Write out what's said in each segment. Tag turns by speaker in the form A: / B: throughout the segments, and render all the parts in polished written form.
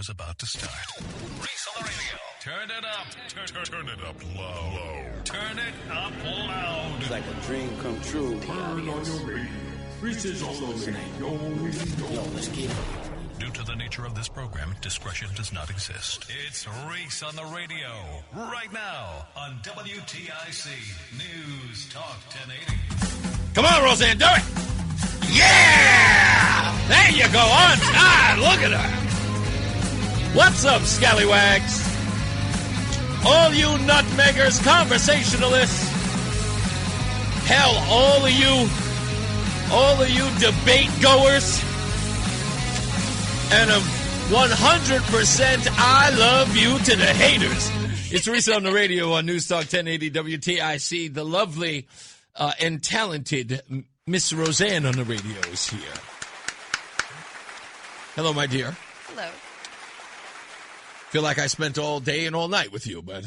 A: is about to start. Reese on the radio. Turn it up. Turn it up low. Turn it up loud.
B: It's like a dream come true.
C: Turn on your radio. Reese is on the radio.
B: Yo, let's get it.
A: Due to the nature of this program, discretion does not exist. It's Reese on the radio. Right now on WTIC News Talk 1080.
D: Come on, Roseanne, do it. Yeah! There you go, on time. Look at her. What's up, scallywags? All you nutmeggers, conversationalists. Hell, all of you debate goers. And 100% I love you to the haters. It's Reese on the radio on NewsTalk 1080 WTIC. The lovely and talented Miss Roseanne on the radio is here. Hello, my dear.
E: Hello.
D: Feel like I spent all day and all night with you, but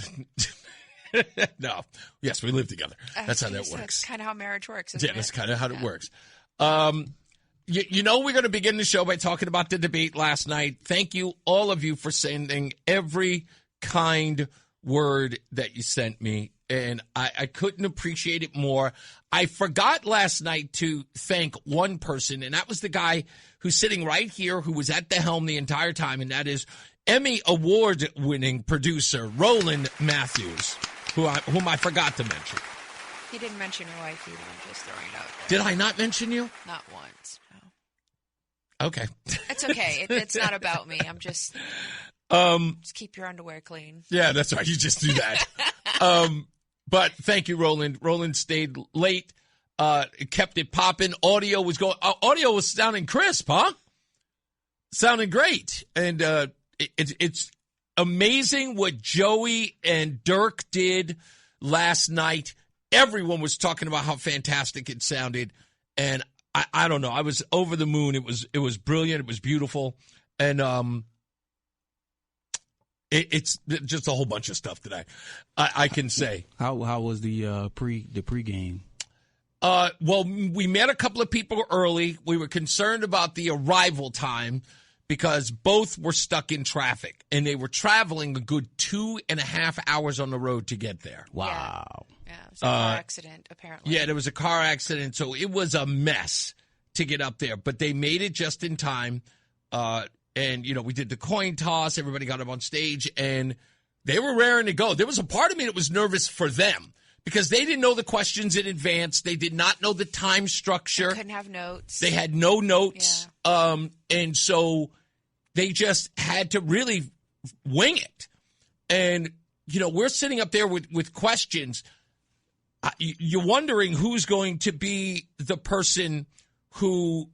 D: no. Yes, we live together. That's how that works.
E: That's kind of how marriage works, isn't it?
D: Yeah, that's kind of how it works. You know, we're going to begin the show by talking about the debate last night. Thank you, all of you, for sending every kind word that you sent me, and I couldn't appreciate it more. I forgot last night to thank one person, and that was the guy who's sitting right here who was at the helm the entire time, and that is Emmy Award-winning producer Roland Matthews, whom I forgot to mention.
E: He didn't mention your wife either. I'm just throwing it out there.
D: Did I not mention you?
E: Not once. No.
D: Okay.
E: It's okay. It's not about me. I'm just keep your underwear clean.
D: Yeah, that's right. You just do that. But thank you, Roland. Roland stayed late, kept it popping. Audio was sounding crisp, huh? Sounding great. And it's amazing what Joey and Dirk did last night. Everyone was talking about how fantastic it sounded, and I don't know. I was over the moon. It was brilliant. It was beautiful, and it's just a whole bunch of stuff that I can say.
F: How was the pregame?
D: Well, we met a couple of people early. We were concerned about the arrival time because both were stuck in traffic, and they were traveling a good 2.5 hours on the road to get there.
F: Wow.
E: Yeah, it was a car accident, apparently.
D: Yeah, there was a car accident, so it was a mess to get up there. But they made it just in time. And, you know, we did the coin toss. Everybody got up on stage, and they were raring to go. There was a part of me that was nervous for them because they didn't know the questions in advance. They did not know the time structure.
E: They couldn't have notes.
D: They had no notes. Yeah. And so they just had to really wing it. And, you know, we're sitting up there with questions. You're wondering who's going to be the person who's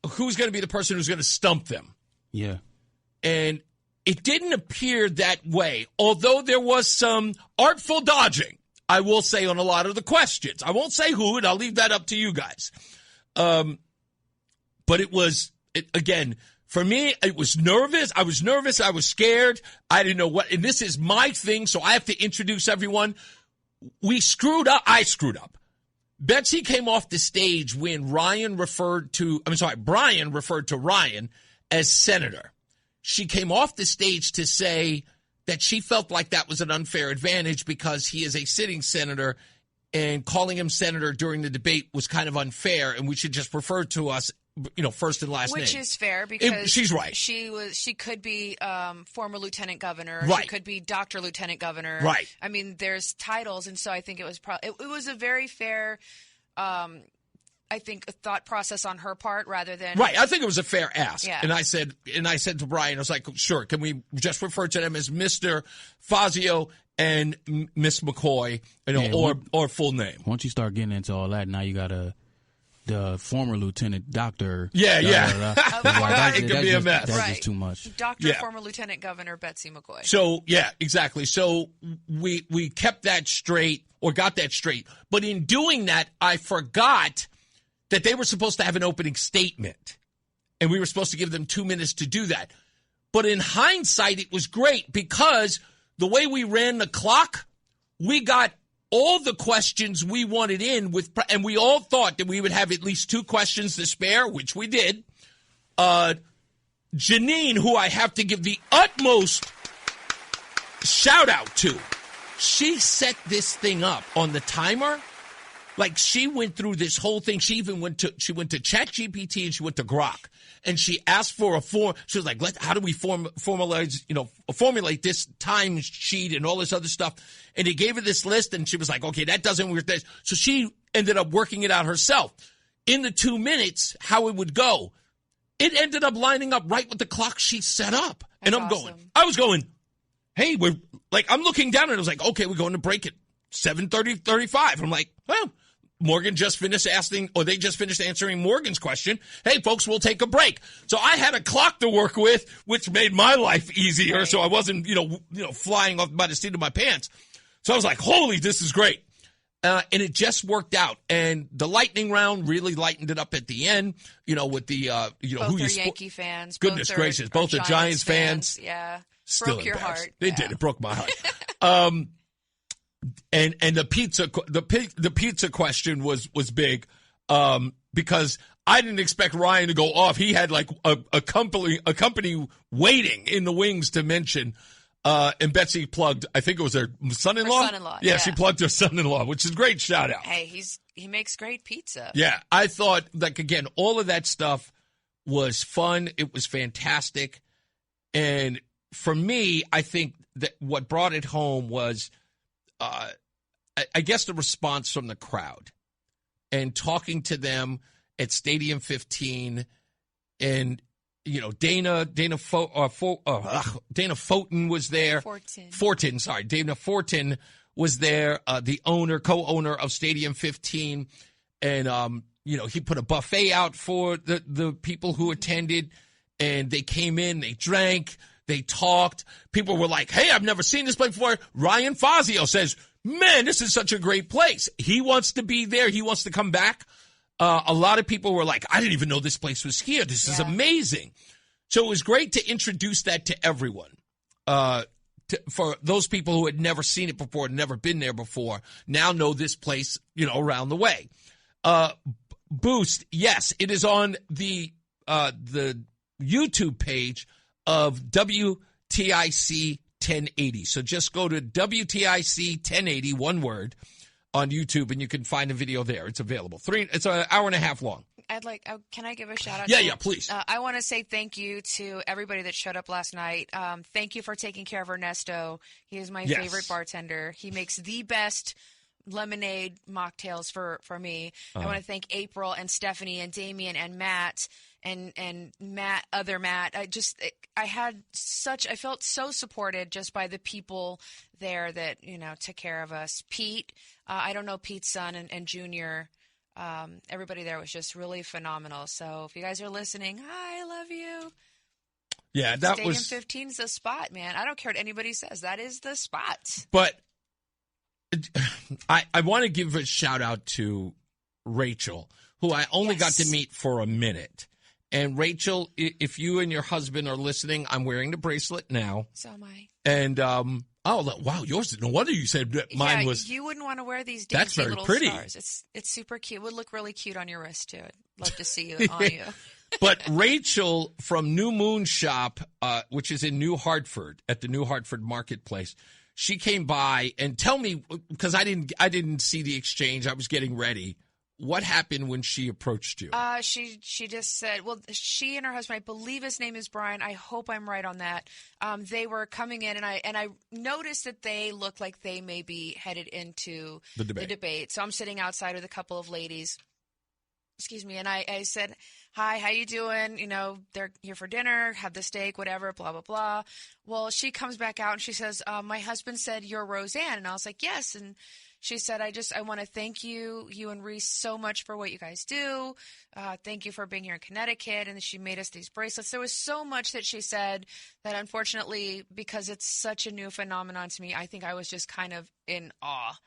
D: going to be the person who's going to stump them.
F: Yeah.
D: And it didn't appear that way, although there was some artful dodging, I will say, on a lot of the questions. I won't say who, and I'll leave that up to you guys. But again, for me, it was nervous. I was nervous. I was scared. I didn't know what, and this is my thing, so I have to introduce everyone. We screwed up. I screwed up. Betsy came off the stage when Brian referred to Ryan as senator. She came off the stage to say that she felt like that was an unfair advantage because he is a sitting senator, and calling him senator during the debate was kind of unfair, and we should just refer to us, you know, first and last name.
E: Which is fair because
D: she's right.
E: She could be former lieutenant governor.
D: Right.
E: She could be Dr. Lieutenant Governor.
D: Right.
E: I mean, there's titles, and so I think it was it was a very fair, I think, a thought process on her part rather than
D: right. I think it was a fair ask.
E: Yeah.
D: And I said to Brian, I was like, sure, can we just refer to them as Mr. Fazio and Miss McCoy, you know, or full name?
F: Once you start getting into all that, now you got the former lieutenant doctor.
D: Yeah.
E: It
D: could be a mess.
F: That's
E: right.
F: just too much.
E: Dr. Former Lieutenant Governor Betsy McCoy.
D: So, yeah, exactly. So we kept that straight, or got that straight. But in doing that, I forgot that they were supposed to have an opening statement, and we were supposed to give them 2 minutes to do that. But in hindsight, it was great because the way we ran the clock, we got all the questions we wanted in and we all thought that we would have at least 2 questions to spare, which we did. Janine, who I have to give the utmost shout out to, she set this thing up on the timer. Like, she went through this whole thing. She even went to ChatGPT and she went to Grok. And she asked for a form. She was like, how do we formulate this time sheet and all this other stuff? And he gave her this list, and she was like, okay, that doesn't work. So she ended up working it out herself. In the 2 minutes, how it would go, it ended up lining up right with the clock she set up.
E: That's
D: and
E: awesome.
D: I was going, hey, I'm looking down, and I was like, okay, we're going to break at 7:35. I'm like, well, Morgan just finished they just finished answering Morgan's question. Hey, folks, we'll take a break. So I had a clock to work with, which made my life easier. Right. So I wasn't, flying off by the seat of my pants. So I was like, holy, this is great. And it just worked out. And the lightning round really lightened it up at the end, with the,
E: both are Yankee fans.
D: Goodness gracious. Both are Giants fans.
E: Yeah.
D: Still
E: broke your heart.
D: It did. It broke my heart. And the pizza question was big, because I didn't expect Ryan to go off. He had like a company waiting in the wings to mention, and Betsy plugged, I think it was her son-in-law.
E: Her son-in-law.
D: Yeah, she plugged her son-in-law, which is a great shout out.
E: Hey, he makes great pizza.
D: Yeah, I thought, like, again, all of that stuff was fun. It was fantastic. And for me, I think that what brought it home was, I guess, the response from the crowd and talking to them at Stadium 15, and Dana Foughton was there. Dana Fortin was there, the co-owner of Stadium 15, and he put a buffet out for the people who attended, and they came in, they drank. They talked. People were like, hey, I've never seen this place before. Ryan Fazio says, man, this is such a great place. He wants to be there. He wants to come back. A lot of people were like, I didn't even know this place was here. This is amazing. So it was great to introduce that to everyone. For those people who had never seen it before, never been there before, now know this place, around the way. Boost, yes, it is on the YouTube page of WTIC 1080. So just go to WTIC 1080, one word, on YouTube, and you can find a video there. It's available. It's an hour and a half long.
E: Can I give a shout out?
D: Yeah, please.
E: I want to say thank you to everybody that showed up last night. Thank you for taking care of Ernesto. He is my favorite bartender. He makes the best lemonade mocktails for me. I want to thank April and Stephanie and Damien and Matt and Matt. I felt so supported just by the people there that, took care of us. Pete, I don't know Pete's son and Junior. Everybody there was just really phenomenal. So if you guys are listening, hi, I love you.
D: Yeah, that
E: Stadium
D: was
E: 15 is the spot, man. I don't care what anybody says. That is the spot.
D: But I want to give a shout out to Rachel, who I only got to meet for a minute. And Rachel, if you and your husband are listening, I'm wearing the bracelet now.
E: So am I.
D: And wow, yours. No wonder you said that mine was.
E: You wouldn't want to wear these dainty
D: that's very
E: little
D: pretty.
E: stars. It's super cute. It would look really cute on your wrist too. I'd love to see you on you.
D: But Rachel from New Moon Shop, which is in New Hartford at the New Hartford Marketplace, she came by and tell me, because I didn't see the exchange. I was getting ready. What happened when she approached you?
E: She just said, well, she and her husband, I believe his name is Brian. I hope I'm right on that. They were coming in, and I noticed that they looked like they may be headed into the debate. So I'm sitting outside with a couple of ladies. Excuse me. And I said, hi, how you doing? They're here for dinner, have the steak, whatever, blah, blah, blah. Well, she comes back out and she says, my husband said you're Roseanne. And I was like, yes. And she said, I want to thank you and Reese so much for what you guys do. Thank you for being here in Connecticut. And she made us these bracelets. There was so much that she said that, unfortunately, because it's such a new phenomenon to me, I think I was just kind of in awe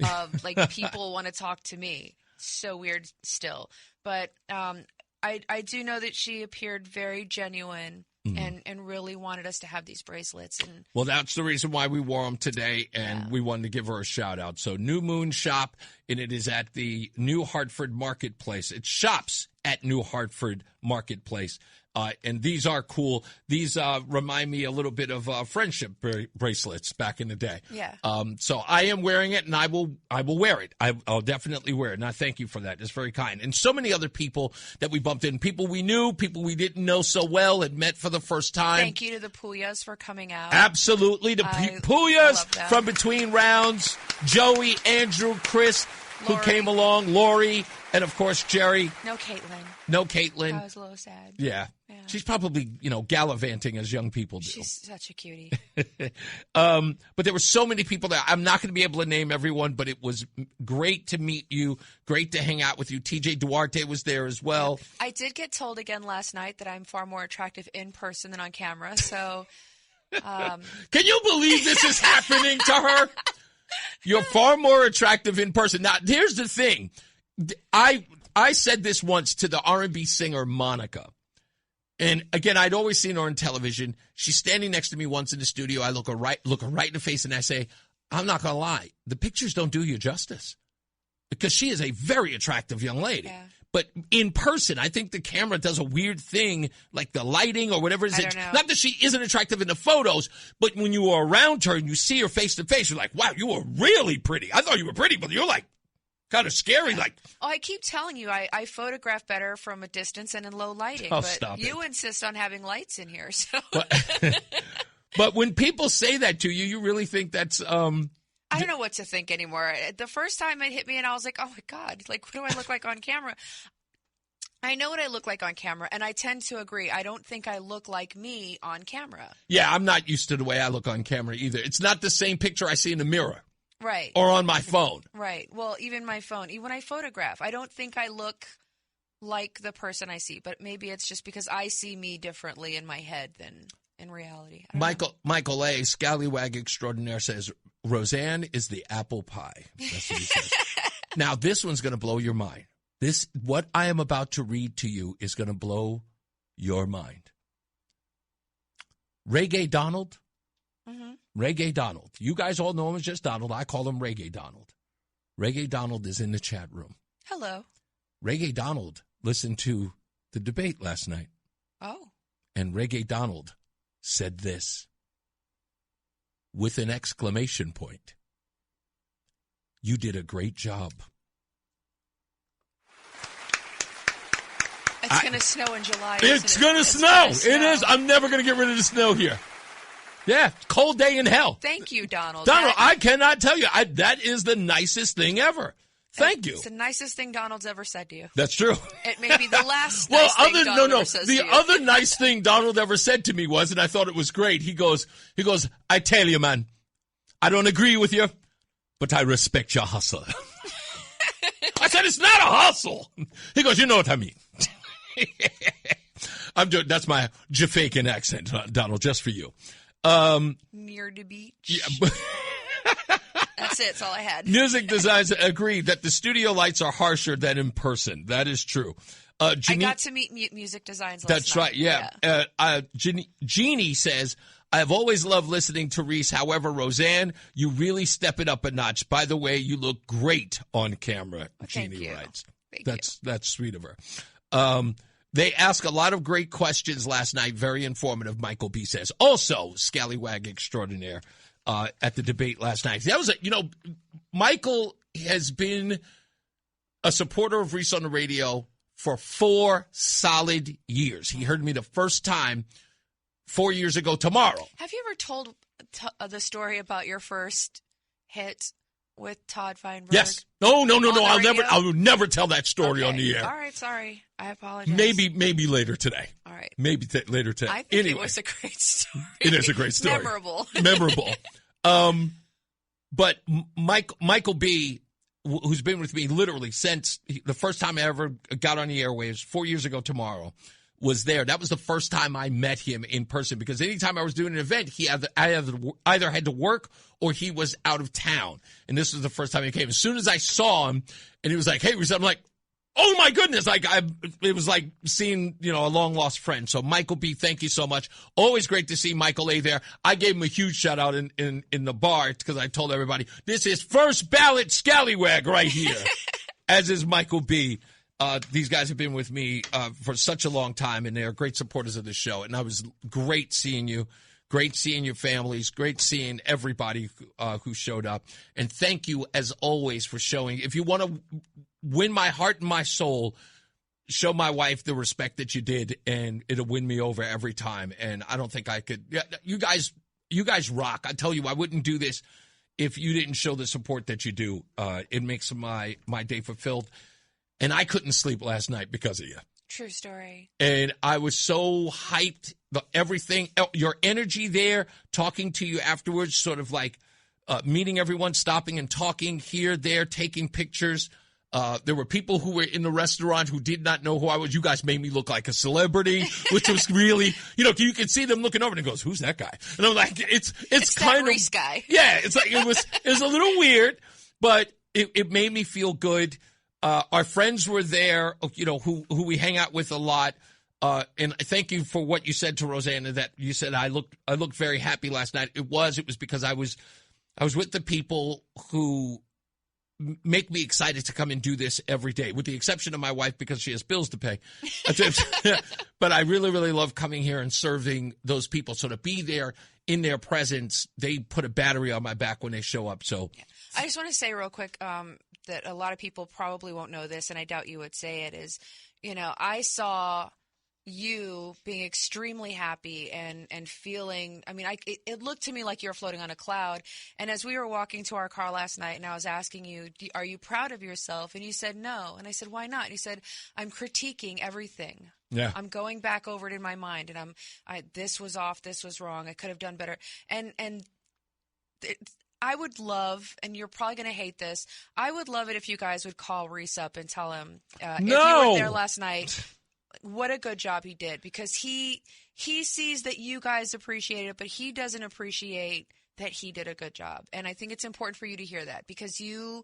E: of, people want to talk to me. So weird still. But I do know that she appeared very genuine. And really wanted us to have these bracelets. And
D: well, that's the reason why we wore them today, and we wanted to give her a shout-out. So New Moon Shop, and it is at the New Hartford Marketplace. It shops at New Hartford Marketplace. And these are cool. These remind me a little bit of friendship bracelets back in the day.
E: Yeah.
D: So I am wearing it, and I will wear it. I'll definitely wear it. And I thank you for that. It's very kind. And so many other people that we bumped in, people we knew, people we didn't know so well, had met for the first time.
E: Thank you to the Puyas for coming out.
D: Absolutely. The Puyas from between rounds. Joey, Andrew, Chris,
E: Lori.
D: who came along, Lori, and of course Jerry.
E: No Caitlin.
D: No Caitlin.
E: I was a little sad.
D: Yeah. She's probably, gallivanting as young people do.
E: She's such a cutie.
D: But there were so many people there. I'm not going to be able to name everyone, but it was great to meet you. Great to hang out with you. TJ Duarte was there as well.
E: I did get told again last night that I'm far more attractive in person than on camera. So,
D: can you believe this is happening to her? You're far more attractive in person. Now, here's the thing. I said this once to the R&B singer Monica. And again, I'd always seen her on television. She's standing next to me once in the studio. I look her right in the face and I say, I'm not going to lie. The pictures don't do you justice. Because she is a very attractive young lady. Yeah. But in person, I think the camera does a weird thing, like the lighting or whatever it is.
E: I don't know.
D: Not that she isn't attractive in the photos, but when you are around her and you see her face to face, you're like, wow, you were really pretty. I thought you were pretty, but you're like kind of scary. Like,
E: I keep telling you, I photograph better from a distance and in low lighting.
D: Oh,
E: but
D: stop
E: you
D: it.
E: insist on having lights in here. So.
D: But when people say that to you, you really think that's...
E: I don't know what to think anymore. The first time it hit me and I was like, oh, my God, like, what do I look like on camera? I know what I look like on camera, and I tend to agree. I don't think I look like me on camera.
D: Yeah, I'm not used to the way I look on camera either. It's not the same picture I see in the mirror.
E: Right.
D: Or on my phone.
E: Right. Well, even my phone, even when I photograph, I don't think I look like the person I see, but maybe it's just because I see me differently in my head than in reality.
D: Michael A., Scallywag Extraordinaire, says, Roseanne is the apple pie. That's what he says. Now, this one's going to blow your mind. What I am about to read to you is going to blow your mind. Reggae Donald. Mm-hmm. Reggae Donald. You guys all know him as just Donald. I call him Reggae Donald. Reggae Donald is in the chat room.
E: Hello.
D: Reggae Donald listened to the debate last night.
E: Oh.
D: And Reggae Donald said this with an exclamation point. You did a great job.
E: It's going to snow in July.
D: It's going to snow. It is. I'm never going to get rid of the snow here. Yeah, cold day in hell.
E: Thank you, Donald.
D: Donald, I cannot tell you. That is the nicest thing ever. Thank you.
E: It's the nicest thing Donald's ever said to you.
D: That's true.
E: It may be the last nice thing Donald ever says to you.
D: The other nice thing Donald ever said to me was, and I thought it was great, he goes, I tell you, man, I don't agree with you, but I respect your hustle. I said, it's not a hustle. He goes, you know what I mean. That's my Jamaican accent, Donald, just for you.
E: Near the beach.
D: Yeah.
E: That's it. That's all I had.
D: Music Designs agree that the studio lights are harsher than in person. That is true.
E: I got to meet Music Designs last
D: That's
E: night.
D: right, yeah. Jeannie says, I've always loved listening to Reese. However, Roseanne, you really step it up a notch. By the way, you look great on camera, Jeannie writes. That's sweet of her. They ask a lot of great questions last night. Very informative, Michael B. says. Also, Scallywag Extraordinaire at the debate last night. That was Michael has been a supporter of Reese on the radio for 4 solid years. He heard me the first time 4 years ago tomorrow.
E: Have you ever told the story about your first hit with Todd Feinberg?
D: Yes. No. I will never tell that story on the air.
E: All right, sorry. I apologize.
D: Maybe later today.
E: All right.
D: Maybe later today.
E: I think it was a great story.
D: It is a great story.
E: Memorable.
D: But Michael B., who's been with me literally since the first time I ever got on the airwaves 4 years ago tomorrow, was there. That was the first time I met him in person, because anytime I was doing an event, I either had to work or he was out of town. And this was the first time he came. As soon as I saw him and he was like, hey, I'm like, oh my goodness. It was like seeing, a long lost friend. So Michael B., thank you so much. Always great to see Michael A. there. I gave him a huge shout out in the bar because I told everybody, this is first ballot scallywag right here, as is Michael B. these guys have been with me for such a long time, and they're great supporters of the show. And I was great seeing you. Great seeing your families. Great seeing everybody who showed up. And thank you, as always, for showing. If you want to win my heart and my soul, show my wife the respect that you did, and it'll win me over every time. And I don't think I could. Yeah, you guys rock. I tell you, I wouldn't do this if you didn't show the support that you do. It makes my day fulfilled. And I couldn't sleep last night because of you.
E: True story.
D: And I was so hyped. Everything, your energy there, talking to you afterwards, sort of like meeting everyone, stopping and talking here, there, taking pictures. There were people who were in the restaurant who did not know who I was. You guys made me look like a celebrity, which was really, you could see them looking over and it goes, "Who's that guy?" And I'm like, it's kind of
E: Reese guy.
D: Yeah, it's like it was a little weird, but it made me feel good. Our friends were there, who we hang out with a lot. And thank you for what you said to Rosanna, that you said I looked very happy last night. It was because I was with the people who make me excited to come and do this every day, with the exception of my wife because she has bills to pay. But I really, really love coming here and serving those people. So to be there in their presence, they put a battery on my back when they show up. So
E: I just want to say real quick that a lot of people probably won't know this, and I doubt you would say it, is, I saw you being extremely happy and feeling, it looked to me like you were floating on a cloud. And as we were walking to our car last night and I was asking you, are you proud of yourself? And you said no. And I said, why not? And you said, I'm critiquing everything.
D: Yeah.
E: I'm going back over it in my mind, and this was off, this was wrong, I could have done better. And I would love, and you're probably going to hate this, I would love it if you guys would call Reese up and tell him, if you were there last night, what a good job he did, because he sees that you guys appreciate it, but he doesn't appreciate that he did a good job. And I think it's important for you to hear that, because you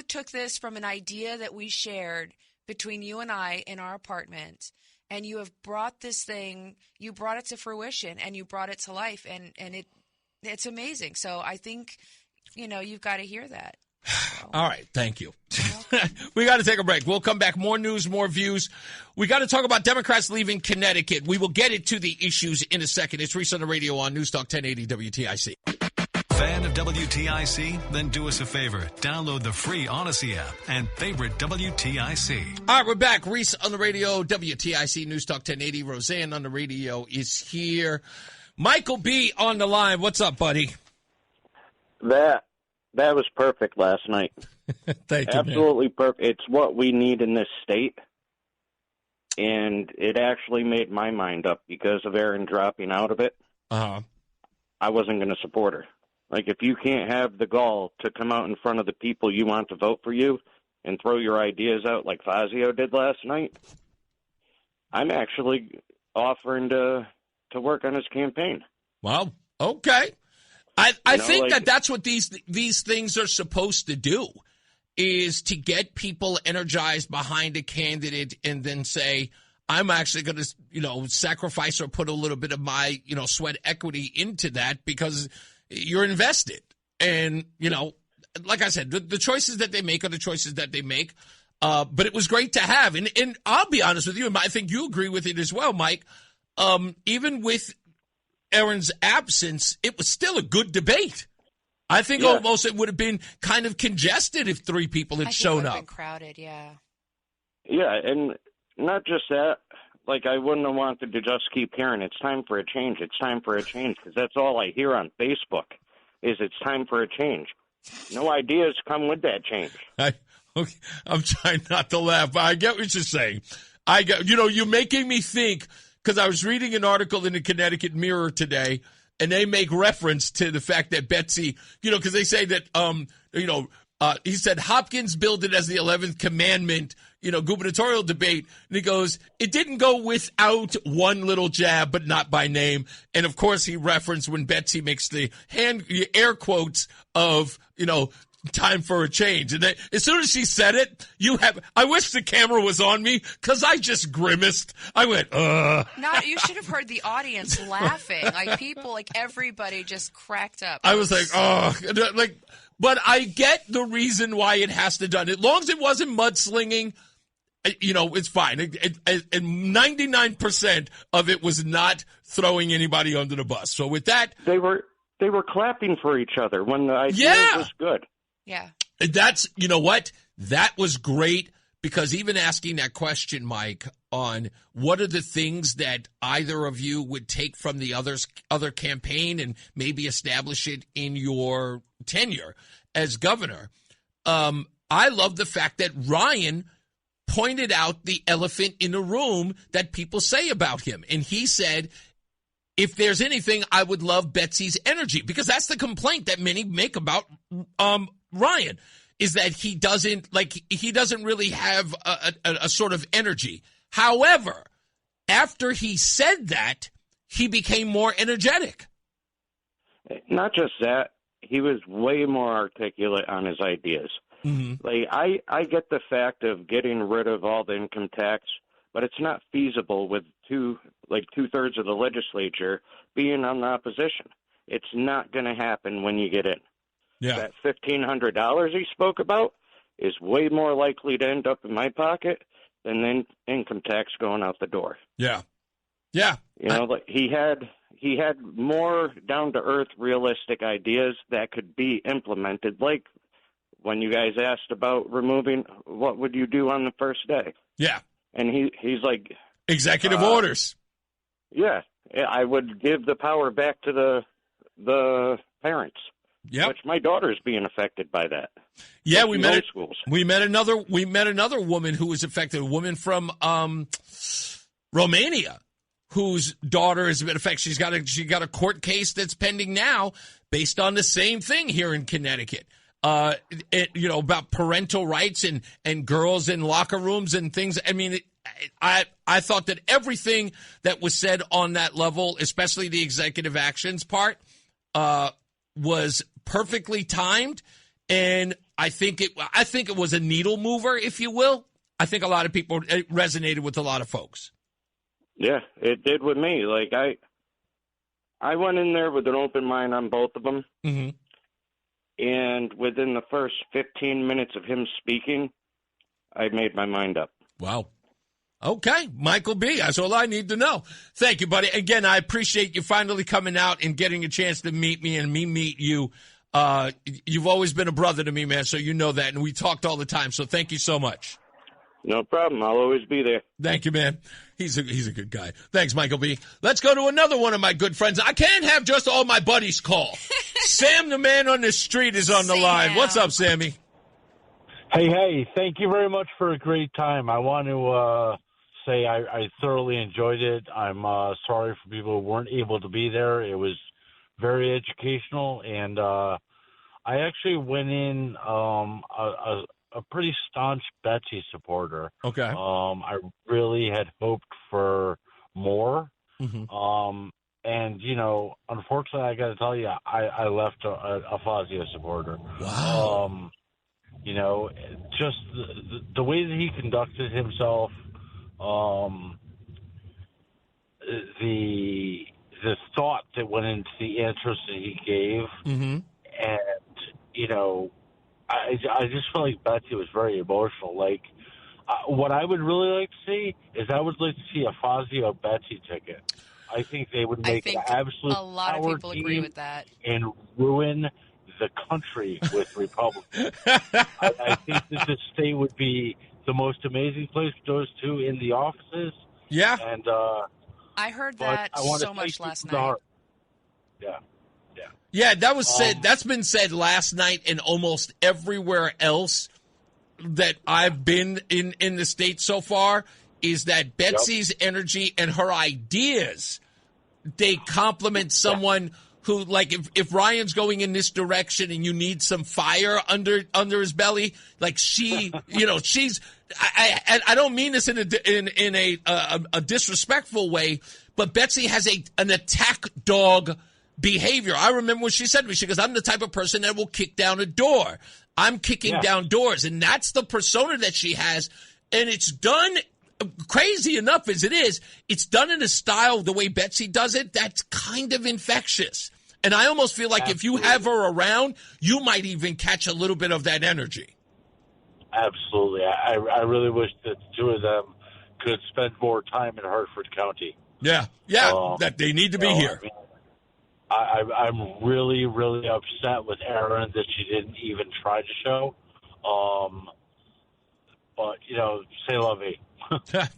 E: took this from an idea that we shared between you and I in our apartment, and you have brought this thing, you brought it to fruition, and you brought it to life, and it's amazing. So I think, you've got to hear that. So.
D: All right. Thank you. We got to take a break. We'll come back. More news, more views. We got to talk about Democrats leaving Connecticut. We will get into the issues in a second. It's Reese on the radio on NewsTalk 1080 WTIC.
A: Fan of WTIC? Then do us a favor. Download the free Odyssey app and favorite WTIC.
D: All right, we're back. Reese on the radio, WTIC, NewsTalk 1080. Roseanne on the radio is here. Michael B. on the line. What's up, buddy?
G: That was perfect last night.
D: Thank you,
G: absolutely perfect. It's what we need in this state. And it actually made my mind up because of Erin dropping out of it.
D: Uh-huh.
G: I wasn't going to support her. Like, if you can't have the gall to come out in front of the people you want to vote for you and throw your ideas out like Fazio did last night, I'm actually offering to work on his campaign.
D: Wow. Okay. I think that's what these things are supposed to do, is to get people energized behind a candidate and then say, I'm actually going to, sacrifice or put a little bit of my, sweat equity into that because you're invested. And, like I said, the choices that they make are the choices that they make. But it was great to have. And I'll be honest with you, and I think you agree with it as well, Mike. Even with Erin's absence, it was still a good debate. I think almost it would have been kind of congested if three people had shown up.
E: Been crowded, yeah.
G: Yeah, and not just that. Like, I wouldn't have wanted to just keep hearing, it's time for a change, it's time for a change, because that's all I hear on Facebook is it's time for a change. No ideas come with that change.
D: I'm trying not to laugh, but I get what you're saying. You're making me think, because I was reading an article in the Connecticut Mirror today, and they make reference to the fact that Betsy, because they say that, he said Hopkins billed it as the 11th commandment, gubernatorial debate. And he goes, it didn't go without one little jab, but not by name. And, of course, he referenced when Betsy makes the air quotes of, time for a change. And then, as soon as she said it, I wish the camera was on me because I just grimaced. I went,
E: You should have heard the audience laughing. Like, people, everybody just cracked up.
D: I was like, but I get the reason why it has to done. As long as it wasn't mudslinging, it's fine. And 99% of it was not throwing anybody under the bus. So with that,
G: they were clapping for each other when the idea was good.
E: Yeah.
D: That's, you know what? That was great, because even asking that question, Mike, on what are the things that either of you would take from the other campaign and maybe establish it in your tenure as governor, I love the fact that Ryan pointed out the elephant in the room that people say about him. And he said, if there's anything, I would love Betsy's energy, because that's the complaint that many make about Ryan, is that he doesn't really have a sort of energy. However, after he said that, he became more energetic.
G: Not just that, he was way more articulate on his ideas.
D: Mm-hmm.
G: Like I get the fact of getting rid of all the income tax, but it's not feasible with two-thirds of the legislature being on the opposition. It's not going to happen when you get in.
D: Yeah.
G: That $1,500 he spoke about is way more likely to end up in my pocket than the income tax going out the door.
D: Yeah. Yeah.
G: He had more down-to-earth, realistic ideas that could be implemented, like when you guys asked about removing, what would you do on the first day?
D: Yeah.
G: And he's like...
D: Executive orders.
G: Yeah. I would give the power back to the parents.
D: Yeah,
G: which my daughter's being affected by that.
D: Yeah,
G: we met
D: another woman who was affected, a woman from Romania, whose daughter has been affected. She got a court case that's pending now based on the same thing here in Connecticut. About parental rights and girls in locker rooms and things. I mean, I thought that everything that was said on that level, especially the executive actions part, was perfectly timed, and I think it was a needle mover, if you will. I think a lot of people, it resonated with a lot of folks.
G: Yeah, it did with me. Like I went in there with an open mind on both of them,
D: mm-hmm.
G: and within the first 15 minutes of him speaking, I made my mind up.
D: Wow. Okay, Michael B. That's all I need to know. Thank you, buddy. Again, I appreciate you finally coming out and getting a chance to meet me and me meet you. You've always been a brother to me, man, so you know that, and we talked all the time, so thank you so much.
G: No problem. I'll always be there.
D: Thank you, man. He's a good guy. Thanks, Michael B. Let's go to another one of my good friends. I can't have just all my buddies call. Sam, the man on the street, is on the line. What's up, Sammy?
H: Hey, thank you very much for a great time. I want to say I thoroughly enjoyed it. I'm sorry for people who weren't able to be there. It was very educational, and I actually went in a pretty staunch Betsy supporter.
D: Okay.
H: I really had hoped for more.
D: Mm-hmm.
H: And, unfortunately, I got to tell you, I left a Fazio supporter.
D: Wow.
H: Just the way that he conducted himself, the thought that went into the answers that he gave,
D: mm-hmm.
H: and, I just felt like Betsy was very emotional. Like, what I would really like to see is I would like to see a Fazio Betsy ticket. I think they would make an absolute
E: a lot of people agree with that
H: and ruin the country with Republicans. I think that the state would be the most amazing place for those two in the offices.
D: Yeah.
H: And
E: I heard that so much last night.
H: Yeah.
D: Yeah, that was said. That's been said last night and almost everywhere else that I've been in the state so far, is that Betsy's energy and her ideas, they complement someone who, like, if Ryan's going in this direction and you need some fire under his belly, like she's, I don't mean this in a disrespectful way, but Betsy has an attack dog behavior. I remember when she said to me, she goes, I'm the type of person that will kick down a door. I'm kicking down doors. And that's the persona that she has. And it's done, crazy enough as it is, it's done in a style, the way Betsy does it, that's kind of infectious. And I almost feel like if you have her around, you might even catch a little bit of that energy.
H: Absolutely. I really wish that the two of them could spend more time in Hartford County.
D: Yeah, that they need to be here.
H: I'm really, really upset with Erin that she didn't even try to show. But, say la vie.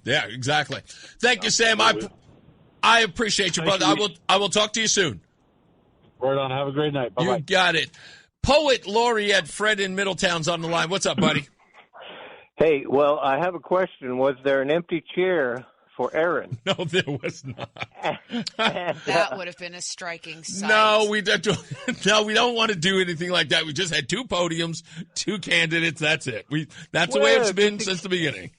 D: Yeah, exactly. Thank you, Sam. I appreciate you, brother. I will talk to you soon.
H: Right on. Have a great night. Bye-bye.
D: You got it. Poet laureate Fred in Middletown's on the line. What's up, buddy?
I: Hey, well, I have a question. Was there an empty chair for Erin?
D: No, there was not.
E: That would have been a striking sight.
D: No, we don't want to do anything like that. We just had two podiums, two candidates. That's it. That's the way it's been since the beginning.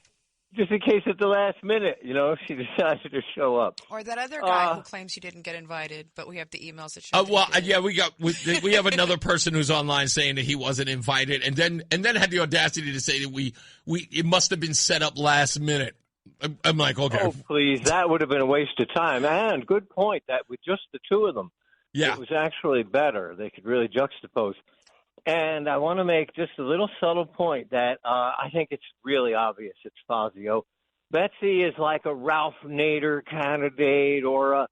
I: Just in case at the last minute, she decided to show up.
E: Or that other guy who claims you didn't get invited, but we have the emails that show.
D: We have another person who's online saying that he wasn't invited, and then had the audacity to say that it must have been set up last minute. I'm like, okay.
I: Oh, please, that would have been a waste of time. And good point that with just the two of them, it was actually better. They could really juxtapose. And I want to make just a little subtle point that I think it's really obvious. It's Fazio. Betsy is like a Ralph Nader candidate or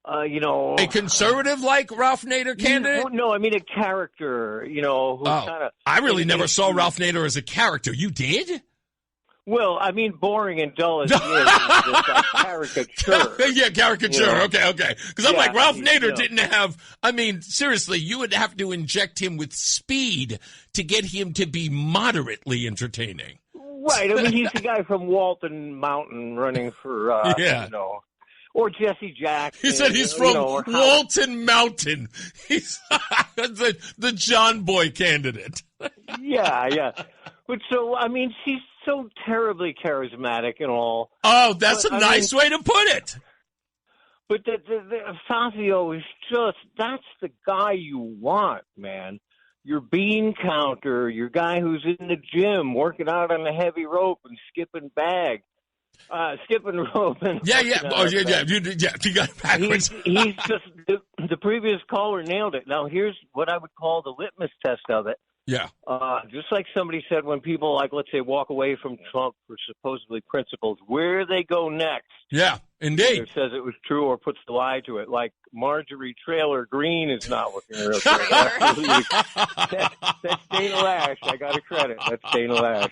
D: a conservative like Ralph Nader candidate?
I: No, I mean a character, who kind of.
D: I really never saw Ralph Nader as a character. You did?
I: Well, I mean, boring and dull as he is, it's like caricature.
D: Yeah, caricature. Okay. Because I'm like, Ralph Nader didn't have, seriously, you would have to inject him with speed to get him to be moderately entertaining.
I: Right. I mean, he's the guy from Walton Mountain running for, or Jesse Jackson.
D: He said he's from Walton Mountain. He's the John Boy candidate.
I: Yeah. But so, she's so terribly charismatic and all.
D: Oh, that's a nice way to put it.
I: But the Fazio is that's the guy you want, man. Your bean counter, your guy who's in the gym working out on the heavy rope and skipping rope. And
D: yeah. You got it backwards.
I: He's just, the previous caller nailed it. Now, here's what I would call the litmus test of it.
D: Yeah.
I: Just like somebody said, when people, let's say, walk away from Trump for supposedly principles, where they go next.
D: Yeah, indeed.
I: Either says it was true or puts the lie to it. Like Marjorie Traylor Greene is not looking real good. That's Dana Lash. I got to credit. That's Dana Lash.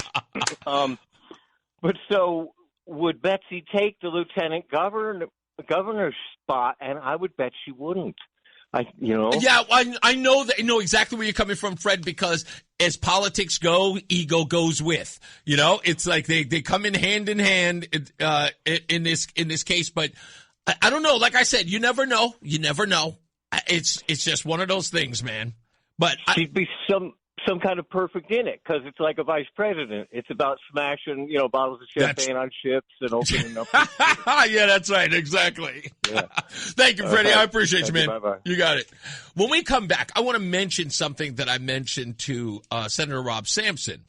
I: But so would Betsy take the lieutenant governor's spot? And I would bet she wouldn't.
D: Yeah, I know exactly where you're coming from, Fred, because as politics go, ego goes with. It's like they come in hand in this case. But I don't know. Like I said, you never know. It's just one of those things, man. But
I: she'd be some kind of perfect in it, because it's like a vice president. It's about smashing, bottles of champagne on ships and opening up.
D: Yeah, that's right. Exactly.
I: Yeah.
D: Thank you, Freddie. I appreciate you, man.
I: Bye-bye.
D: You got it. When we come back, I want to mention something that I mentioned to Senator Rob Sampson,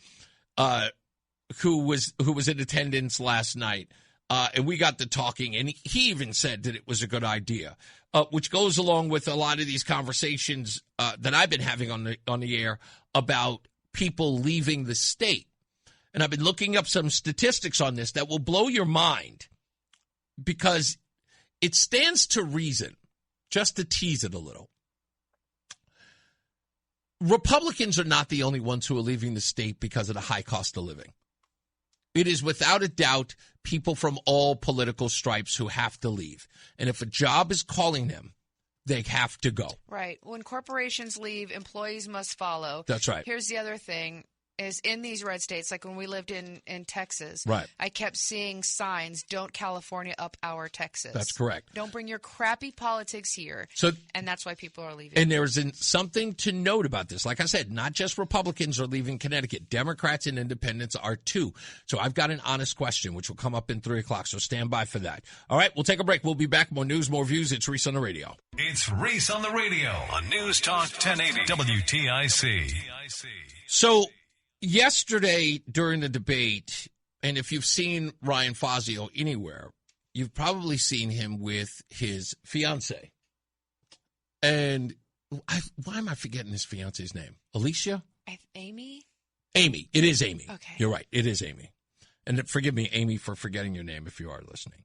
D: who was in attendance last night. And we got to talking, and he even said that it was a good idea, which goes along with a lot of these conversations that I've been having on the air about people leaving the state. And I've been looking up some statistics on this that will blow your mind, because it stands to reason, just to tease it a little. Republicans are not the only ones who are leaving the state because of the high cost of living. It is without a doubt people from all political stripes who have to leave. And if a job is calling them, they have to go.
E: Right. When corporations leave, employees must follow.
D: That's right.
E: Here's the other thing. Is in these red states, like when we lived in Texas,
D: right.
E: I kept seeing signs, don't California up our Texas.
D: That's correct.
E: Don't bring your crappy politics here. And that's why people are leaving.
D: And there's something to note about this. Like I said, not just Republicans are leaving Connecticut. Democrats and independents are too. So I've got an honest question, which will come up in 3 o'clock. So stand by for that. All right, we'll take a break. We'll be back. More news, more views. It's Reese on the radio.
A: It's Reese on the radio on News Talk 1080 WTIC.
D: So yesterday during the debate, and if you've seen Ryan Fazio anywhere, you've probably seen him with his fiance. And why am I forgetting his fiance's name? Alicia?
E: Amy?
D: Amy. It is Amy.
E: Okay.
D: You're right. It is Amy. And forgive me, Amy, for forgetting your name if you are listening.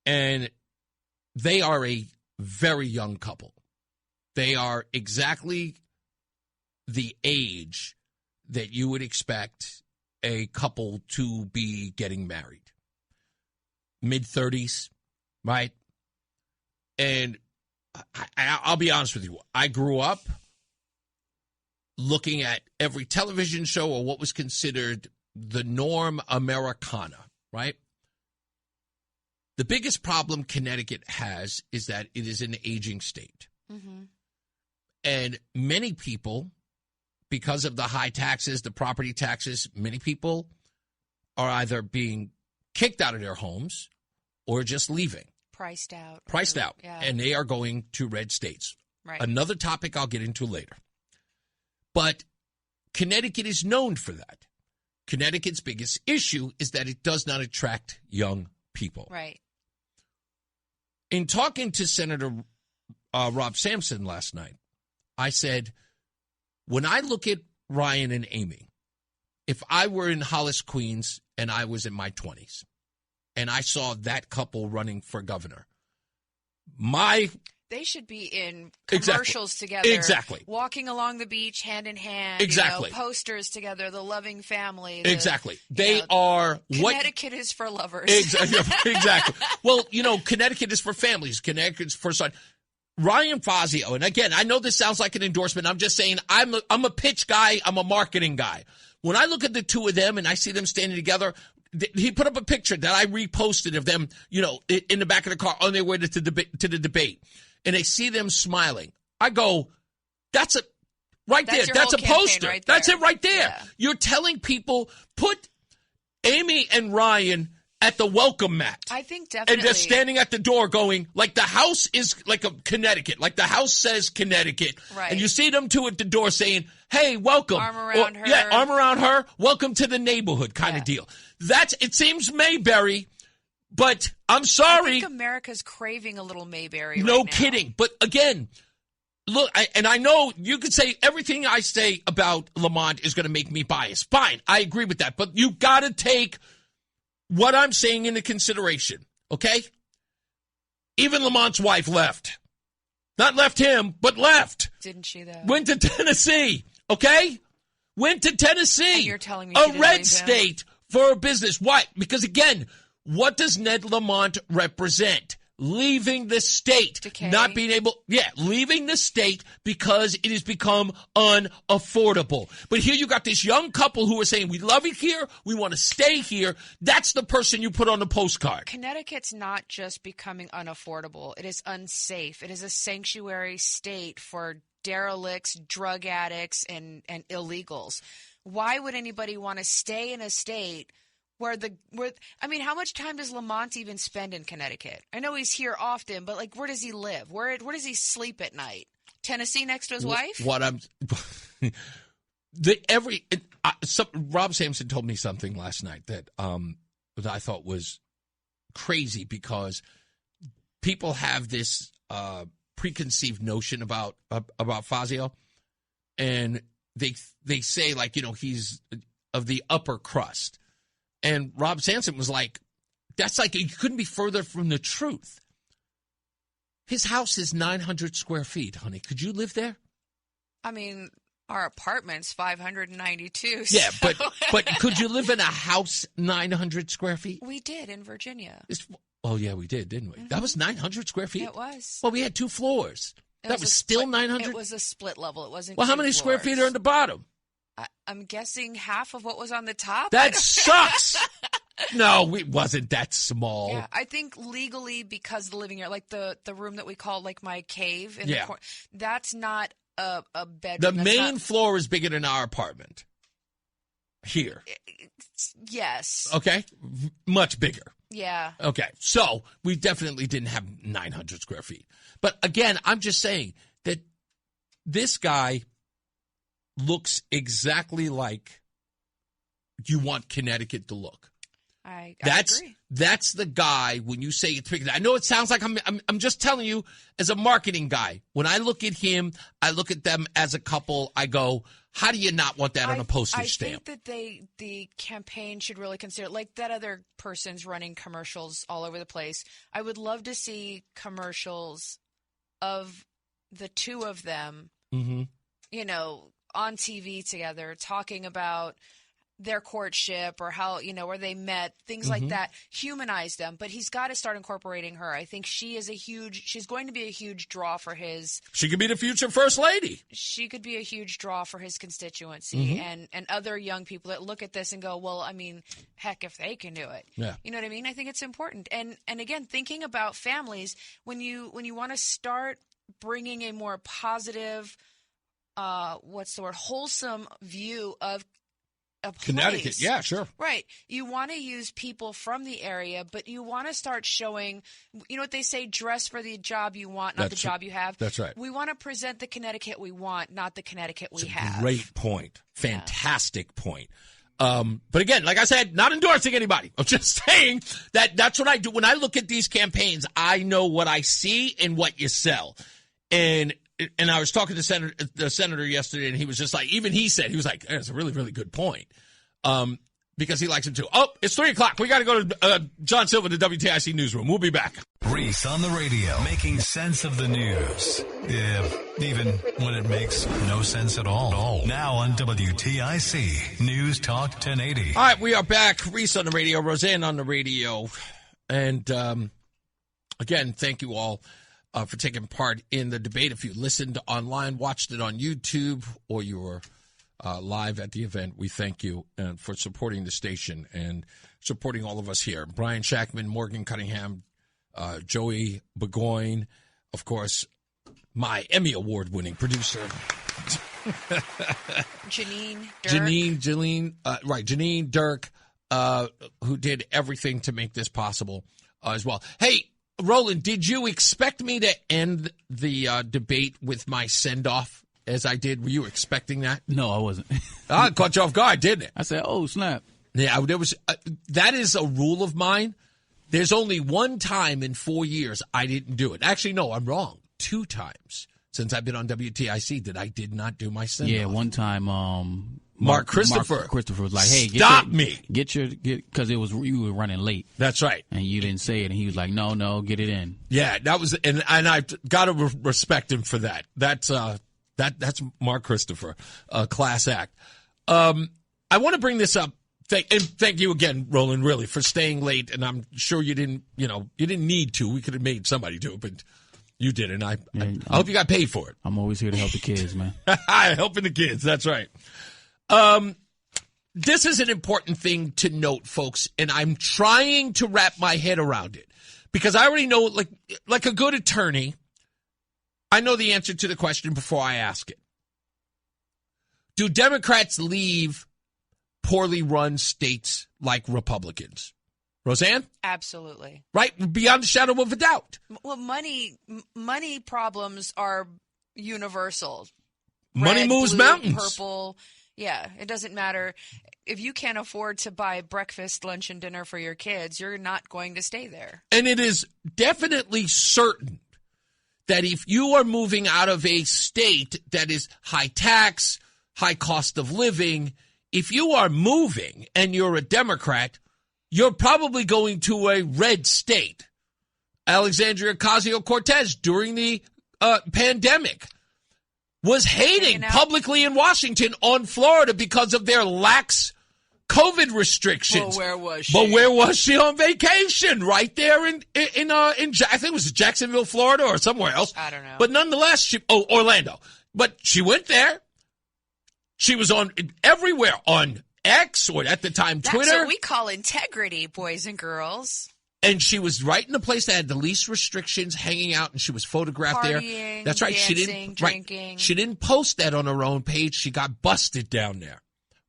D: And they are a very young couple. They are exactly the age that you would expect a couple to be getting married. Mid-30s, right? And I'll be honest with you. I grew up looking at every television show or what was considered the norm Americana, right? The biggest problem Connecticut has is that it is an aging state. Mm-hmm. And many people, because of the high taxes, the property taxes, many people are either being kicked out of their homes or just leaving.
E: Priced out. Yeah.
D: And they are going to red states.
E: Right.
D: Another topic I'll get into later. But Connecticut is known for that. Connecticut's biggest issue is that it does not attract young people.
E: Right.
D: In talking to Senator Rob Sampson last night, I said, when I look at Ryan and Amy, if I were in Hollis, Queens, and I was in my 20s, and I saw that couple running for governor,
E: they should be in commercials together.
D: Exactly.
E: Walking along the beach hand in hand.
D: Exactly.
E: Posters together, the loving family.
D: Exactly. They are what
E: Connecticut is for lovers.
D: Exactly. Well, Connecticut is for families. Connecticut's for son. Ryan Fazio, and again, I know this sounds like an endorsement. I'm just saying I'm a pitch guy. I'm a marketing guy. When I look at the two of them and I see them standing together, he put up a picture that I reposted of them, in the back of the car on their way to the debate. And I see them smiling. I go, that's a poster.
E: Right,
D: that's it right there.
E: Yeah.
D: You're telling people, put Amy and Ryan at the welcome mat.
E: I think definitely.
D: And they're standing at the door going, like the house is like a Connecticut. Like the house says Connecticut.
E: Right.
D: And you see them two at the door saying, hey, welcome.
E: Arm around her.
D: Yeah, arm around her. Welcome to the neighborhood kind of deal. It seems Mayberry. But I'm sorry.
E: I think America's craving a little Mayberry right
D: No
E: now.
D: kidding. But again, look, I know you could say everything I say about Lamont is going to make me biased. Fine, I agree with that. But you got to take what I'm saying into consideration, okay? Even Lamont's wife left. Not left him, but left.
E: Didn't she, though?
D: Went to Tennessee, okay? Went to Tennessee.
E: And you're telling me
D: a red state for a business. Why? Because, again, what does Ned Lamont represent? Leaving the state.
E: Decay.
D: Not being able, leaving the state because it has become unaffordable. But here you got this young couple who are saying, we love it here, we want to stay here. That's the person you put on the postcard.
E: Connecticut's not just becoming unaffordable. It is unsafe. It is a sanctuary state for derelicts, drug addicts, and illegals. Why would anybody want to stay in a state where how much time does Lamont even spend in Connecticut? I know he's here often, but where does he live? Where does he sleep at night? Tennessee next to his wife?
D: Rob Sampson told me something last night that I thought was crazy because people have this preconceived notion about Fazio, and they say he's of the upper crust. And Rob Sampson was like, that's you couldn't be further from the truth. His house is 900 square feet, honey. Could you live there?
E: I mean, our apartment's 592.
D: Yeah,
E: so.
D: but could you live in a house 900 square feet?
E: We did in Virginia.
D: We did, didn't we? Mm-hmm. That was 900 square feet?
E: It was.
D: Well, we had 2 floors. That was still 900?
E: It was a split level. It wasn't.
D: Well, how many square feet are in the bottom?
E: I'm guessing half of what was on the top.
D: That sucks. No, it wasn't that small.
E: Yeah, I think legally because the living area, the room that we call my cave in the corner, that's not a bedroom.
D: The main floor is bigger than our apartment. Here.
E: Yes.
D: Okay. Much bigger.
E: Yeah.
D: Okay. So we definitely didn't have 900 square feet. But again, I'm just saying that this guy looks exactly like you want Connecticut to look.
E: I
D: That's
E: agree.
D: That's the guy when you say it's big. I know it sounds like I'm just telling you as a marketing guy. When I look at him, I look at them as a couple. I go, how do you not want that on a postage stamp?
E: I think that the campaign should really consider, like that other person's running commercials all over the place. I would love to see commercials of the two of them, you know, on TV together, talking about their courtship or how, you know, where they met, things like that. Humanize them. But he's got to start incorporating her. I think she's going to be a huge draw for his.
D: She could be the future first lady.
E: She could be a huge draw for his constituency and other young people that look at this and go, well, I mean, heck, if they can do it. Yeah. You know what I mean? I think it's important. And again, thinking about families, when you want to start bringing a more positive, wholesome view of a place.
D: Connecticut, yeah, sure.
E: Right. You want to use people from the area, but you want to start showing, you know what they say, dress for the job you want, not the job you have.
D: That's right.
E: We want to present the Connecticut we want, not the Connecticut we have.
D: Great point. Fantastic point. But again, like I said, not endorsing anybody. I'm just saying that's what I do. When I look at these campaigns, I know what I see and what you sell. And I was talking to the senator yesterday, and he was just like, even he said, he was like, that's a really, really good point. Because he likes him too. Oh, it's 3:00. We got to go to John Silver, the WTIC newsroom. We'll be back.
A: Reese on the radio, making sense of the news. Yeah, even when it makes no sense at all. Now on WTIC, News Talk 1080.
D: All right, we are back. Reese on the radio, Roseanne on the radio. And again, thank you all for taking part in the debate. If you listened online, watched it on YouTube, or you were live at the event, we thank you for supporting the station and supporting all of us here. Brian Shackman, Morgan Cunningham, Joey Burgoyne, of course, my Emmy Award-winning producer.
E: Janine,
D: Dirk, who did everything to make this possible as well. Hey, Roland, did you expect me to end the debate with my send-off as I did? Were you expecting that?
F: No, I wasn't.
D: I caught you off guard, didn't it?
F: I said, oh, snap.
D: Yeah, there was. That is a rule of mine. There's only one time in 4 years I didn't do it. Actually, no, I'm wrong. 2 times since I've been on WTIC that I did not do my send-off.
F: Yeah, one time
D: Mark Christopher
F: was like, "Hey, because you were running late."
D: That's right,
F: and you didn't say it, and he was like, "No, get it in."
D: Yeah, that was, and I've got to respect him for that. That's Mark Christopher, class act. I want to bring this up. Thank you again, Roland, really, for staying late. And I'm sure you didn't need to. We could have made somebody do it, but you didn't. I hope you got paid for it.
F: I'm always here to help the kids, man.
D: Helping the kids. That's right. This is an important thing to note, folks, and I'm trying to wrap my head around it because I already know, like a good attorney, I know the answer to the question before I ask it. Do Democrats leave poorly run states like Republicans? Roseanne?
E: Absolutely.
D: Right? Beyond a shadow of a doubt.
E: Well, money problems are universal.
D: Money
E: Red,
D: moves
E: blue,
D: mountains.
E: Purple. Yeah, it doesn't matter. If you can't afford to buy breakfast, lunch, and dinner for your kids, you're not going to stay there.
D: And it is definitely certain that if you are moving out of a state that is high tax, high cost of living, if you are moving and you're a Democrat, you're probably going to a red state. Alexandria Ocasio-Cortez during the pandemic was hating publicly in Washington on Florida because of their lax COVID restrictions.
E: Well, where was she?
D: But where was she on vacation? Right there in I think it was Jacksonville, Florida, or somewhere else.
E: I don't know.
D: But nonetheless, Orlando. But she went there. She was on everywhere on X, or at the time Twitter.
E: That's what we call integrity, boys and girls.
D: And she was right in the place that had the least restrictions, hanging out, and she was photographed there. That's right.
E: Dancing, drinking.
D: Right. She didn't post that on her own page. She got busted down there.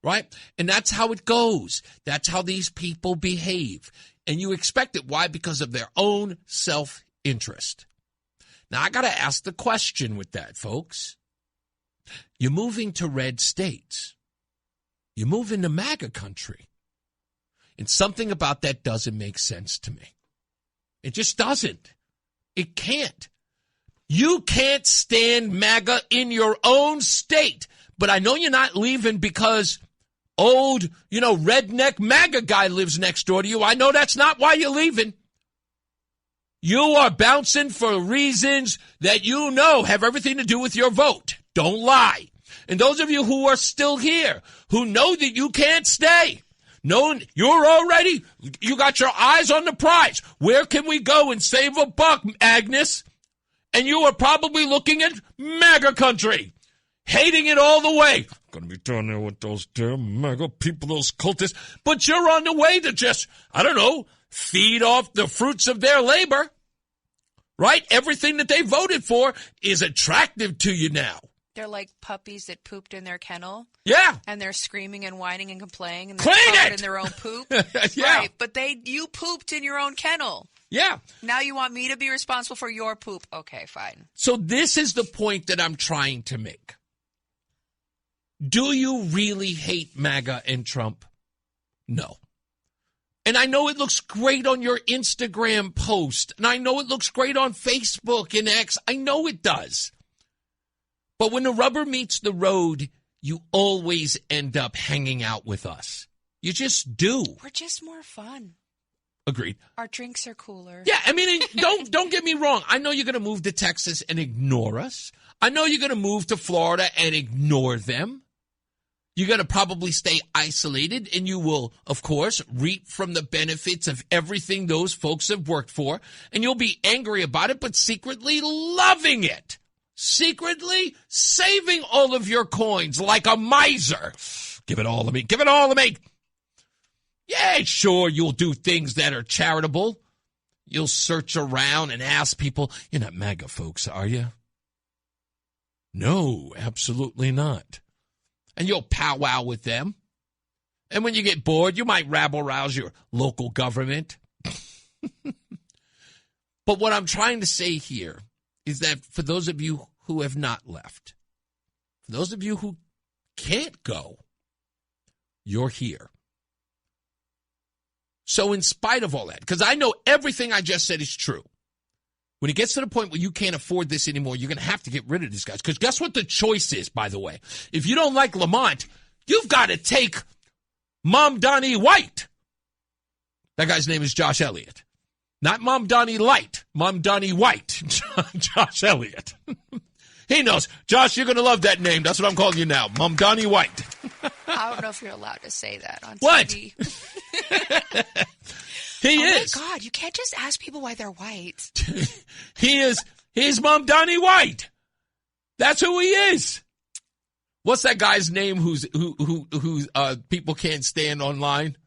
D: Right? And that's how it goes. That's how these people behave. And you expect it. Why? Because of their own self-interest. Now, I got to ask the question with that, folks. You're moving to red states. You move into MAGA country. And something about that doesn't make sense to me. It just doesn't. It can't. You can't stand MAGA in your own state. But I know you're not leaving because old, redneck MAGA guy lives next door to you. I know that's not why you're leaving. You are bouncing for reasons that you know have everything to do with your vote. Don't lie. And those of you who are still here, who know that you can't stay, no, you got your eyes on the prize. Where can we go and save a buck, Agnes? And you are probably looking at MAGA country, hating it all the way. I'm going to be down there with those damn MAGA people, those cultists. But you're on the way to just, feed off the fruits of their labor, right? Everything that they voted for is attractive to you now.
E: They're like puppies that pooped in their kennel.
D: Yeah.
E: And they're screaming and whining and complaining. And they're covered in their own poop.
D: Yeah.
E: Right. But you pooped in your own kennel.
D: Yeah.
E: Now you want me to be responsible for your poop. Okay, fine.
D: So this is the point that I'm trying to make. Do you really hate MAGA and Trump? No. And I know it looks great on your Instagram post. And I know it looks great on Facebook and X. I know it does. But when the rubber meets the road, you always end up hanging out with us. You just do.
E: We're just more fun.
D: Agreed.
E: Our drinks are cooler.
D: Yeah, don't get me wrong. I know you're going to move to Texas and ignore us. I know you're going to move to Florida and ignore them. You're going to probably stay isolated, and you will, of course, reap from the benefits of everything those folks have worked for, and you'll be angry about it, but secretly loving it. Secretly saving all of your coins like a miser. Give it all to me. Give it all to me. Yeah, sure, you'll do things that are charitable. You'll search around and ask people, you're not MAGA folks, are you? No, absolutely not. And you'll powwow with them. And when you get bored, you might rabble-rouse your local government. But what I'm trying to say here is that for those of you who have not left, for those of you who can't go, you're here. So in spite of all that, because I know everything I just said is true, when it gets to the point where you can't afford this anymore, you're going to have to get rid of these guys. Because guess what the choice is, by the way? If you don't like Lamont, you've got to take Mom Donnie White. That guy's name is Josh Elliott. Not Mom Donnie Light, Mom Donnie White, Josh Elliott. He knows. Josh, you're going to love that name. That's what I'm calling you now, Mom Donnie White.
E: I don't know if you're allowed to say that on
D: what?
E: TV.
D: He is.
E: Oh, my God. You can't just ask people why they're white.
D: He is. He's Mom Donnie White. That's who he is. What's that guy's name who people can't stand online?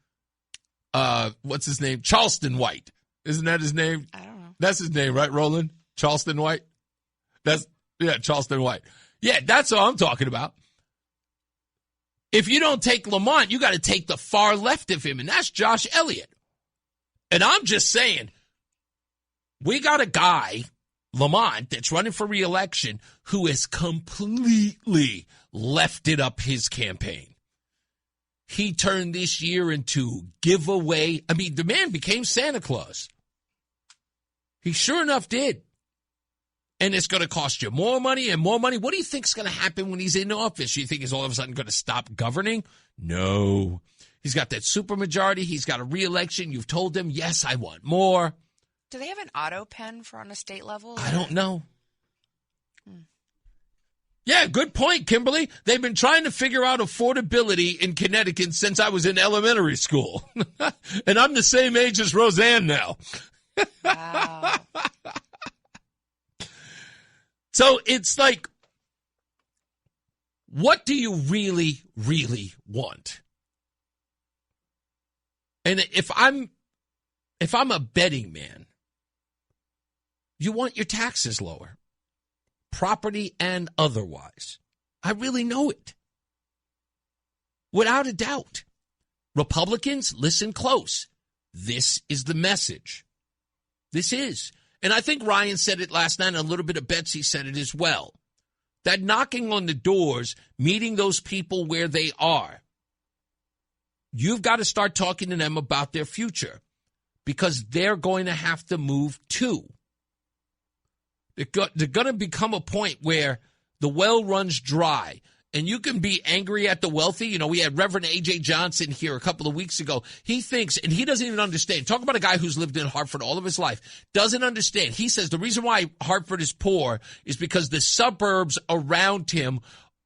D: What's his name? Charleston White. Isn't that his name?
E: I don't know.
D: That's his name, right, Roland? Charleston White? Charleston White. Yeah, that's all I'm talking about. If you don't take Lamont, you got to take the far left of him, and that's Josh Elliott. And I'm just saying, we got a guy, Lamont, that's running for re-election who has completely lefted up his campaign. He turned this year into giveaway. I mean, the man became Santa Claus. He sure enough did. And it's going to cost you more money and more money. What do you think is going to happen when he's in office? You think he's all of a sudden going to stop governing? No. He's got that supermajority. He's got a re-election. You've told him, yes, I want more.
E: Do they have an auto pen for on a state level?
D: I don't know. Yeah, good point, Kimberly. They've been trying to figure out affordability in Connecticut since I was in elementary school. And I'm the same age as Roseanne now.
E: Wow.
D: So it's like, what do you really, really want? And if I'm a betting man, you want your taxes lower, property and otherwise. I really know it. Without a doubt. Republicans, listen close. This is the message. This is. And I think Ryan said it last night, and a little bit of Betsy said it as well. That knocking on the doors, meeting those people where they are, you've got to start talking to them about their future because they're going to have to move too. They're going to become a point where the well runs dry. And you can be angry at the wealthy. You know, we had Reverend A.J. Johnson here a couple of weeks ago. He thinks, and he doesn't even understand. Talk about a guy who's lived in Hartford all of his life. Doesn't understand. He says the reason why Hartford is poor is because the suburbs around him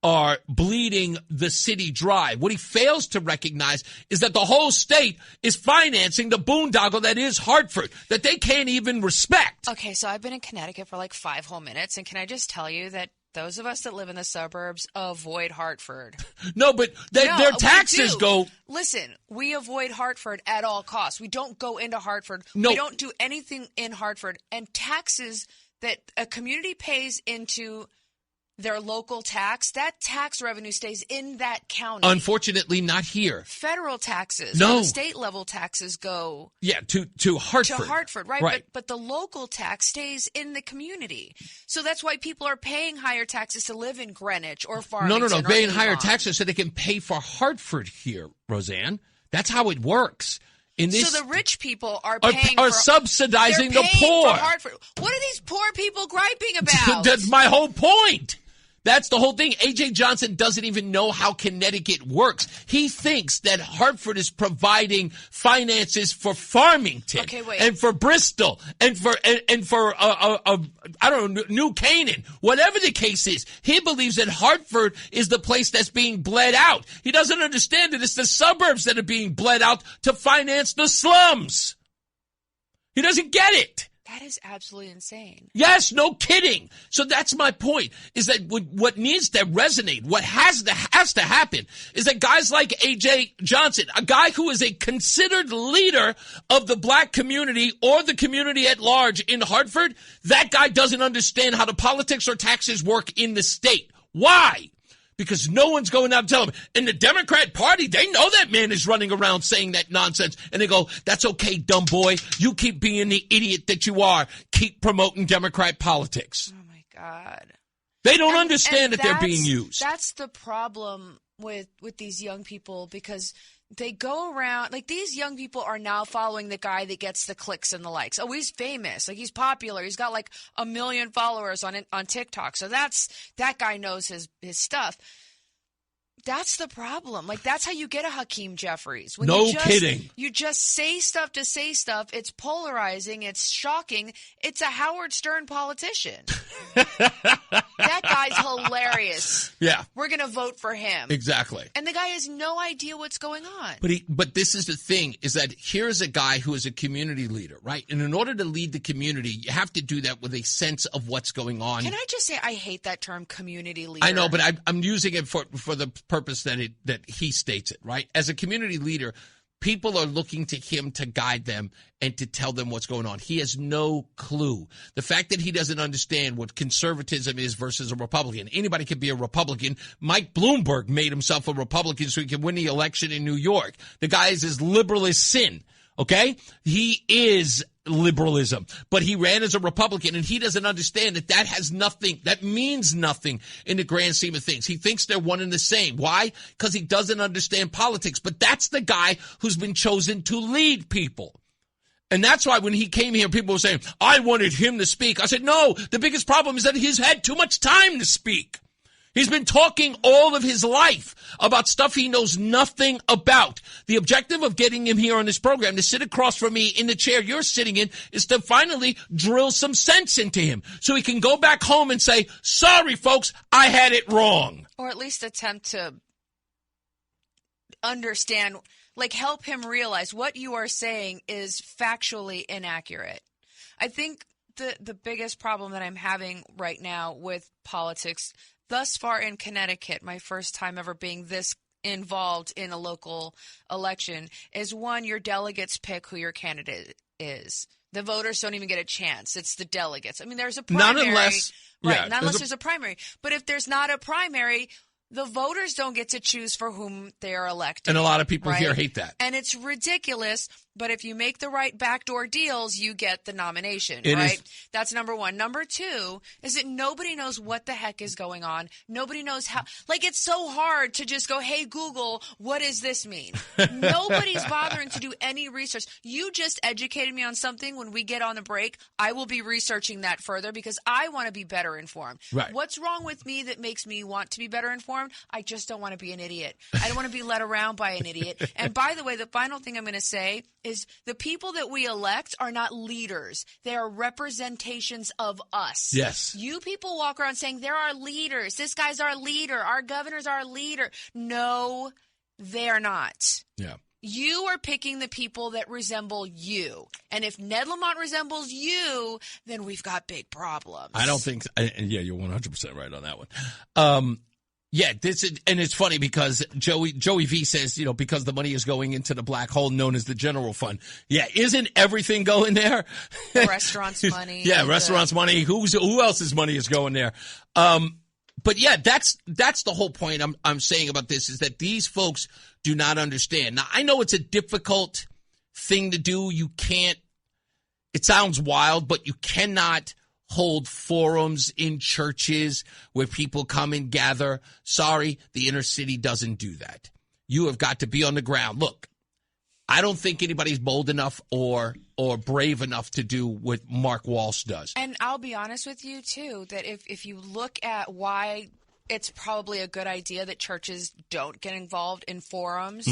D: are bleeding the city dry. What he fails to recognize is that the whole state is financing the boondoggle that is Hartford, that they can't even respect.
E: Okay, so I've been in Connecticut for like 5 whole minutes, and can I just tell you that those of us that live in the suburbs avoid Hartford.
D: No, but their taxes go.
E: Listen, we avoid Hartford at all costs. We don't go into Hartford.
D: No.
E: We don't do anything in Hartford. And taxes that a community pays into their local tax, that tax revenue stays in that county.
D: Unfortunately, not here.
E: Federal taxes,
D: no.
E: The state level taxes go
D: to Hartford.
E: To Hartford, right? But the local tax stays in the community. So that's why people are paying higher taxes to live in Greenwich or Farmington.
D: No, paying higher taxes so they can pay for Hartford here, Roseanne. That's how it works. So
E: the rich people are
D: subsidizing the poor.
E: For Hartford. What are these poor people griping about?
D: That's my whole point. That's the whole thing. A.J. Johnson doesn't even know how Connecticut works. He thinks that Hartford is providing finances for Farmington and for Bristol and for I don't know, New Canaan. Whatever the case is, he believes that Hartford is the place that's being bled out. He doesn't understand that it's the suburbs that are being bled out to finance the slums. He doesn't get it.
E: That is absolutely insane.
D: Yes, no kidding. So that's my point, is that what needs to resonate, what has to happen, is that guys like A.J. Johnson, a guy who is a considered leader of the black community or the community at large in Hartford, that guy doesn't understand how the politics or taxes work in the state. Why? Because no one's going out and telling him. In the Democrat Party, they know that man is running around saying that nonsense. And they go, that's okay, dumb boy. You keep being the idiot that you are. Keep promoting Democrat politics.
E: Oh, my God.
D: They don't understand that they're being used.
E: That's the problem with these young people, because they go around, like, these young people are now following the guy that gets the clicks and the likes. Oh, he's famous. Like, he's popular. He's got like 1 million followers on TikTok. So that guy knows his stuff. That's the problem. Like, that's how you get a Hakeem Jeffries. When
D: kidding.
E: You just say stuff to say stuff. It's polarizing. It's shocking. It's a Howard Stern politician. That guy's hilarious.
D: Yeah.
E: We're going to vote for him.
D: Exactly.
E: And the guy has no idea what's going on.
D: But this is the thing, is that here's a guy who is a community leader, right? And in order to lead the community, you have to do that with a sense of what's going on.
E: Can I just say I hate that term, community leader?
D: I know, but I'm using it for the purpose that he states it, right? As a community leader, people are looking to him to guide them and to tell them what's going on. He has no clue. The fact that he doesn't understand what conservatism is versus a Republican. Anybody can be a Republican. Mike Bloomberg made himself a Republican so he could win the election in New York. The guy is as liberal as sin, okay? He is liberalism, but he ran as a Republican, and he doesn't understand that means nothing in the grand scheme of things. He thinks they're one and the same. Why? Because he doesn't understand politics, but that's the guy who's been chosen to lead people. And that's why when he came here, people were saying, I wanted him to speak. I said, no, the biggest problem is that he's had too much time to speak. He's been talking all of his life about stuff he knows nothing about. The objective of getting him here on this program, to sit across from me in the chair you're sitting in, is to finally drill some sense into him so he can go back home and say, sorry, folks, I had it wrong.
E: Or at least attempt to understand, like, help him realize what you are saying is factually inaccurate. I think the biggest problem that I'm having right now with politics thus far in Connecticut, my first time ever being this involved in a local election, is one, your delegates pick who your candidate is. The voters don't even get a chance. It's the delegates. I mean, there's a primary.
D: Not unless
E: there's a primary. But if there's not a primary, The voters don't get to choose for whom they are elected.
D: And a lot of people
E: right?
D: here hate that.
E: And it's ridiculous, but if you make the right backdoor deals, you get the nomination,
D: It
E: right?
D: is.
E: That's number one. Number two is that nobody knows what the heck is going on. Nobody knows how. Like, it's so hard to just go, hey, Google, what does this mean? Nobody's bothering to do any research. You just educated me on something. When we get on the break, I will be researching that further because I want to be better informed.
D: Right.
E: What's wrong with me that makes me want to be better informed? I just don't want to be an idiot. I don't want to be led around by an idiot. And by the way, the final thing I'm going to say is the people that we elect are not leaders. They are representations of us.
D: Yes.
E: You people walk around saying they're our leaders. This guy's our leader. Our governor's our leader. No, they're not.
D: Yeah.
E: You are picking the people that resemble you. And if Ned Lamont resembles you, then we've got big problems.
D: I don't think – yeah, you're 100% right on that one. Yeah, and it's funny because Joey V says, because the money is going into the black hole known as the general fund. Yeah, isn't everything going there?
E: Restaurants' money.
D: Yeah, restaurants' money. Who else's money is going there? But yeah, that's the whole point I'm saying about this is that these folks do not understand. Now, I know it's a difficult thing to do. You can't. It sounds wild, but you cannot hold forums in churches where people come and gather. Sorry, the inner city doesn't do that. You have got to be on the ground. Look, I don't think anybody's bold enough or brave enough to do what Mark Walsh does.
E: And I'll be honest with you, too, that if you look at why it's probably a good idea that churches don't get involved in forums,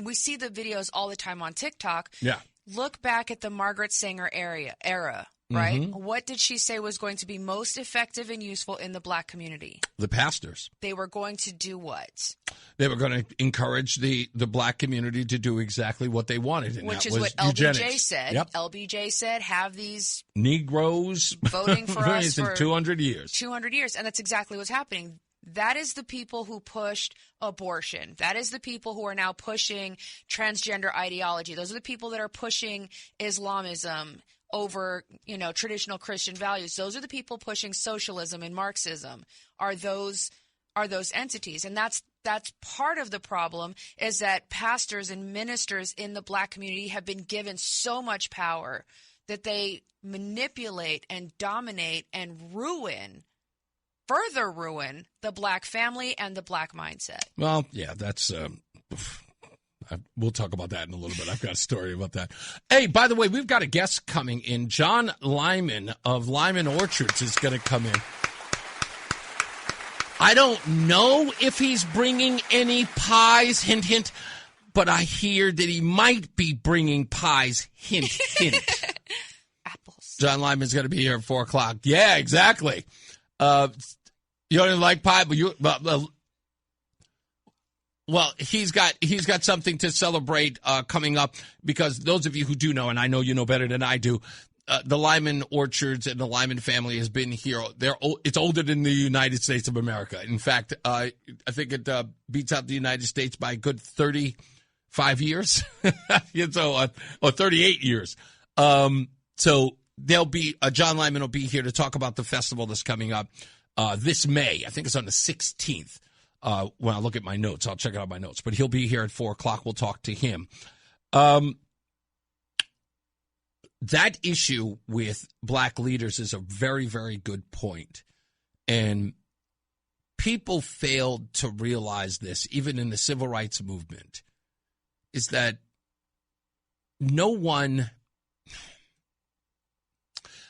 E: we see the videos all the time on TikTok.
D: Yeah.
E: Look back at the Margaret Sanger era. Right? What did she say was going to be most effective and useful in the black community?
D: The pastors.
E: They were going to do what?
D: They were going to encourage the black community to do exactly what they wanted. And
E: which
D: that
E: is
D: was
E: what
D: eugenics.
E: LBJ said.
D: Yep.
E: LBJ said, have these
D: Negroes
E: voting for us
D: in
E: for
D: 200 years.
E: 200 years. And that's exactly what's happening. That is the people who pushed abortion. That is the people who are now pushing transgender ideology. Those are the people that are pushing Islamism over, traditional Christian values. Those are the people pushing socialism and Marxism. Are those entities. And that's part of the problem is that pastors and ministers in the black community have been given so much power that they manipulate and dominate and further ruin the black family and the black mindset.
D: Well, yeah, that's we'll talk about that in a little bit. I've got a story about that. Hey, by the way, we've got a guest coming in. John Lyman of Lyman Orchards is going to come in. I don't know if he's bringing any pies, hint, hint, but I hear that he might be bringing pies, hint, hint.
E: Apples.
D: John Lyman's going to be here at 4 o'clock. Yeah, exactly. You don't even like pie, but well, he's got something to celebrate coming up because those of you who do know, and I know you know better than I do, the Lyman Orchards and the Lyman family has been here. It's older than the United States of America. In fact, I think it beats out the United States by a good 35 years, or 38 years. So there'll be John Lyman will be here to talk about the festival that's coming up this May. I think it's on the 16th. When I look at my notes, I'll check out my notes. But he'll be here at 4 o'clock. We'll talk to him. That issue with black leaders is a very, very good point. And people failed to realize this, even in the civil rights movement, is that no one...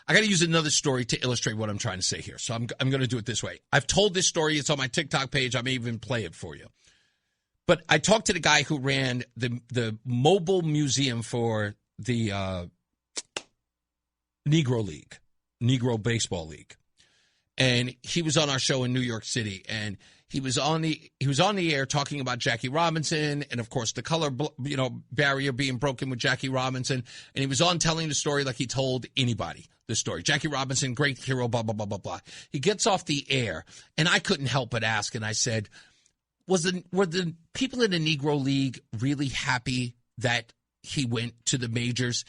D: I got to use another story to illustrate what I'm trying to say here. So I'm going to do it this way. I've told this story. It's on my TikTok page. I may even play it for you. But I talked to the guy who ran the mobile museum for the Negro League, Negro Baseball League. And he was on our show in New York City. And he was on the air talking about Jackie Robinson and, of course, the color barrier being broken with Jackie Robinson. And he was on telling the story like he told anybody the story. Jackie Robinson, great hero, blah, blah, blah, blah, blah. He gets off the air, and I couldn't help but ask, and I said, were the people in the Negro League really happy that he went to the majors?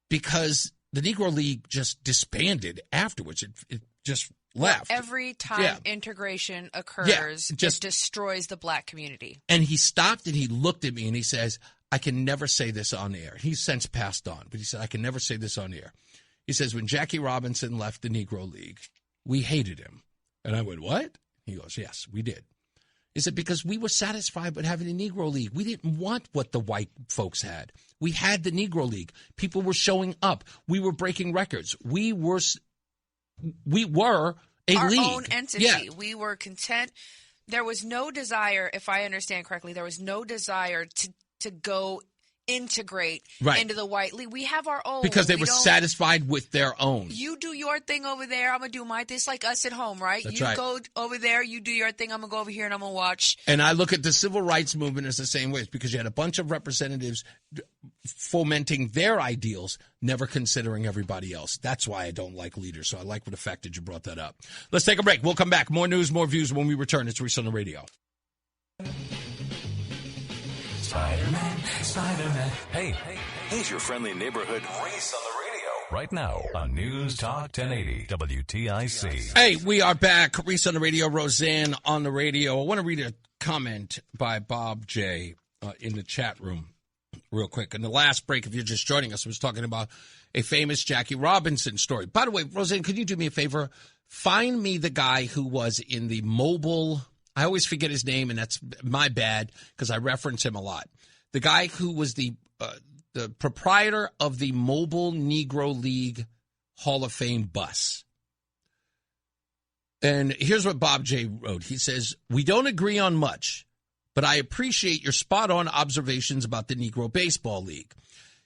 D: Because the Negro League just disbanded afterwards. It just left.
E: Every time integration occurs, it destroys the black community.
D: And he stopped and he looked at me and he says, I can never say this on air. He's since passed on, but he said, I can never say this on air. He says, when Jackie Robinson left the Negro League, we hated him. And I went, what? He goes, yes, we did. He said, because we were satisfied with having a Negro League. We didn't want what the white folks had. We had the Negro League. People were showing up. We were breaking records. We were a
E: our
D: league.
E: Own entity.
D: Yeah.
E: We were content. There was no desire, if I understand correctly, there was no desire to go integrate into the white league. We have our own.
D: Because they were satisfied with their own.
E: You do your thing over there. I'm going to do my thing. It's like us at home, right?
D: That's
E: you
D: right.
E: go over there. You do your thing. I'm going to go over here and I'm going to watch.
D: And I look at the civil rights movement as the same way. It's because you had a bunch of representatives fomenting their ideals, never considering everybody else. That's why I don't like leaders. So I like the fact that you brought that up. Let's take a break. We'll come back. More news, more views when we return. It's Reese on the Radio.
A: Spider-Man. Hey, he's your friendly neighborhood Reese on the radio. Right now on News Talk 1080 WTIC.
D: Hey, we are back. Reese on the Radio, Roseanne on the radio. I want to read a comment by Bob J. In the chat room real quick. In the last break, if you're just joining us, I was talking about a famous Jackie Robinson story. By the way, Roseanne, could you do me a favor? Find me the guy who was in the mobile... I always forget his name, and that's my bad because I reference him a lot. The guy who was the proprietor of the Mobile Negro League Hall of Fame bus. And here's what Bob J. wrote. He says, we don't agree on much, but I appreciate your spot-on observations about the Negro Baseball League.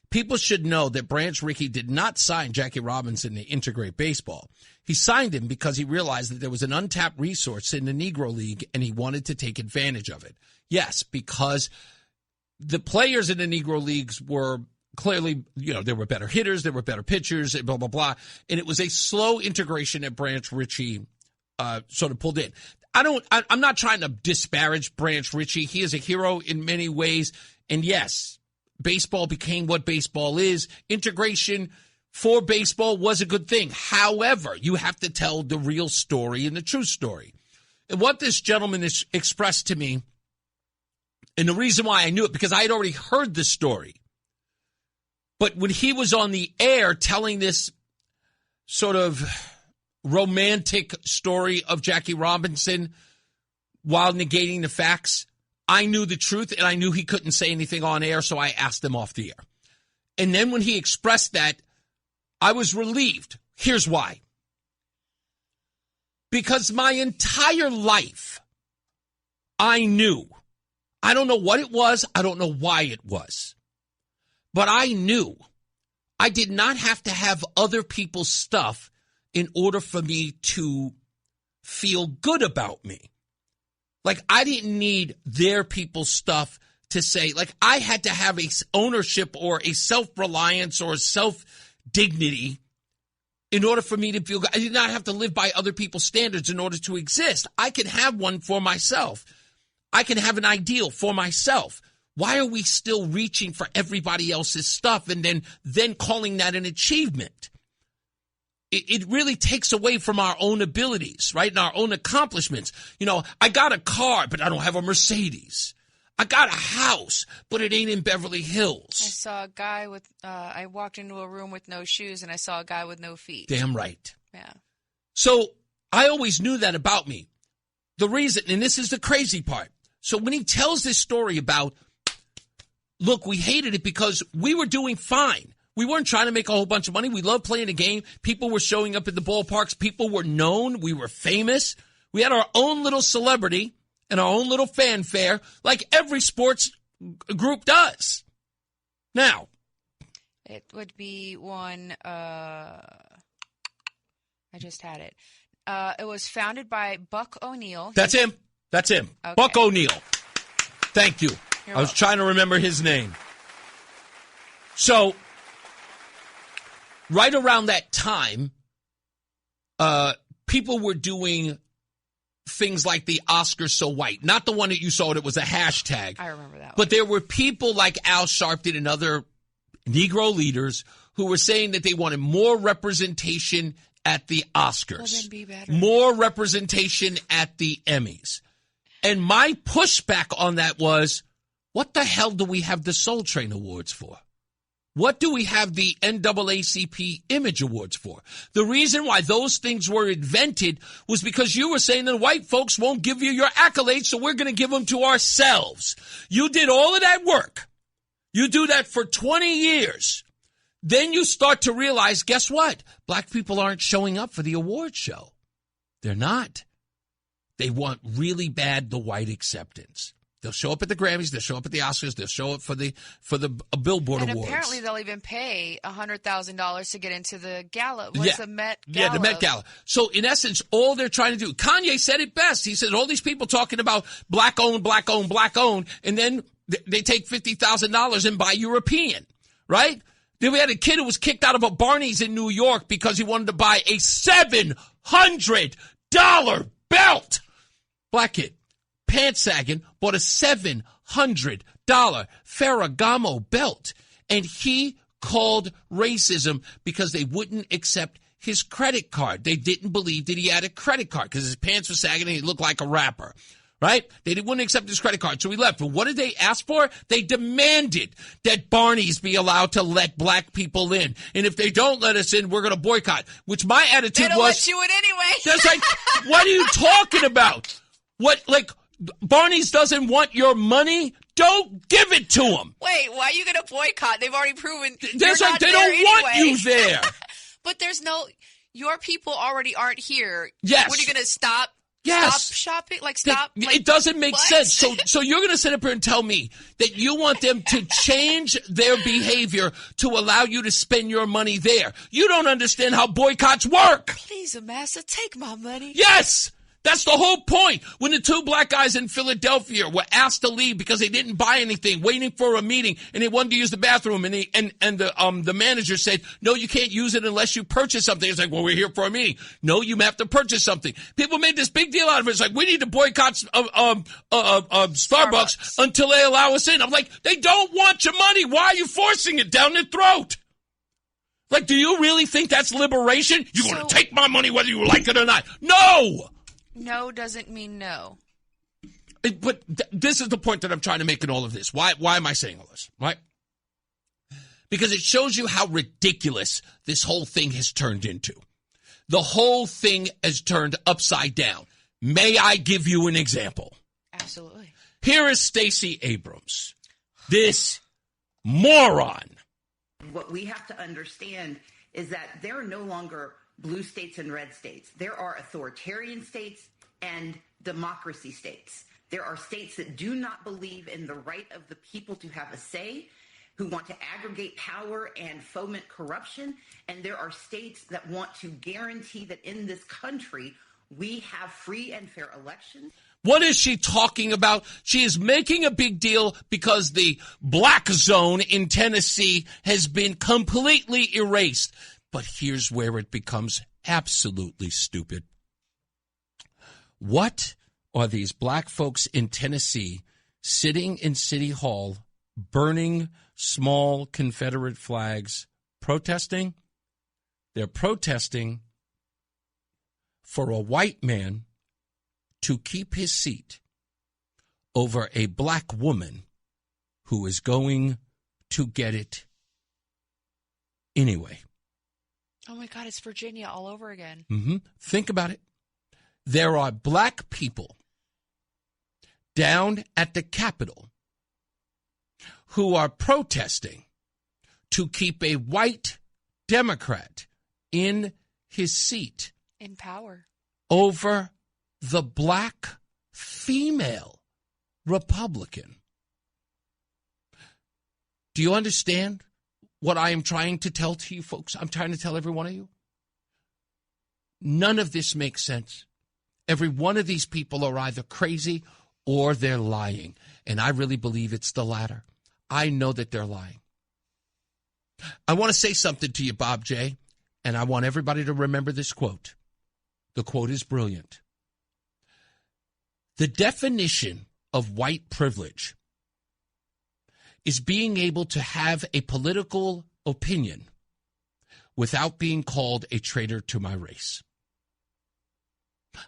D: People should know that Branch Rickey did not sign Jackie Robinson to integrate baseball. He signed him because he realized that there was an untapped resource in the Negro League, and he wanted to take advantage of it. Yes, because the players in the Negro Leagues were clearly, there were better hitters, there were better pitchers, and blah, blah, blah. And it was a slow integration that Branch Rickey sort of pulled in. I'm not trying to disparage Branch Rickey. He is a hero in many ways. And yes, baseball became what baseball is. Integration for baseball was a good thing. However, you have to tell the real story and the true story. And what this gentleman has expressed to me, and the reason why I knew it, because I had already heard the story. But when he was on the air telling this sort of romantic story of Jackie Robinson while negating the facts, I knew the truth, and I knew he couldn't say anything on air, so I asked him off the air. And then when he expressed that, I was relieved. Here's why. Because my entire life, I knew. I don't know what it was. I don't know why it was. But I knew I did not have to have other people's stuff in order for me to feel good about me. Like, I didn't need their people's stuff to say, like, I had to have a ownership or a self-reliance or a self-dignity in order for me to feel good. I did not have to live by other people's standards in order to exist. I can have one for myself. I can have an ideal for myself. Why are we still reaching for everybody else's stuff and then calling that an achievement? It really takes away from our own abilities, right, and our own accomplishments. I got a car, but I don't have a Mercedes. I got a house, but it ain't in Beverly Hills.
E: I saw a guy with, I walked into a room with no shoes, and I saw a guy with no feet.
D: Damn right.
E: Yeah.
D: So I always knew that about me. The reason, and this is the crazy part. So when he tells this story about, look, we hated it because we were doing fine. We weren't trying to make a whole bunch of money. We loved playing the game. People were showing up at the ballparks. People were known. We were famous. We had our own little celebrity and our own little fanfare like every sports group does. Now.
E: It would be one, I just had it. It was founded by Buck O'Neill.
D: That's him. Okay. Buck O'Neill. Thank you. I was trying to remember his name. So, right around that time, people were doing things like the Oscars So White. Not the one that you saw that was a hashtag.
E: I remember that one.
D: But there were people like Al Sharpton and other Negro leaders who were saying that they wanted more representation at the Oscars.
E: Well, then be better.
D: More representation at the Emmys. And my pushback on that was, what the hell do we have the Soul Train Awards for? What do we have the NAACP Image Awards for? The reason why those things were invented was because you were saying that white folks won't give you your accolades, so we're going to give them to ourselves. You did all of that work. You do that for 20 years. Then you start to realize, guess what? Black people aren't showing up for the awards show. They're not. They want really bad the white acceptance. They'll show up at the Grammys. They'll show up at the Oscars. They'll show up for the Billboard
E: and
D: Awards.
E: And apparently they'll even pay $100,000 to get into the gala. What's the Met Gala?
D: Yeah, the Met Gala. So in essence, all they're trying to do, Kanye said it best. He said all these people talking about black owned, black owned, black owned, and then they take $50,000 and buy European, right? Then we had a kid who was kicked out of a Barney's in New York because he wanted to buy a $700 belt. Black kid. Pants sagging, bought a $700 Ferragamo belt. And he called racism because they wouldn't accept his credit card. They didn't believe that he had a credit card because his pants were sagging and he looked like a rapper. Right? They wouldn't accept his credit card, so he left. But what did they ask for? They demanded that Barney's be allowed to let black people in. And if they don't let us in, we're going to boycott. Which my attitude
E: they don't
D: was...
E: let you in anyway.
D: That's like, what are you talking about? What, like... Barney's doesn't want your money? Don't give it to them.
E: Wait, why are you going to boycott? They've already proven
D: There's
E: you're
D: like
E: not
D: they
E: there
D: don't
E: anyway.
D: want you there.
E: But there's no, your people already aren't here.
D: Yes.
E: What are you going to stop?
D: Yes.
E: Stop shopping? Like stop?
D: It doesn't make
E: what?
D: sense. So you're going to sit up here and tell me that you want them to change their behavior to allow you to spend your money there. You don't understand how boycotts work.
E: Please, Massa, take my money.
D: Yes. That's the whole point. When the two black guys in Philadelphia were asked to leave because they didn't buy anything, waiting for a meeting, and they wanted to use the bathroom, and the manager said, "No, you can't use it unless you purchase something." It's like, "Well, we're here for a meeting." No, you have to purchase something. People made this big deal out of it. It's like, we need to boycott Starbucks until they allow us in. I'm like, they don't want your money. Why are you forcing it down their throat? Like, do you really think that's liberation? You're going to take my money whether you like it or not. No!
E: No doesn't mean no.
D: But this is the point that I'm trying to make in all of this. Why am I saying all this? Right? Because it shows you how ridiculous this whole thing has turned into. The whole thing has turned upside down. May I give you an example?
E: Absolutely.
D: Here is Stacey Abrams. This moron.
J: What we have to understand is that there are no longer blue states and red states. There are authoritarian states and democracy states. There are states that do not believe in the right of the people to have a say, who want to aggregate power and foment corruption. And there are states that want to guarantee that in this country, we have free and fair elections.
D: What is she talking about? She is making a big deal because the black zone in Tennessee has been completely erased. But here's where it becomes absolutely stupid. What are these black folks in Tennessee sitting in City Hall, burning small Confederate flags, protesting? They're protesting for a white man to keep his seat over a black woman who is going to get it anyway.
E: Oh, my God, it's Virginia all over again.
D: Mm-hmm. Think about it. There are black people down at the Capitol who are protesting to keep a white Democrat in his seat.
E: In power.
D: Over the black female Republican. Do you understand what I am trying to tell to you folks? I'm trying to tell every one of you. None of this makes sense. Every one of these people are either crazy or they're lying. And I really believe it's the latter. I know that they're lying. I want to say something to you, Bob J., and I want everybody to remember this quote. The quote is brilliant. The definition of white privilege is being able to have a political opinion without being called a traitor to my race.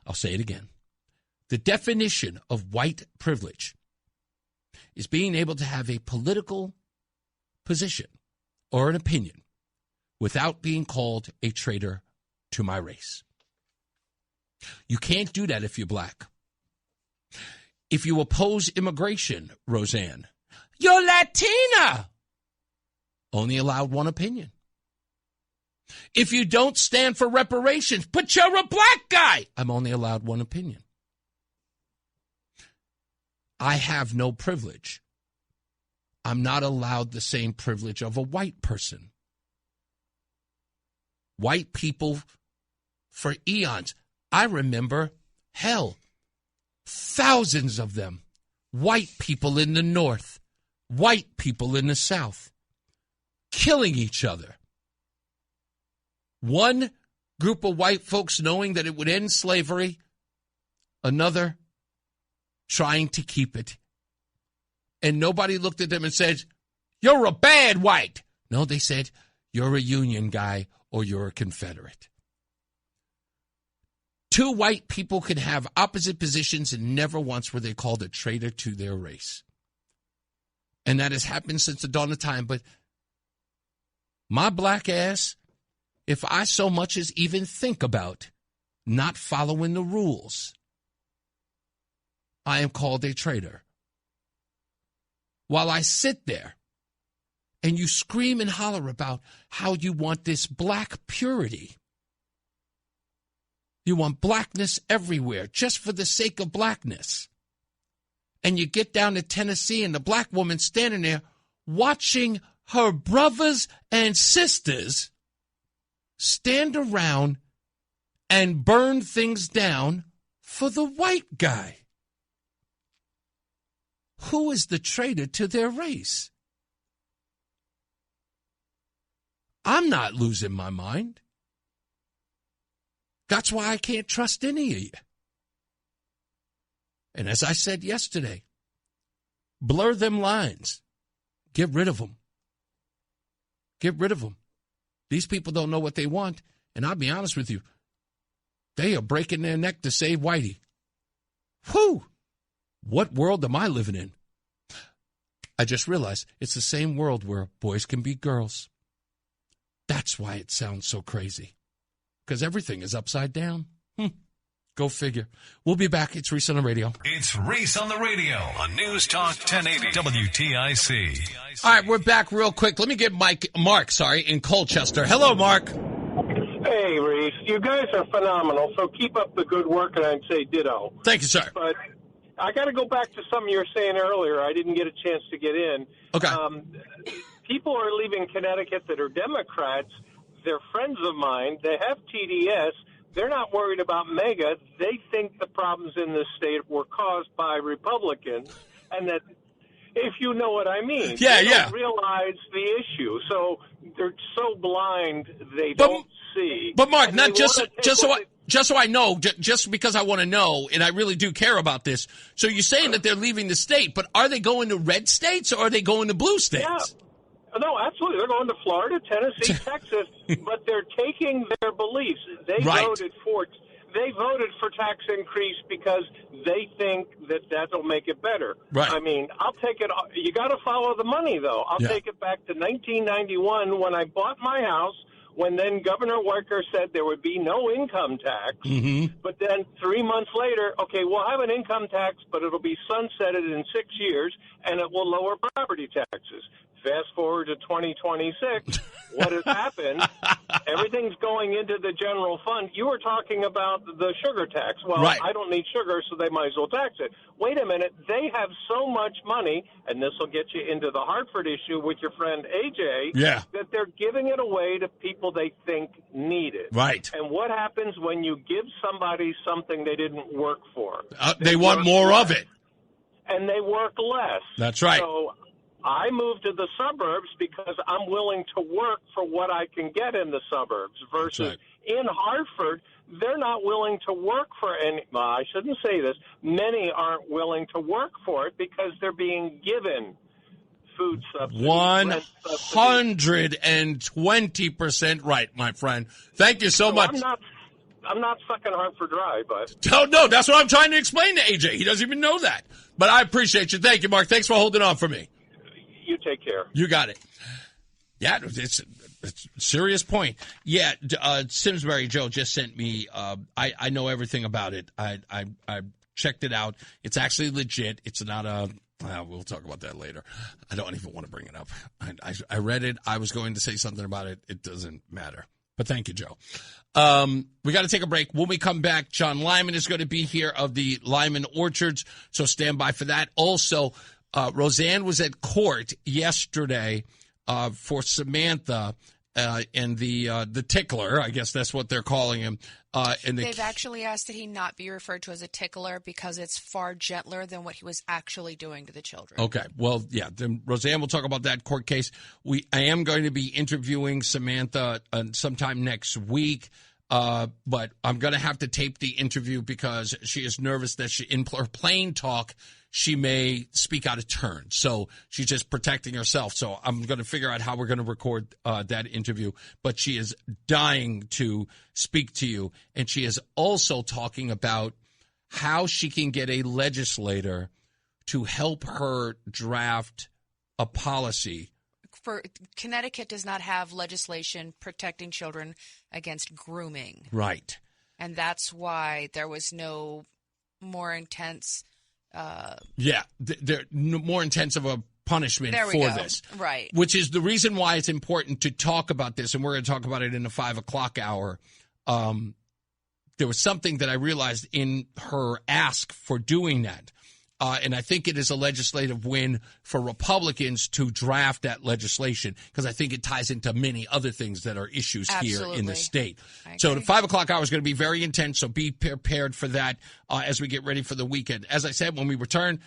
D: I'll say it again. The definition of white privilege is being able to have a political position or an opinion without being called a traitor to my race. You can't do that if you're black. If you oppose immigration, Roseanne, you're Latina. Only allowed one opinion. If you don't stand for reparations, but you're a black guy, I'm only allowed one opinion. I have no privilege. I'm not allowed the same privilege of a white person. White people for eons. I remember, hell, thousands of them. White people in the North, white people in the South, killing each other. One group of white folks knowing that it would end slavery, another trying to keep it. And nobody looked at them and said, you're a bad white. No, they said, you're a Union guy or you're a Confederate. Two white people can have opposite positions and never once were they called a traitor to their race. And that has happened since the dawn of time. But my black ass, if I so much as even think about not following the rules, I am called a traitor. While I sit there and you scream and holler about how you want this black purity. You want blackness everywhere just for the sake of blackness. And you get down to Tennessee and the black woman standing there watching her brothers and sisters stand around and burn things down for the white guy. Who is the traitor to their race? I'm not losing my mind. That's why I can't trust any of you. And as I said yesterday, blur them lines. Get rid of them. Get rid of them. These people don't know what they want. And I'll be honest with you, they are breaking their neck to save Whitey. Whew! What world am I living in? I just realized it's the same world where boys can be girls. That's why it sounds so crazy. Because everything is upside down. Go figure. We'll be back. It's Reese on the radio.
A: It's Reese on the radio on NewsTalk 1080 WTIC.
D: All right, we're back real quick. Let me get Mark in Colchester. Hello, Mark.
K: Hey, Reese. You guys are phenomenal, so keep up the good work, and I'd say ditto.
D: Thank you, sir.
K: But I got to go back to something you were saying earlier. I didn't get a chance to get in.
D: Okay.
K: People are leaving Connecticut that are Democrats. They're friends of mine. They have TDS. They're not worried about MAGA. They think the problems in this state were caused by Republicans, and that, if you know what I mean, they don't realize the issue. So they're so blind they don't see.
D: But Mark, not just so I know, just because I want to know, and I really do care about this. So you're saying that they're leaving the state, but are they going to red states or are they going to blue states?
K: Yeah. No, absolutely. They're going to Florida, Tennessee, Texas, but they're taking their beliefs. They voted for tax increase because they think that'll make it better.
D: Right.
K: I mean, I'll take it. You got to follow the money, though. I'll take it back to 1991 when I bought my house. When then Governor Weicker said there would be no income tax.
D: Mm-hmm.
K: But then 3 months later, okay, we'll have an income tax, but it'll be sunsetted in 6 years, and it will lower property taxes. Fast forward to 2026, what has happened? Everything's going into the general fund. You were talking about the sugar tax. Well, I don't need sugar, so they might as well tax it. Wait a minute. They have so much money, and this will get you into the Hartford issue with your friend AJ, that they're giving it away to people they think need it.
D: Right.
K: And what happens when you give somebody something they didn't work for?
D: They want more of it.
K: And they work less.
D: That's right.
K: So I moved to the suburbs because I'm willing to work for what I can get in the suburbs versus in Hartford, they're not willing to work for any. Well, I shouldn't say this. Many aren't willing to work for it because they're being given food subsidy.
D: 120% right, my friend. Thank you so much.
K: I'm not sucking Hartford dry, but...
D: No, that's what I'm trying to explain to AJ. He doesn't even know that. But I appreciate you. Thank you, Mark. Thanks for holding on for me.
K: You take care.
D: You got it. Yeah, it's a serious point. Yeah, Simsbury Joe just sent me, I know everything about it. I checked it out. It's actually legit. It's not a... we'll talk about that later. I don't even want to bring it up. I read it. I was going to say something about it. It doesn't matter. But thank you, Joe. We got to take a break. When we come back, John Lyman is going to be here of the Lyman Orchards, so stand by for that. Also, Roseanne was at court yesterday for Samantha and the tickler. I guess that's what they're calling him.
E: They've actually asked that he not be referred to as a tickler because it's far gentler than what he was actually doing to the children.
D: Okay. Well, yeah. Then Roseanne will talk about that court case. I am going to be interviewing Samantha sometime next week, but I'm going to have to tape the interview because she is nervous that in her plain talk she may speak out of turn. So she's just protecting herself. So I'm going to figure out how we're going to record that interview. But she is dying to speak to you. And she is also talking about how she can get a legislator to help her draft a policy.
E: Connecticut does not have legislation protecting children against grooming.
D: Right.
E: And that's why there was no more intense...
D: they're more intense of a punishment for this.
E: Right.
D: Which is the reason why it's important to talk about this, and we're going to talk about it in the 5 o'clock hour. There was something that I realized in her ask for doing that. And I think it is a legislative win for Republicans to draft that legislation because I think it ties into many other things that are issues here in the state. So the 5 o'clock hour is going to be very intense, so be prepared for that as we get ready for the weekend. As I said, when we return,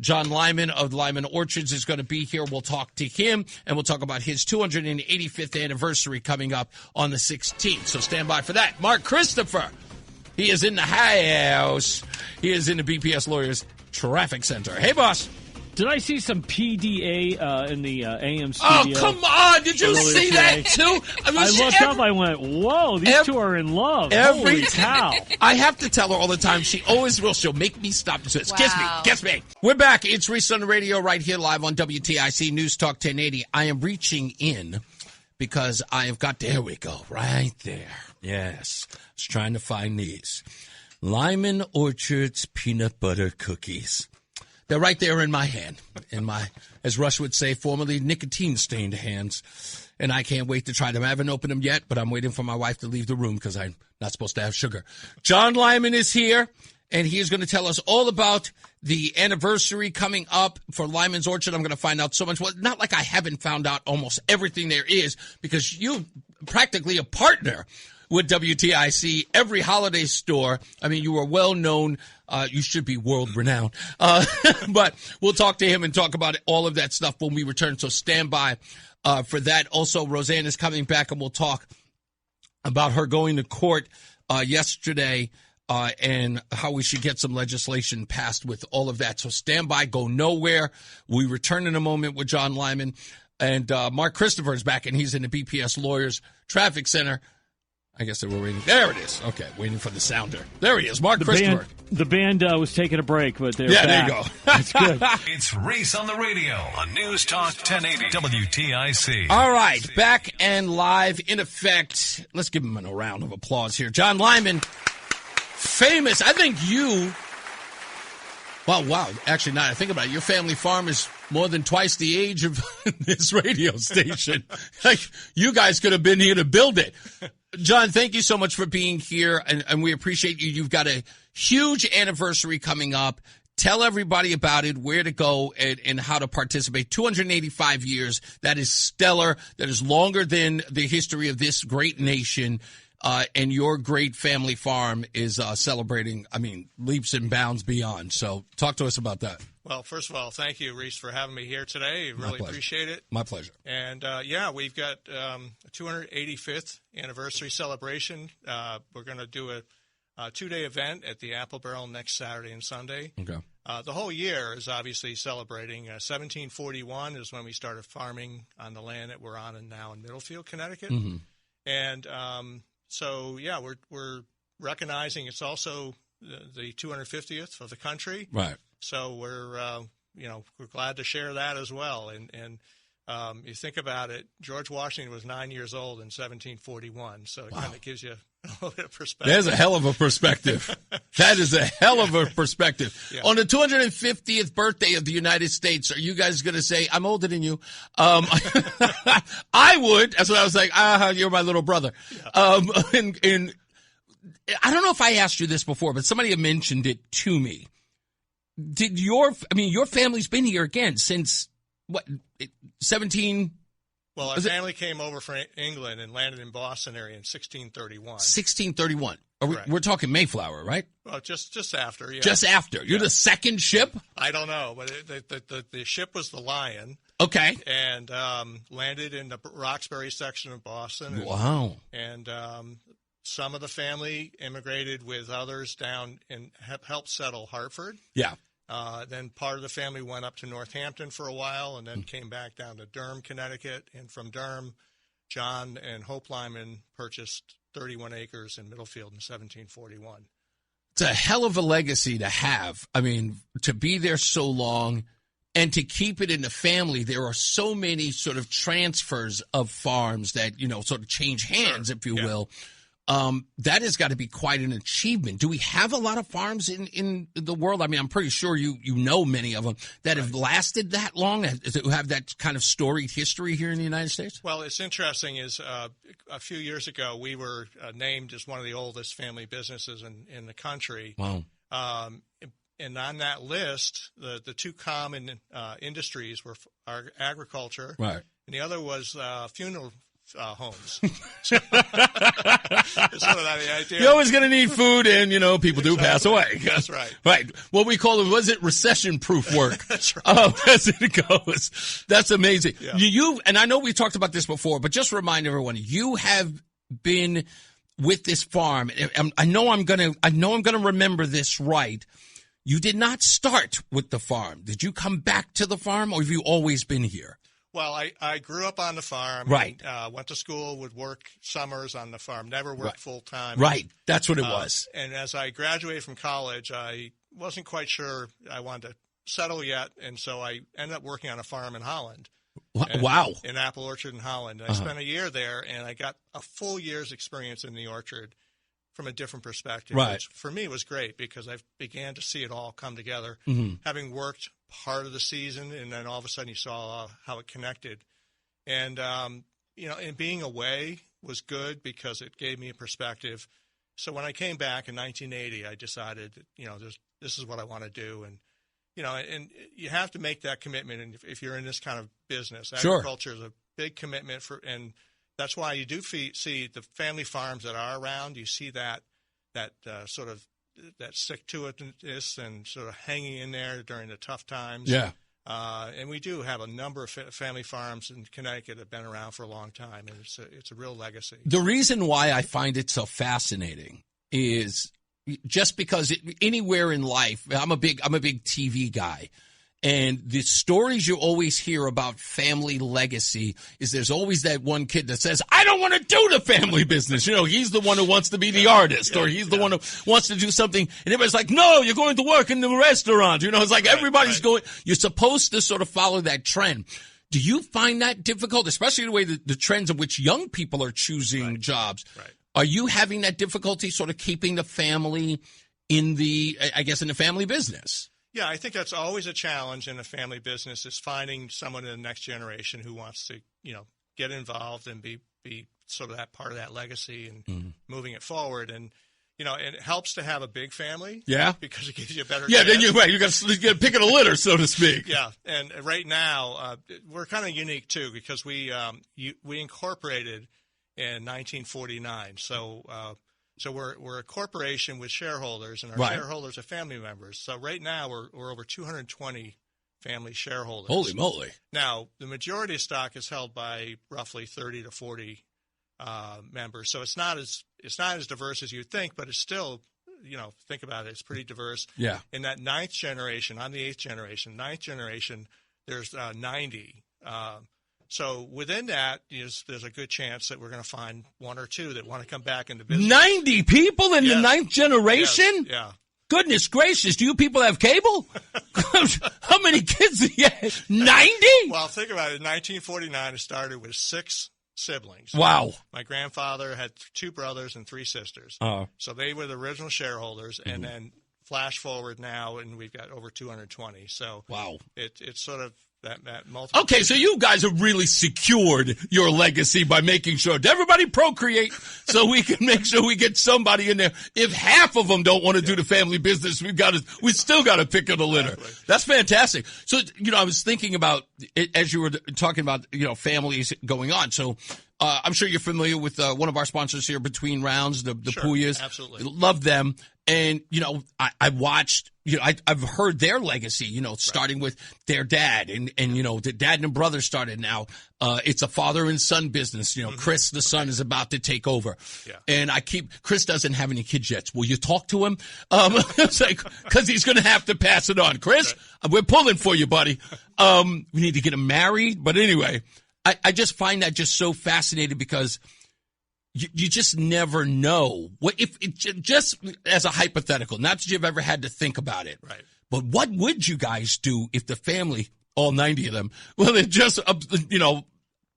D: John Lyman of Lyman Orchards is going to be here. We'll talk to him, and we'll talk about his 285th anniversary coming up on the 16th. So stand by for that. Mark Christopher, he is in the house. He is in the BPS Lawyers Traffic Center. Hey, boss.
L: Did I see some PDA in the AM studio?
D: Oh, come on. Did you see that, too?
L: I looked up. I went, whoa, these two are in love. Holy cow.
D: I have to tell her all the time. She always will. She'll make me stop and says, kiss me. We're back. It's Reese on the radio right here live on WTIC News Talk 1080. I am reaching in because I have got, there we go, right there. Yes. I was trying to find these. Lyman Orchards peanut butter cookies. They're right there in my hand, in my, as Rush would say, formerly nicotine-stained hands. And I can't wait to try them. I haven't opened them yet, but I'm waiting for my wife to leave the room because I'm not supposed to have sugar. John Lyman is here, and he is going to tell us all about the anniversary coming up for Lyman's Orchard. I'm going to find out so much. Well, not like I haven't found out almost everything there is, because you're practically a partner with WTIC, every holiday store. I mean, you are well known. You should be world renowned. But we'll talk to him and talk about all of that stuff when we return. So stand by for that. Also, Roseanne is coming back, and we'll talk about her going to court yesterday and how we should get some legislation passed with all of that. So stand by. Go nowhere. We return in a moment with John Lyman. And Mark Christopher is back, and he's in the BPS Lawyers Traffic Center. I guess they were waiting. There it is. Okay, waiting for the sounder. There he is, Mark Christopher.
L: The band was taking a break, but they're
D: back.
L: There
D: you go.
L: That's good.
A: It's Reese on the radio on News Talk 1080 WTIC.
D: All right, back and live in effect. Let's give him a round of applause here. John Lyman, famous. I think you... Well, wow. Actually, now that I think about it, your family farm is more than twice the age of this radio station. Like, you guys could have been here to build it. John, thank you so much for being here, and we appreciate you. You've got a huge anniversary coming up. Tell everybody about it, where to go, and how to participate. 285 years, that is stellar. That is longer than the history of this great nation. And your great family farm is celebrating, leaps and bounds beyond. So talk to us about that.
M: Well, first of all, thank you, Reese, for having me here today. Really appreciate it.
D: My pleasure.
M: And, we've got a 285th anniversary celebration. We're going to do 2-day event at the Apple Barrel next Saturday and Sunday.
D: Okay.
M: The whole year is obviously celebrating. 1741 is when we started farming on the land that we're on and now in Middlefield, Connecticut.
D: Mm-hmm.
M: And so, yeah, we're recognizing it's also the 250th of the country.
D: Right.
M: So we're glad to share that as well. And you think about it, George Washington was 9 years old in 1741. So it kind of gives you a little bit of perspective.
D: There's a hell of a perspective. That is a hell of a perspective.
M: Yeah.
D: On the 250th birthday of the United States, are you guys going to say, I'm older than you? I would. That's what I was like, you're my little brother. Yeah. And I don't know if I asked you this before, but somebody had mentioned it to me. Your family's been here again since, 17?
M: Well, our family came over from England and landed in Boston area in 1631.
D: 1631. We're talking Mayflower, right?
M: Well, just after, yeah.
D: Just after. You're the second ship?
M: I don't know, but the ship was the Lion.
D: Okay.
M: And landed in the Roxbury section of Boston.
D: Wow.
M: And some of the family immigrated with others down and helped settle Hartford.
D: Yeah.
M: Then part of the family went up to Northampton for a while and then came back down to Durham, Connecticut. And from Durham, John and Hope Lyman purchased 31 acres in Middlefield in 1741.
D: It's a hell of a legacy to have. I mean, to be there so long and to keep it in the family. There are so many sort of transfers of farms that, sort of change hands, if you will. That has got to be quite an achievement. Do we have a lot of farms in the world? I mean, I'm pretty sure you know many of them that have lasted that long, who have that kind of storied history here in the United States?
M: Well, it's interesting is a few years ago, we were named as one of the oldest family businesses in the country.
D: Wow.
M: And on that list, the two common industries were agriculture.
D: Right.
M: And the other was funeral homes. So, it's sort of the idea.
D: You're always going to need food, and people do pass away.
M: That's right.
D: Right. What we call it, was it recession-proof work?
M: That's right.
D: As it goes. That's amazing.
M: Yeah.
D: And I know we talked about this before, but just remind everyone, you have been with this farm. I know I'm going to remember this right. You did not start with the farm. Did you come back to the farm, or have you always been here?
M: Well, I grew up on the farm.
D: Right.
M: And, went to school, would work summers on the farm, never worked full time.
D: Right. That's what it was.
M: And as I graduated from college, I wasn't quite sure I wanted to settle yet. And so I ended up working on a farm in Holland.
D: Wow.
M: In Apple Orchard in Holland. And I spent a year there, and I got a full year's experience in the orchard from a different perspective, which for me was great because I began to see it all come together, having worked part of the season, and then all of a sudden you saw how it connected. And, and being away was good because it gave me a perspective. So when I came back in 1980, I decided that, this is what I want to do. And, and you have to make that commitment. And if you're in this kind of business, agriculture is a big commitment and that's why you do see the family farms that are around. You see that sort of that stick-to-itness and sort of hanging in there during the tough times.
D: Yeah.
M: And we do have a number of family farms in Connecticut that have been around for a long time, and it's a real legacy.
D: The reason why I find it so fascinating is just because anywhere in life, I'm a big TV guy. And the stories you always hear about family legacy is there's always that one kid that says, I don't want to do the family business. He's the one who wants to be the artist or he's the one who wants to do something. And everybody's like, no, you're going to work in the restaurant. It's like everybody's going. You're supposed to sort of follow that trend. Do you find that difficult, especially the way the trends of which young people are choosing jobs?
M: Right.
D: Are you having that difficulty sort of keeping the family in the family business?
M: Yeah, I think that's always a challenge in a family business is finding someone in the next generation who wants to, get involved and be sort of that part of that legacy and moving it forward. And, it helps to have a big family.
D: Yeah.
M: Because it gives you a better
D: chance.
M: Then
D: you got to pick of the litter, so to speak.
M: Yeah. And right now, we're kind of unique, too, because we incorporated in 1949. So we're a corporation with shareholders, and our shareholders are family members. So right now we're over 220 family shareholders.
D: Holy moly!
M: Now the majority of stock is held by roughly 30 to 40 members. So it's not as diverse as you'd think, but it's still think about it, it's pretty diverse.
D: Yeah.
M: In that ninth generation, I'm the eighth generation. Ninth generation, there's 90. So within that, there's a good chance that we're going to find one or two that want to come back into business.
D: 90 people in the ninth generation?
M: Yes. Yeah.
D: Goodness gracious, do you people have cable? How many kids do you have? 90?
M: Well, think about it. In 1949, it started with 6 siblings.
D: Wow.
M: My grandfather had 2 brothers and 3 sisters. So they were the original shareholders. And then flash forward now, and we've got over 220. So
D: wow.
M: It's sort of that multiple.
D: Okay, so you guys have really secured your legacy by making sure everybody procreate so we can make sure we get somebody in there. If half of them don't want to do the family business, we still got to pick of the litter.
M: Exactly.
D: That's fantastic. So, I was thinking about it as you were talking about, families going on. So, I'm sure you're familiar with one of our sponsors here, Between Rounds, the
M: sure,
D: Puyas.
M: Absolutely.
D: Love them. And, I watched, I've heard their legacy, starting with their dad and the dad and brother started now. It's a father and son business. Chris, the son, is about to take over.
M: Yeah.
D: And Chris doesn't have any kids yet. Will you talk to him? It's like, cause he's going to have to pass it on. Chris, we're pulling for you, buddy. We need to get him married. But anyway, I just find that just so fascinating because you just never know. If just as a hypothetical, not that you've ever had to think about it,
M: right?
D: But what would you guys do if the family, all 90 of them, they just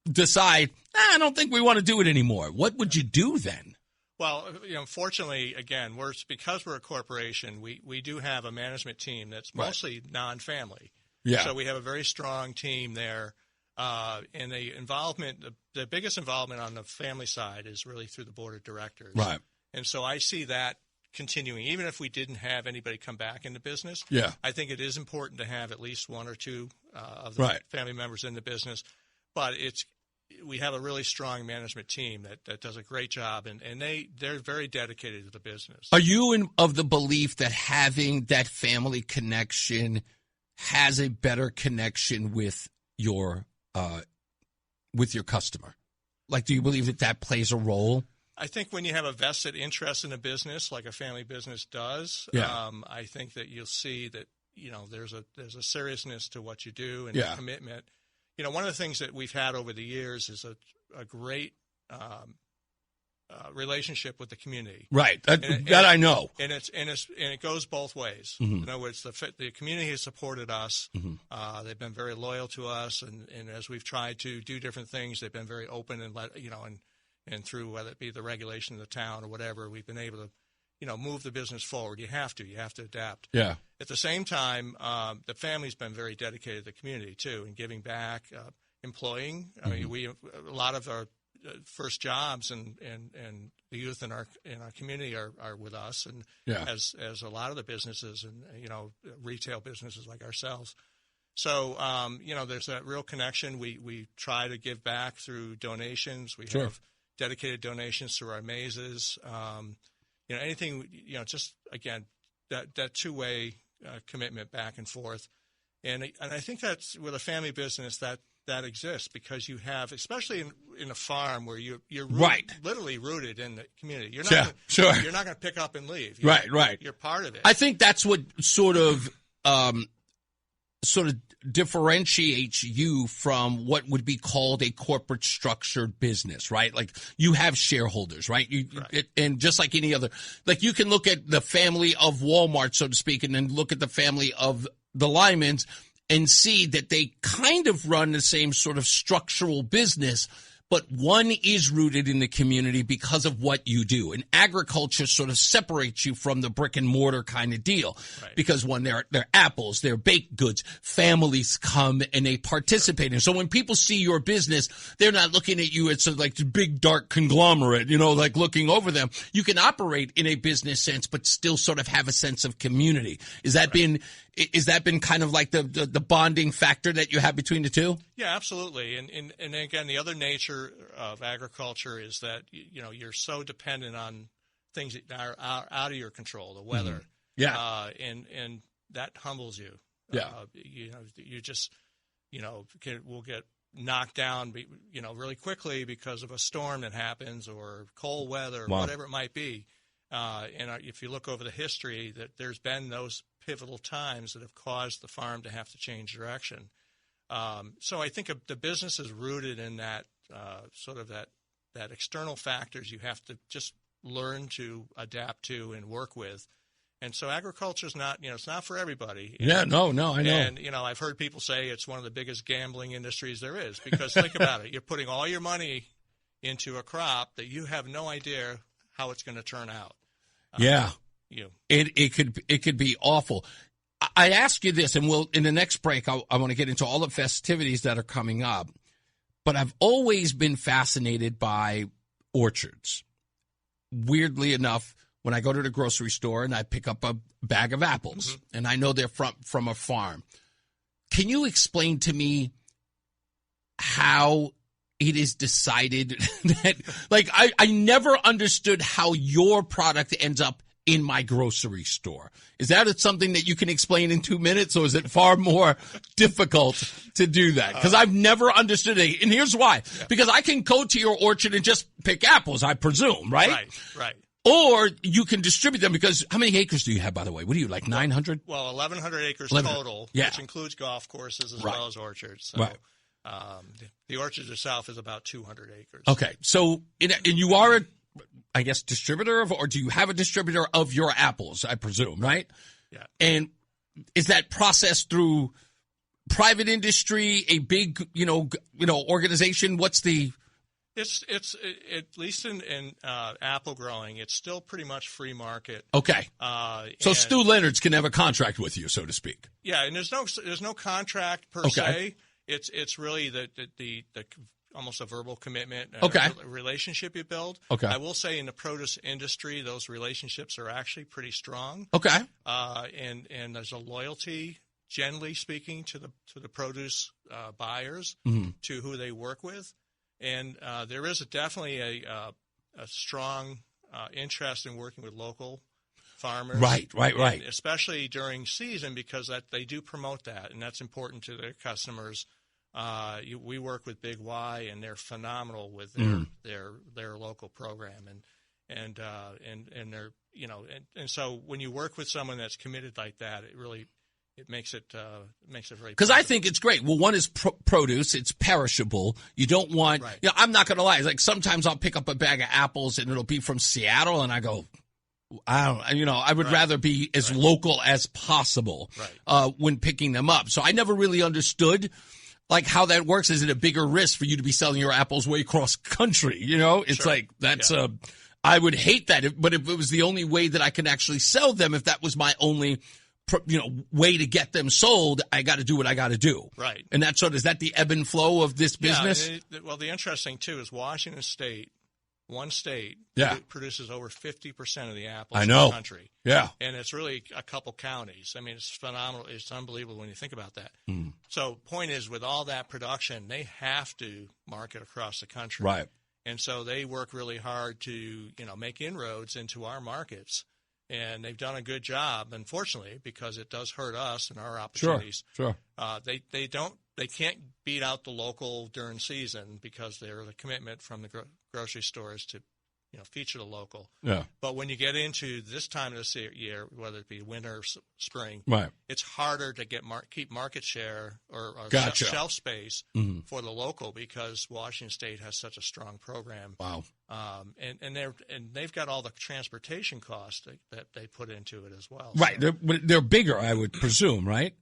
D: decide, I don't think we want to do it anymore? What would you do then?
M: Well, fortunately, again, because we're a corporation, we do have a management team that's mostly non-family.
D: Yeah.
M: So we have a very strong team there. And the biggest involvement on the family side is really through the board of directors.
D: Right.
M: And so I see that continuing, even if we didn't have anybody come back into business.
D: Yeah.
M: I think it is important to have at least one or two of the family members in the business. But we have a really strong management team that does a great job, and they're very dedicated to the business.
D: Are you of the belief that having that family connection has a better connection with your customer? Like, do you believe that plays a role?
M: I think when you have a vested interest in a business, like a family business does, I think that you'll see that there's a seriousness to what you do and a commitment. One of the things that we've had over the years is a great relationship with the community.
D: Right. That I know.
M: And it goes both ways.
D: Mm-hmm.
M: In other words, the community has supported us.
D: Mm-hmm.
M: They've been very loyal to us, and as we've tried to do different things, they've been very open and and through whether it be the regulation of the town or whatever, we've been able to move the business forward. You have to adapt.
D: Yeah.
M: At the same time, the family's been very dedicated to the community too, and giving back, employing.
D: Mm-hmm.
M: I mean, a lot of our first jobs and the youth in our community are with us, and as a lot of the businesses and retail businesses like ourselves. So there's that real connection. We try to give back through donations. We have dedicated donations through our mazes. Anything just again that two-way commitment back and forth, and I think that's with a family business that exists because you have, especially in a farm where you're literally rooted in the community. You're not you're not going to pick up and leave. You're part of it.
D: I think that's what sort of differentiates you from what would be called a corporate structured business, right? Like you have shareholders, right? And just like any other, like you can look at the family of Walmart, so to speak, and then look at the family of the Lymans and see that they kind of run the same sort of structural business, but one is rooted in the community because of what you do. And agriculture sort of separates you from the brick and mortar kind of deal.
M: Right.
D: Because when they're apples, they're baked goods, families come and they participate. And so when people see your business, they're not looking at you as like the big dark conglomerate, like looking over them. You can operate in a business sense, but still sort of have a sense of community. Is that been kind of like the bonding factor that you have between the two?
M: Yeah, absolutely. And again, the other nature of agriculture is that you're so dependent on things that are out of your control, the weather.
D: Mm-hmm.
M: And that humbles you. You just will get knocked down really quickly because of a storm that happens or cold weather or whatever it might be. And if you look over the history, that there's been those pivotal times that have caused the farm to have to change direction. So I think the business is rooted in that sort of that external factors you have to just learn to adapt to and work with. And so agriculture is not, it's not for everybody.
D: Yeah, no, I know.
M: And, I've heard people say it's one of the biggest gambling industries there is, because think about it. You're putting all your money into a crop that you have no idea how it's going to turn out.
D: Yeah. It could be awful. I ask you this, and in the next break, I want to get into all the festivities that are coming up. But I've always been fascinated by orchards. Weirdly enough, when I go to the grocery store and I pick up a bag of apples, and I know they're from a farm, can you explain to me how it is decided that, like, I never understood how your product ends up in my grocery store? Is that something that you can explain in 2 minutes, or is it far more difficult to do that? Because I've never understood it. And here's why. Yeah. Because I can go to your orchard and just pick apples, I presume, right?
M: Right.
D: Or you can distribute them, because how many acres do you have, by the way? What do you, like 900?
M: Well, 1,100 acres total,
D: yeah,
M: which includes golf courses as well as orchards. So, the orchard itself is about 200 acres.
D: Okay. So, and you are I guess, distributor or do you have a distributor of your apples, I presume, right?
M: Yeah. And
D: is that processed through private industry, a big, organization? What's the...
M: It's at least in apple growing, it's still pretty much free market.
D: Okay. So Stu Leonard's can have a contract with you, so to speak.
M: Yeah, and there's no contract per se. It's really the almost a verbal commitment, a relationship you build.
D: Okay.
M: I will say in the produce industry, those relationships are actually pretty strong.
D: Okay.
M: And there's a loyalty, generally speaking, to the produce buyers, to who they work with. And there is definitely a strong interest in working with local farmers.
D: Right.
M: Especially during season, because they do promote that, and that's important to their customers. We work with Big Y, and they're phenomenal with their local program, and they're and so when you work with someone that's committed like that, it makes it very.
D: Because I think it's great. Well, one is produce; it's perishable. You don't want.
M: Right.
D: I'm not going to lie. It's like sometimes I'll pick up a bag of apples and it'll be from Seattle, and I go, I would rather be as local as possible when picking them up. So I never really understood. Like how that works. Is it a bigger risk for you to be selling your apples way across country? It's like that's I would hate that. But if it was the only way that I can actually sell them, if that was my only, way to get them sold, I got to do what I got to do.
M: Right.
D: And that's is that the ebb and flow of this business?
M: Yeah, well, the interesting too is Washington State. One state produces over 50% of the apples in the country.
D: Yeah.
M: And it's really a couple counties. I mean, it's phenomenal. It's unbelievable when you think about that. So point is, with all that production, they have to market across the country.
D: Right.
M: And so they work really hard to, make inroads into our markets. And they've done a good job, unfortunately, because it does hurt us and our opportunities.
D: Sure.
M: They can't beat out the local during season, because there's a commitment from the grocery stores to, feature the local.
D: Yeah.
M: But when you get into this time of the year, whether it be winter or spring, it's harder to keep market share or shelf space for the local, because Washington State has such a strong program.
D: Wow.
M: And they've got all the transportation costs that they put into it as well.
D: Right.
M: So.
D: They're bigger, I would presume, right?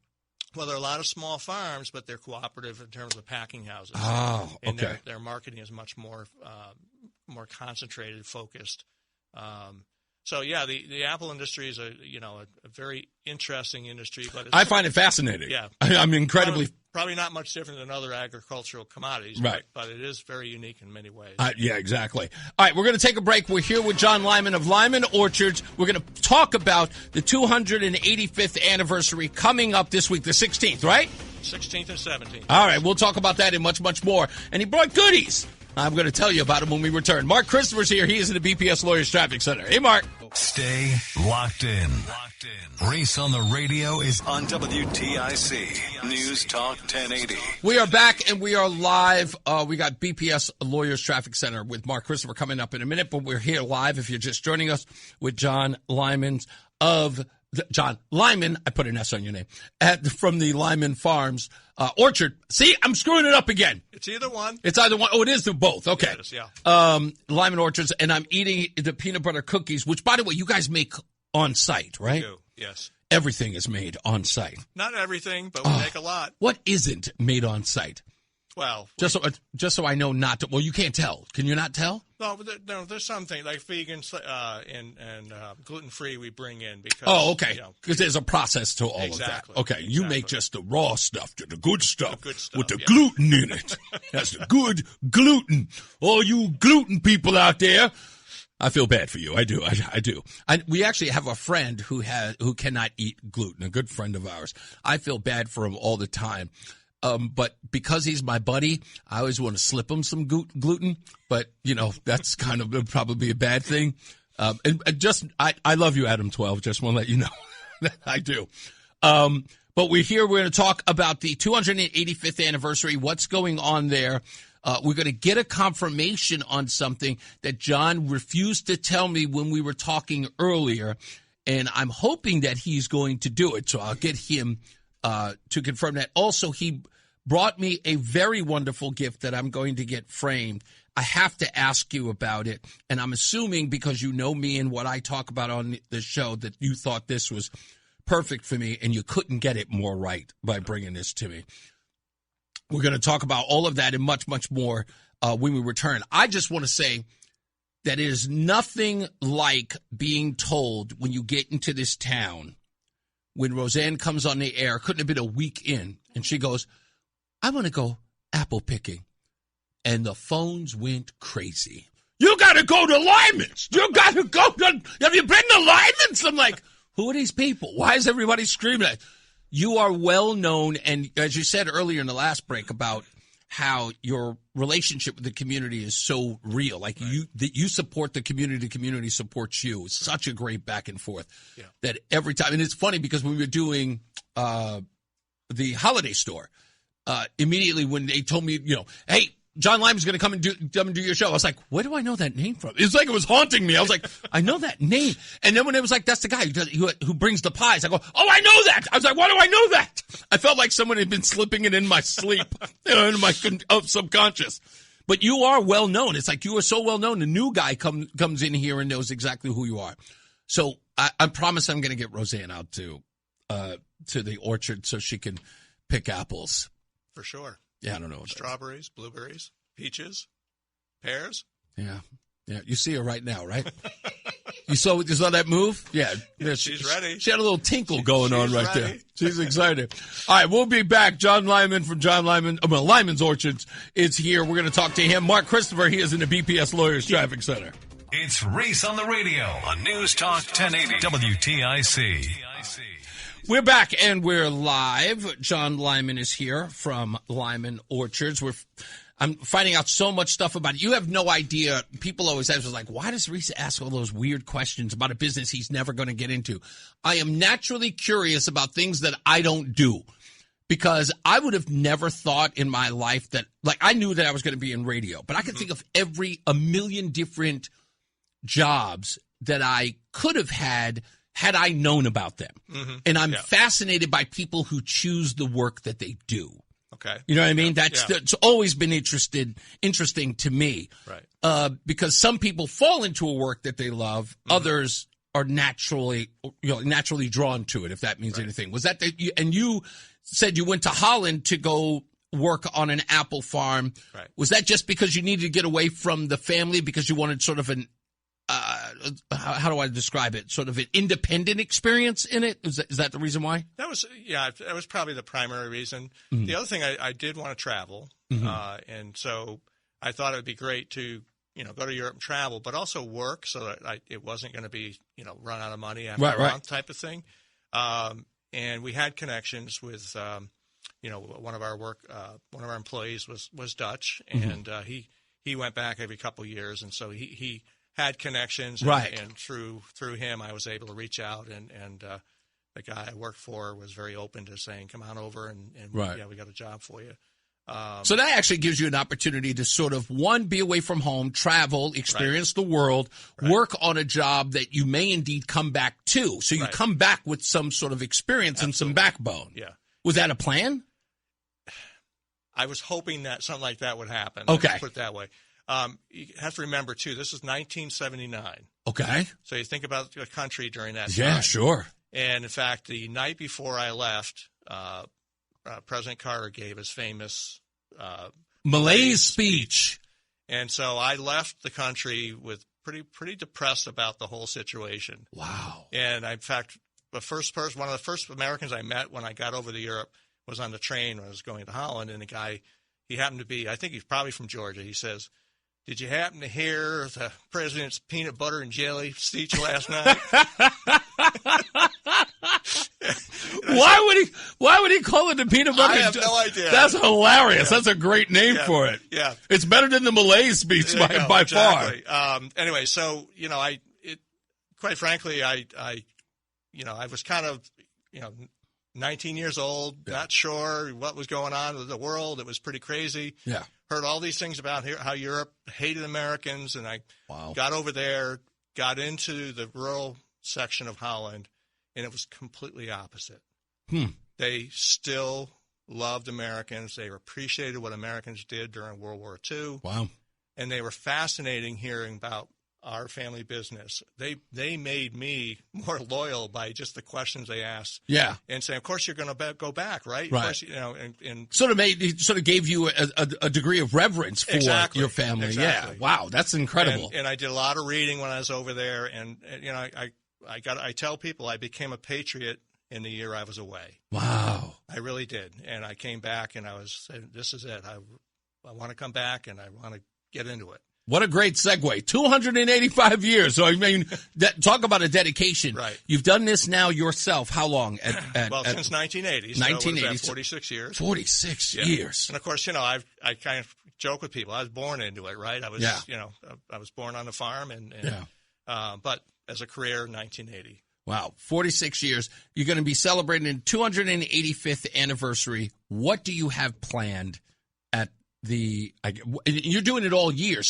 M: Well, there are a lot of small farms, but they're cooperative in terms of packing houses.
D: Oh, okay.
M: And their marketing is much more concentrated, focused. So yeah, the apple industry is a very interesting industry, but
D: I find it fascinating.
M: Yeah,
D: I'm incredibly
M: probably not much different than other agricultural commodities,
D: right?
M: But it is very unique in many ways.
D: Yeah, exactly. All right, we're going to take a break. We're here with John Lyman of Lyman Orchards. We're going to talk about the 285th anniversary coming up this week, the 16th, right?
M: 16th and 17th.
D: All right, we'll talk about that and much, much more. And he brought goodies. I'm going to tell you about him when we return. Mark Christopher's here. He is in the BPS Lawyers Traffic Center. Hey, Mark.
A: Stay locked in. Reese on the radio is on WTIC News Talk 1080.
D: We are back and we are live. We got BPS Lawyers Traffic Center with Mark Christopher coming up in a minute, but we're here live if you're just joining us with John Lyman John Lyman, I put an S on your name, from the Lyman Farms Orchard. See, I'm screwing it up again.
M: It's either one.
D: It's either one. Oh, it is the both. Okay.
M: It is, yeah.
D: Lyman Orchards, and I'm eating the peanut butter cookies, which, by the way, you guys make on site, right?
M: We do, yes.
D: Everything is made on site.
M: Not everything, but we make a lot.
D: What isn't made on site?
M: Well,
D: just so I know not to. Well, you can't tell. Can you not tell?
M: No, there's something like vegan and gluten-free we bring in because.
D: Oh, okay. Because there's a process to all of that. Okay, you make just the raw stuff, the good stuff, with the gluten in it. That's the good gluten. All you gluten people out there, I feel bad for you. I do. I do. We actually have a friend who cannot eat gluten. A good friend of ours. I feel bad for him all the time. But because he's my buddy, I always want to slip him some gluten. But, that's kind of probably a bad thing. I love you, Adam 12. Just want to let you know. I do. But we're here. We're going to talk about the 285th anniversary, what's going on there. We're going to get a confirmation on something that John refused to tell me when we were talking earlier. And I'm hoping that he's going to do it. So I'll get him to confirm that. Also, he brought me a very wonderful gift that I'm going to get framed. I have to ask you about it, and I'm assuming because you know me and what I talk about on the show that you thought this was perfect for me, and you couldn't get it more right by bringing this to me. We're going to talk about all of that and much, much more when we return. I just want to say that it is nothing like being told when you get into this town, when Roseanne comes on the air, couldn't have been a week in, and she goes, I want to go apple picking. And the phones went crazy. You got to go to Lyman's. You got to go to, have you been to Lyman's? I'm like, who are these people? Why is everybody screaming at? You are well known, and as you said earlier in the last break about how your relationship with the community is so real. Like you support the community supports you. It's such a great back and forth that every time. And it's funny because when we were doing the holiday store, immediately when they told me, hey, John Lyman's going to come and do your show. I was like, where do I know that name from? It's like it was haunting me. I was like, I know that name. And then when it was like, that's the guy who brings the pies, I go, oh, I know that. I was like, why do I know that? I felt like someone had been slipping it in my sleep, in my subconscious. But you are well known. It's like you are so well known. The new guy comes in here and knows exactly who you are. So I promise I'm going to get Roseanne out to the orchard so she can pick apples.
M: For sure.
D: Yeah, I don't know.
M: Strawberries, blueberries, peaches, pears.
D: Yeah. You see her right now, right? You saw that move? Yeah.
M: She's ready.
D: She had a little tinkle going on right
M: ready.
D: there. She's excited. All right, we'll be back. John Lyman from Lyman's Orchards is here. We're going to talk to him. Mark Christopher, he is in the BPS Lawyers Traffic Center.
A: It's Reese on the radio on News Talk 1080 WTIC.
D: We're back and we're live. John Lyman is here from Lyman Orchards. I'm finding out so much stuff about it. You have no idea. People always ask, like, why does Reese ask all those weird questions about a business he's never going to get into? I am naturally curious about things that I don't do because I would have never thought in my life that, like, I knew that I was going to be in radio, but I could think of a million different jobs that I could have had I known about them. Mm-hmm. And I'm fascinated by people who choose the work that they do.
M: Okay.
D: You know what I mean? That's always been interesting to me.
M: Right.
D: Because some people fall into a work that they love. Mm-hmm. Others are naturally drawn to it, if that means anything. Was that and you said you went to Holland to go work on an apple farm.
M: Right.
D: Was that just because you needed to get away from the family because you wanted sort of an how do I describe it? Sort of an independent experience in it? Is that the reason why?
M: That was probably the primary reason.
D: Mm-hmm.
M: The other thing, I did want to travel,
D: mm-hmm.
M: And so I thought it would be great to go to Europe and travel, but also work so that it wasn't going to be run out of money after a month type of thing. And we had connections with one of our employees was Dutch,
D: mm-hmm.
M: and he went back every couple of years, and so he had connections,
D: right?
M: And through him, I was able to reach out, and the guy I worked for was very open to saying, "Come on over, and
D: right.
M: yeah, we got a job for you."
D: So that actually gives you an opportunity to sort of, one, be away from home, travel, experience the world, work on a job that you may indeed come back to. So you come back with some sort of experience and some backbone.
M: Yeah.
D: Was that a plan?
M: I was hoping that something like that would happen.
D: Okay.
M: Let's put it that way. You have to remember, too, this is 1979.
D: Okay.
M: So you think about the country during that time.
D: Yeah, sure.
M: And, in fact, the night before I left, President Carter gave his famous
D: Malaise speech.
M: And so I left the country with pretty depressed about the whole situation.
D: Wow.
M: And in fact, one of the first Americans I met when I got over to Europe was on the train when I was going to Holland, and the guy, he happened to be, I think he's probably from Georgia. He says, "Did you happen to hear the president's peanut butter and jelly speech last night?"
D: Why would he call it the peanut butter?
M: I have no idea.
D: That's hilarious. Yeah. That's a great name for it.
M: Yeah,
D: it's better than the Malaise speech by
M: exactly. far. Anyway, so quite frankly, I was kind of 19 years old, not sure what was going on with the world. It was pretty crazy.
D: Yeah,
M: heard all these things about how Europe hated Americans, and I got over there, got into the rural section of Holland, and it was completely opposite. They still loved Americans. They appreciated what Americans did during World War II.
D: Wow.
M: And they were fascinating hearing about our family business. They made me more loyal by just the questions they asked.
D: Yeah.
M: And saying, of course, you're going to go back, right?
D: Right.
M: Of course, and
D: sort of gave you a degrry of reverence for your family.
M: Exactly.
D: Yeah. Wow. That's incredible.
M: And I did a lot of reading when I was over there. And I tell people I became a patriot in the year I was away.
D: Wow.
M: I really did. And I came back and I was saying, this is it. I want to come back and I want to get into it.
D: What a great segue. 285 years. So, I mean, talk about a dedication.
M: Right.
D: You've done this now yourself. How long?
M: Since 1980. So
D: 1980.
M: 46 years.
D: 46 years.
M: And, of course, I kind of joke with people. I was born into it, right? I was, I was born on the farm. But as a career, 1980.
D: Wow. 46 years. You're going to be celebrating the 285th anniversary. What do you have planned at you're doing it all year,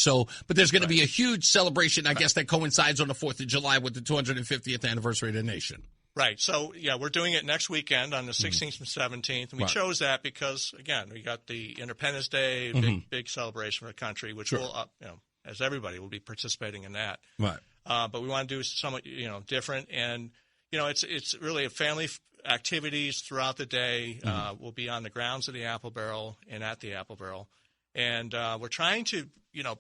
D: but there's going to be a huge celebration, I guess, that coincides on the 4th of July with the 250th anniversary of the nation.
M: Right. So, we're doing it next weekend on the 16th and 17th. And we chose that because, again, we got the Independence Day, big celebration for the country, which will, as everybody will be participating in that.
D: Right.
M: But we want to do somewhat, different. And, it's really a family activities throughout the day. We'll be on the grounds of the Apple Barrel and at the Apple Barrel. And we're trying to,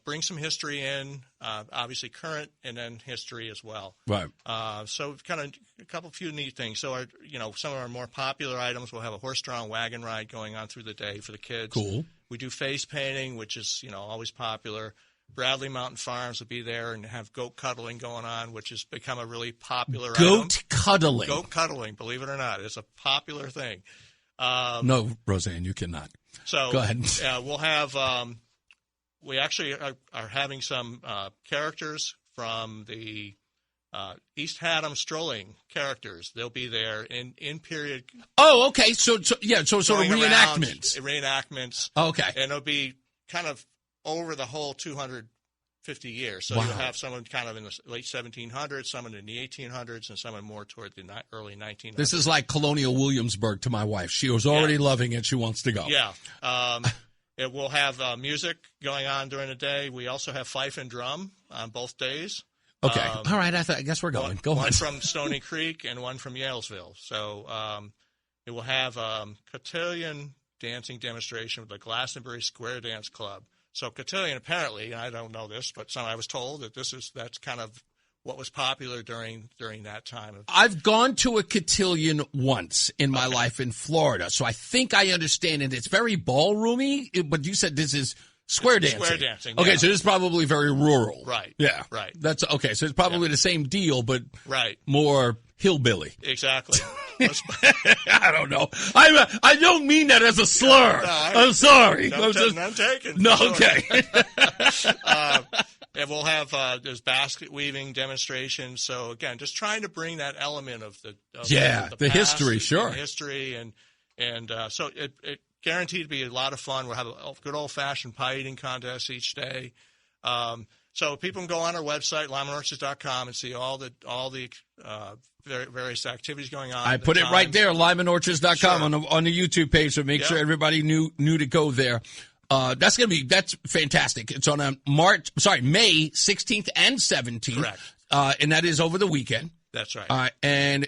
M: bring some history in, obviously current and then history as well.
D: Right.
M: So kind of a few neat things. So, some of our more popular items, we'll have a horse-drawn wagon ride going on through the day for the kids.
D: Cool.
M: We do face painting, which is, always popular. Bradley Mountain Farms will be there and have goat cuddling going on, which has become a really popular item.
D: Goat cuddling.
M: Goat cuddling, believe it or not. It's a popular thing.
D: No, Roseanne, you cannot.
M: So
D: go ahead.
M: We'll have we actually are having some characters from the East Haddam strolling characters. They'll be there in period.
D: Oh, okay. So sort of reenactments.
M: Reenactments.
D: Okay.
M: And it'll be kind of over the whole 250 years. So you'll have someone kind of in the late 1700s, someone in the 1800s, and someone more toward the early 1900s.
D: This is like Colonial Williamsburg to my wife. She was already loving it. She wants to go.
M: Yeah. It will have music going on during the day. We also have fife and drum on both days.
D: Okay. All right. I guess we're going. Go on.
M: One from Stony Creek and one from Yalesville. So it will have cotillion dancing demonstration with the Glastonbury Square Dance Club. So cotillion, apparently, I don't know this, but I was told that that's kind of what was popular during that time.
D: I've gone to a cotillion once in my life in Florida, so I think I understand it. It's very ballroomy, but you said this is square dancing.
M: Square dancing.
D: Okay, so this is probably very rural.
M: Right.
D: Yeah.
M: Right.
D: That's okay. So it's probably the same deal, but
M: right.
D: more hillbilly.
M: Exactly.
D: I don't know. I don't mean that as a slur. I'm sorry.
M: None taken.
D: No, okay.
M: And we'll have there's basket weaving demonstrations. So again, just trying to bring that element of the
D: the history, sure,
M: history, and so it guaranteed to be a lot of fun. We'll have a good old fashioned pie eating contest each day. So people can go on our website, lymanorchards.com, and see all the various activities going on.
D: I put it right there, lymanorchards.com on the YouTube page, so make sure everybody knew to go there. That's fantastic. It's on May 16th and 17th.
M: Correct.
D: And that is over the weekend.
M: That's right.
D: And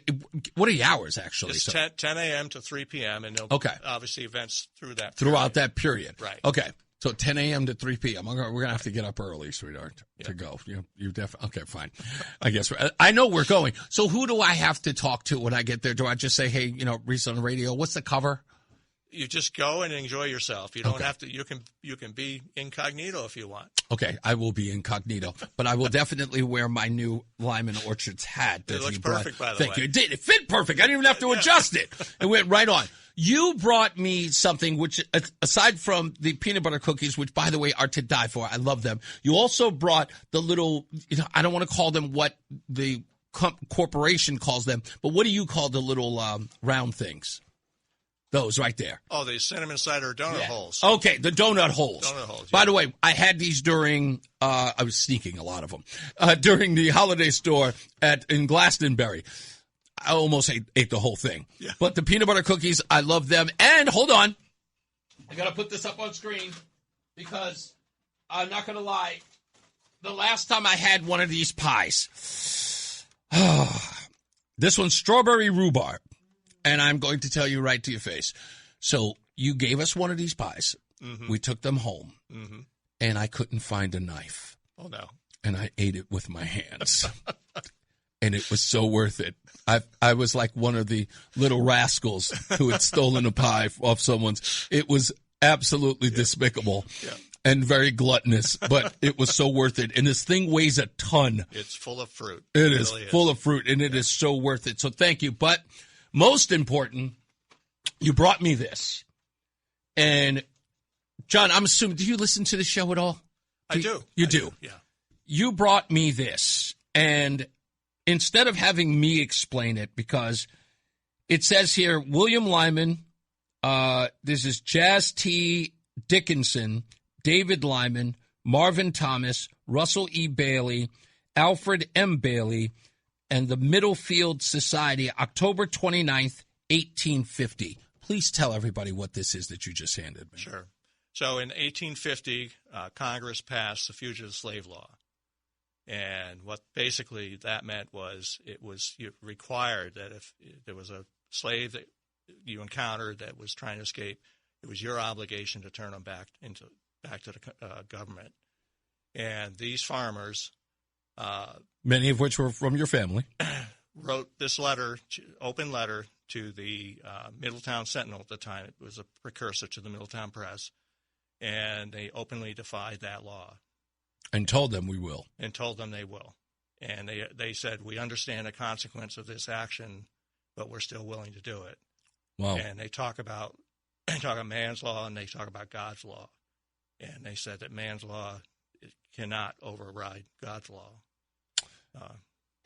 D: what are the hours, actually?
M: It's 10 a.m. to 3 p.m., and there'll be obviously events throughout
D: that period.
M: Right.
D: Okay. So 10 a.m. to 3 p.m. We're going to have to get up early, sweetheart, to go. You definitely. Okay, fine. I guess I know we're going. So who do I have to talk to when I get there? Do I just say, hey, Reese on the radio? What's the cover?
M: You just go and enjoy yourself. You don't have to. You can be incognito if you want.
D: Okay, I will be incognito, but I will definitely wear my new Lyman Orchards hat.
M: It looks perfect, by the way.
D: Thank you. It did. It fit perfect. I didn't even have to adjust it. It went right on. You brought me something which, aside from the peanut butter cookies, which, by the way, are to die for. I love them. You also brought the little, I don't want to call them what the corporation calls them, but what do you call the little round things? Those right there.
M: Oh, the cinnamon cider donut holes.
D: Okay, the donut holes.
M: Donut holes.
D: By the way, I had these during, I was sneaking a lot of them, during the holiday store in Glastonbury. I almost ate the whole thing.
M: Yeah.
D: But the peanut butter cookies, I love them. And hold on. I got to put this up on screen because I'm not going to lie. The last time I had one of these pies, this one's strawberry rhubarb. And I'm going to tell you right to your face. So you gave us one of these pies.
M: Mm-hmm.
D: We took them home.
M: Mm-hmm.
D: And I couldn't find a knife.
M: Oh, no.
D: And I ate it with my hands. And it was so worth it. I was like one of the little rascals who had stolen a pie off someone's. It was absolutely despicable and very gluttonous, but it was so worth it. And this thing weighs a ton.
M: It's full of fruit.
D: It is really full of fruit, and it is so worth it. So thank you. But most important, you brought me this. And, John, I'm assuming, do you listen to the show at all?
M: I do.
D: You do?
M: Yeah. You
D: brought me this, and instead of having me explain it, because it says here, William Lyman, this is Jazz T. Dickinson, David Lyman, Marvin Thomas, Russell E. Bailey, Alfred M. Bailey, and the Middlefield Society, October 29th, 1850. Please tell everybody what this is that you just handed me.
M: Sure. So in 1850, Congress passed the Fugitive Slave Law. And what basically that meant was it was required that if there was a slave that you encountered that was trying to escape, it was your obligation to turn them back to the government. And these farmers,
D: many of which were from your family,
M: wrote this letter, open letter to the Middletown Sentinel at the time. It was a precursor to the Middletown Press, and they openly defied that law.
D: And told them we will.
M: And told them they will. And they said, we understand the consequence of this action, but we're still willing to do it.
D: Wow.
M: And they talk about man's law and they talk about God's law. And they said that man's law cannot override God's law.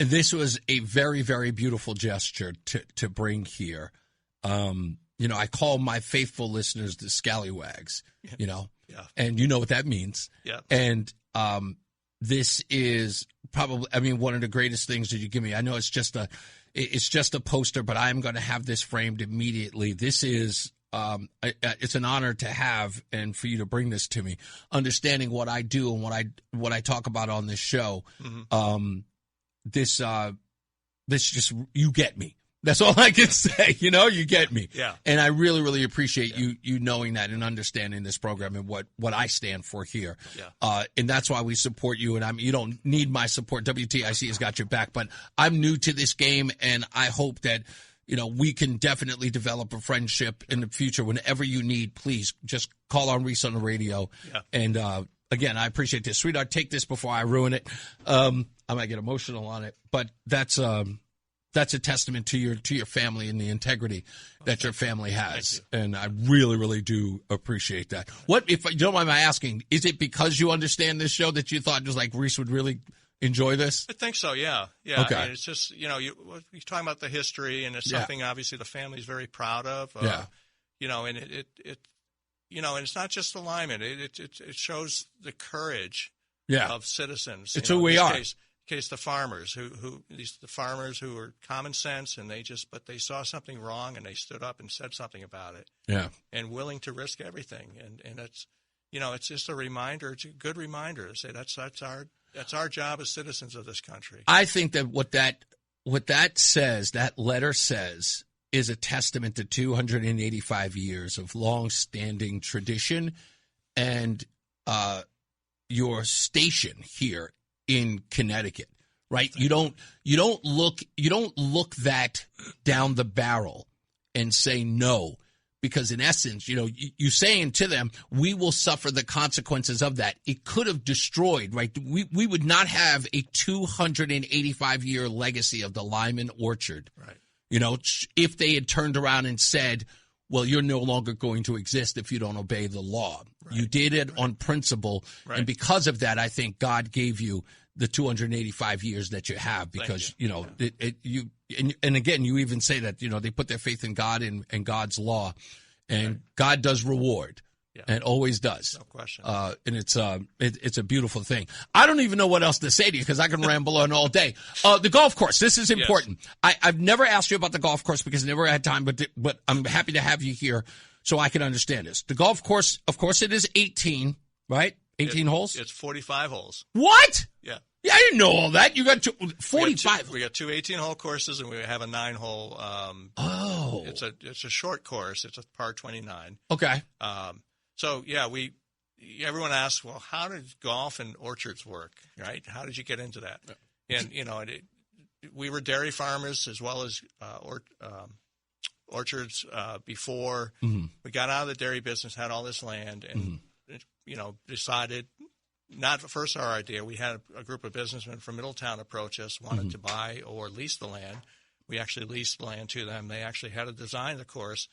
D: And this was a very, very beautiful gesture to bring here. I call my faithful listeners the scallywags,
M: Yeah.
D: And you know what that means.
M: Yeah.
D: And this is probably, one of the greatest things that you give me. I know it's just a poster, but I'm going to have this framed immediately. This is, it's an honor to have and for you to bring this to me. Understanding what I do and what I talk about on this show.
M: Mm-hmm.
D: This just, you get me. That's all I can say. You get me.
M: Yeah.
D: And I really, really appreciate you knowing that and understanding this program and what I stand for here.
M: Yeah.
D: And that's why we support you. And you don't need my support. WTIC has got your back. But I'm new to this game, and I hope that, we can definitely develop a friendship in the future. Whenever you need, please just call on Reese on the radio.
M: Yeah.
D: And again, I appreciate this. Sweetheart, take this before I ruin it. I might get emotional on it. But that's that's a testament to your family and the integrity that your family has. And I really, really do appreciate that. What, if you don't mind my asking, is it because you understand this show that you thought just like Reese would really enjoy this?
M: I think so, yeah. Yeah.
D: Okay.
M: I mean, it's just, you're talking about the history, and it's something obviously the family's very proud of. And and it's not just the Lyman. It shows the courage of citizens.
D: It's who we are.
M: Case the farmers the farmers who were common sense, and they saw something wrong and they stood up and said something about it.
D: Yeah.
M: And willing to risk everything. And it's it's just a reminder. It's a good reminder to say that's our job as citizens of this country.
D: I think that what that says, that letter says, is a testament to 285 years of long-standing tradition and your station here in Connecticut, right? You don't look that down the barrel and say no, because in essence, you're saying to them, we will suffer the consequences of that. It could have destroyed, right? We would not have a 285-year legacy of the Lyman Orchard,
M: right?
D: If they had turned around and said, well, you're no longer going to exist if you don't obey the law. Right. You did it on principle. Right. And because of that, I think God gave you the 285 years that you have, because, and again, you even say that, they put their faith in God and God's law, and God does reward. And always does.
M: No question.
D: And it's a beautiful thing. I don't even know what else to say to you, because I can ramble on all day. The golf course. This is important. Yes. I've never asked you about the golf course because I never had time, but I'm happy to have you here so I can understand this. The golf course, of course, it is 18, right? 18 holes?
M: It's 45 holes.
D: What?
M: Yeah.
D: Yeah, I didn't know all that. You got 45.
M: We got two 18-hole courses, and we have a 9-hole. It's a short course. It's a par 29.
D: Okay.
M: So, everyone asks, well, how did golf and orchards work, right? How did you get into that? And, we were dairy farmers as well as orchards before.
D: Mm-hmm.
M: We got out of the dairy business, had all this land, and, decided not first our idea. We had a group of businessmen from Middletown approach us, wanted to buy or lease the land. We actually leased the land to them. They actually had to design the course,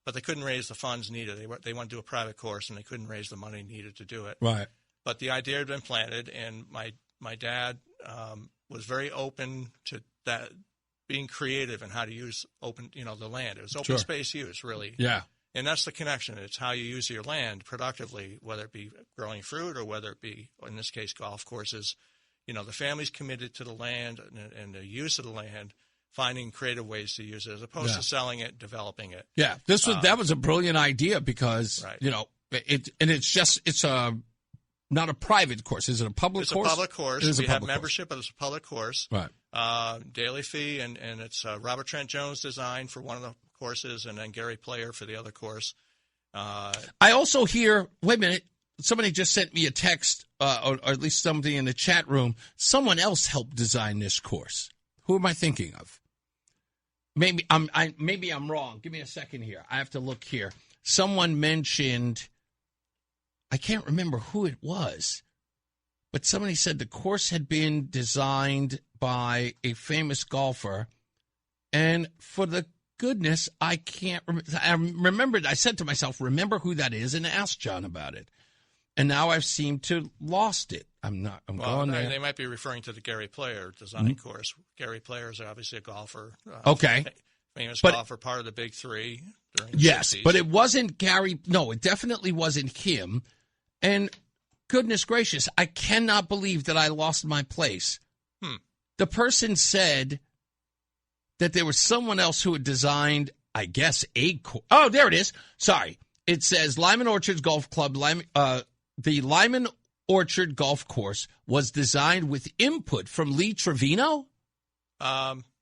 M: but they couldn't raise the funds needed. They wanted to do a private course, and they couldn't raise the money needed to do it.
D: Right.
M: But the idea had been planted, and my dad was very open to that, being creative in how to use the land. It was open space use, really.
D: Yeah.
M: And that's the connection. It's how you use your land productively, whether it be growing fruit or whether it be, in this case, golf courses. The family's committed to the land and the use of the land, finding creative ways to use it as opposed to selling it, developing it.
D: Yeah, that was a brilliant idea because it's not a private course. Is it a public course?
M: It's a public course. We have membership, but it's a public course.
D: Right.
M: Daily fee, and it's Robert Trent Jones design for one of the courses, and then Gary Player for the other course.
D: I also hear. Wait a minute. Somebody just sent me a text, or at least somebody in the chat room. Someone else helped design this course. Who am I thinking of? Maybe I'm wrong. Give me a second here. I have to look here. Someone mentioned, I can't remember who it was, but somebody said the course had been designed by a famous golfer, and for the goodness, I can't remember. I remembered. I said to myself, remember who that is, and asked John about it. And now I've seemed to lost it. I'm going there.
M: They might be referring to the Gary Player design course. Gary Player is obviously a golfer.
D: Okay.
M: Famous golfer, part of the Big Three during the 60s.
D: But it wasn't Gary. No, it definitely wasn't him. And goodness gracious, I cannot believe that I lost my place. The person said that there was someone else who had designed, I guess, a course. Oh, there it is. Sorry. It says Lyman Orchards Golf Club. The Lyman Orchard Golf Course was designed with input from Lee Trevino?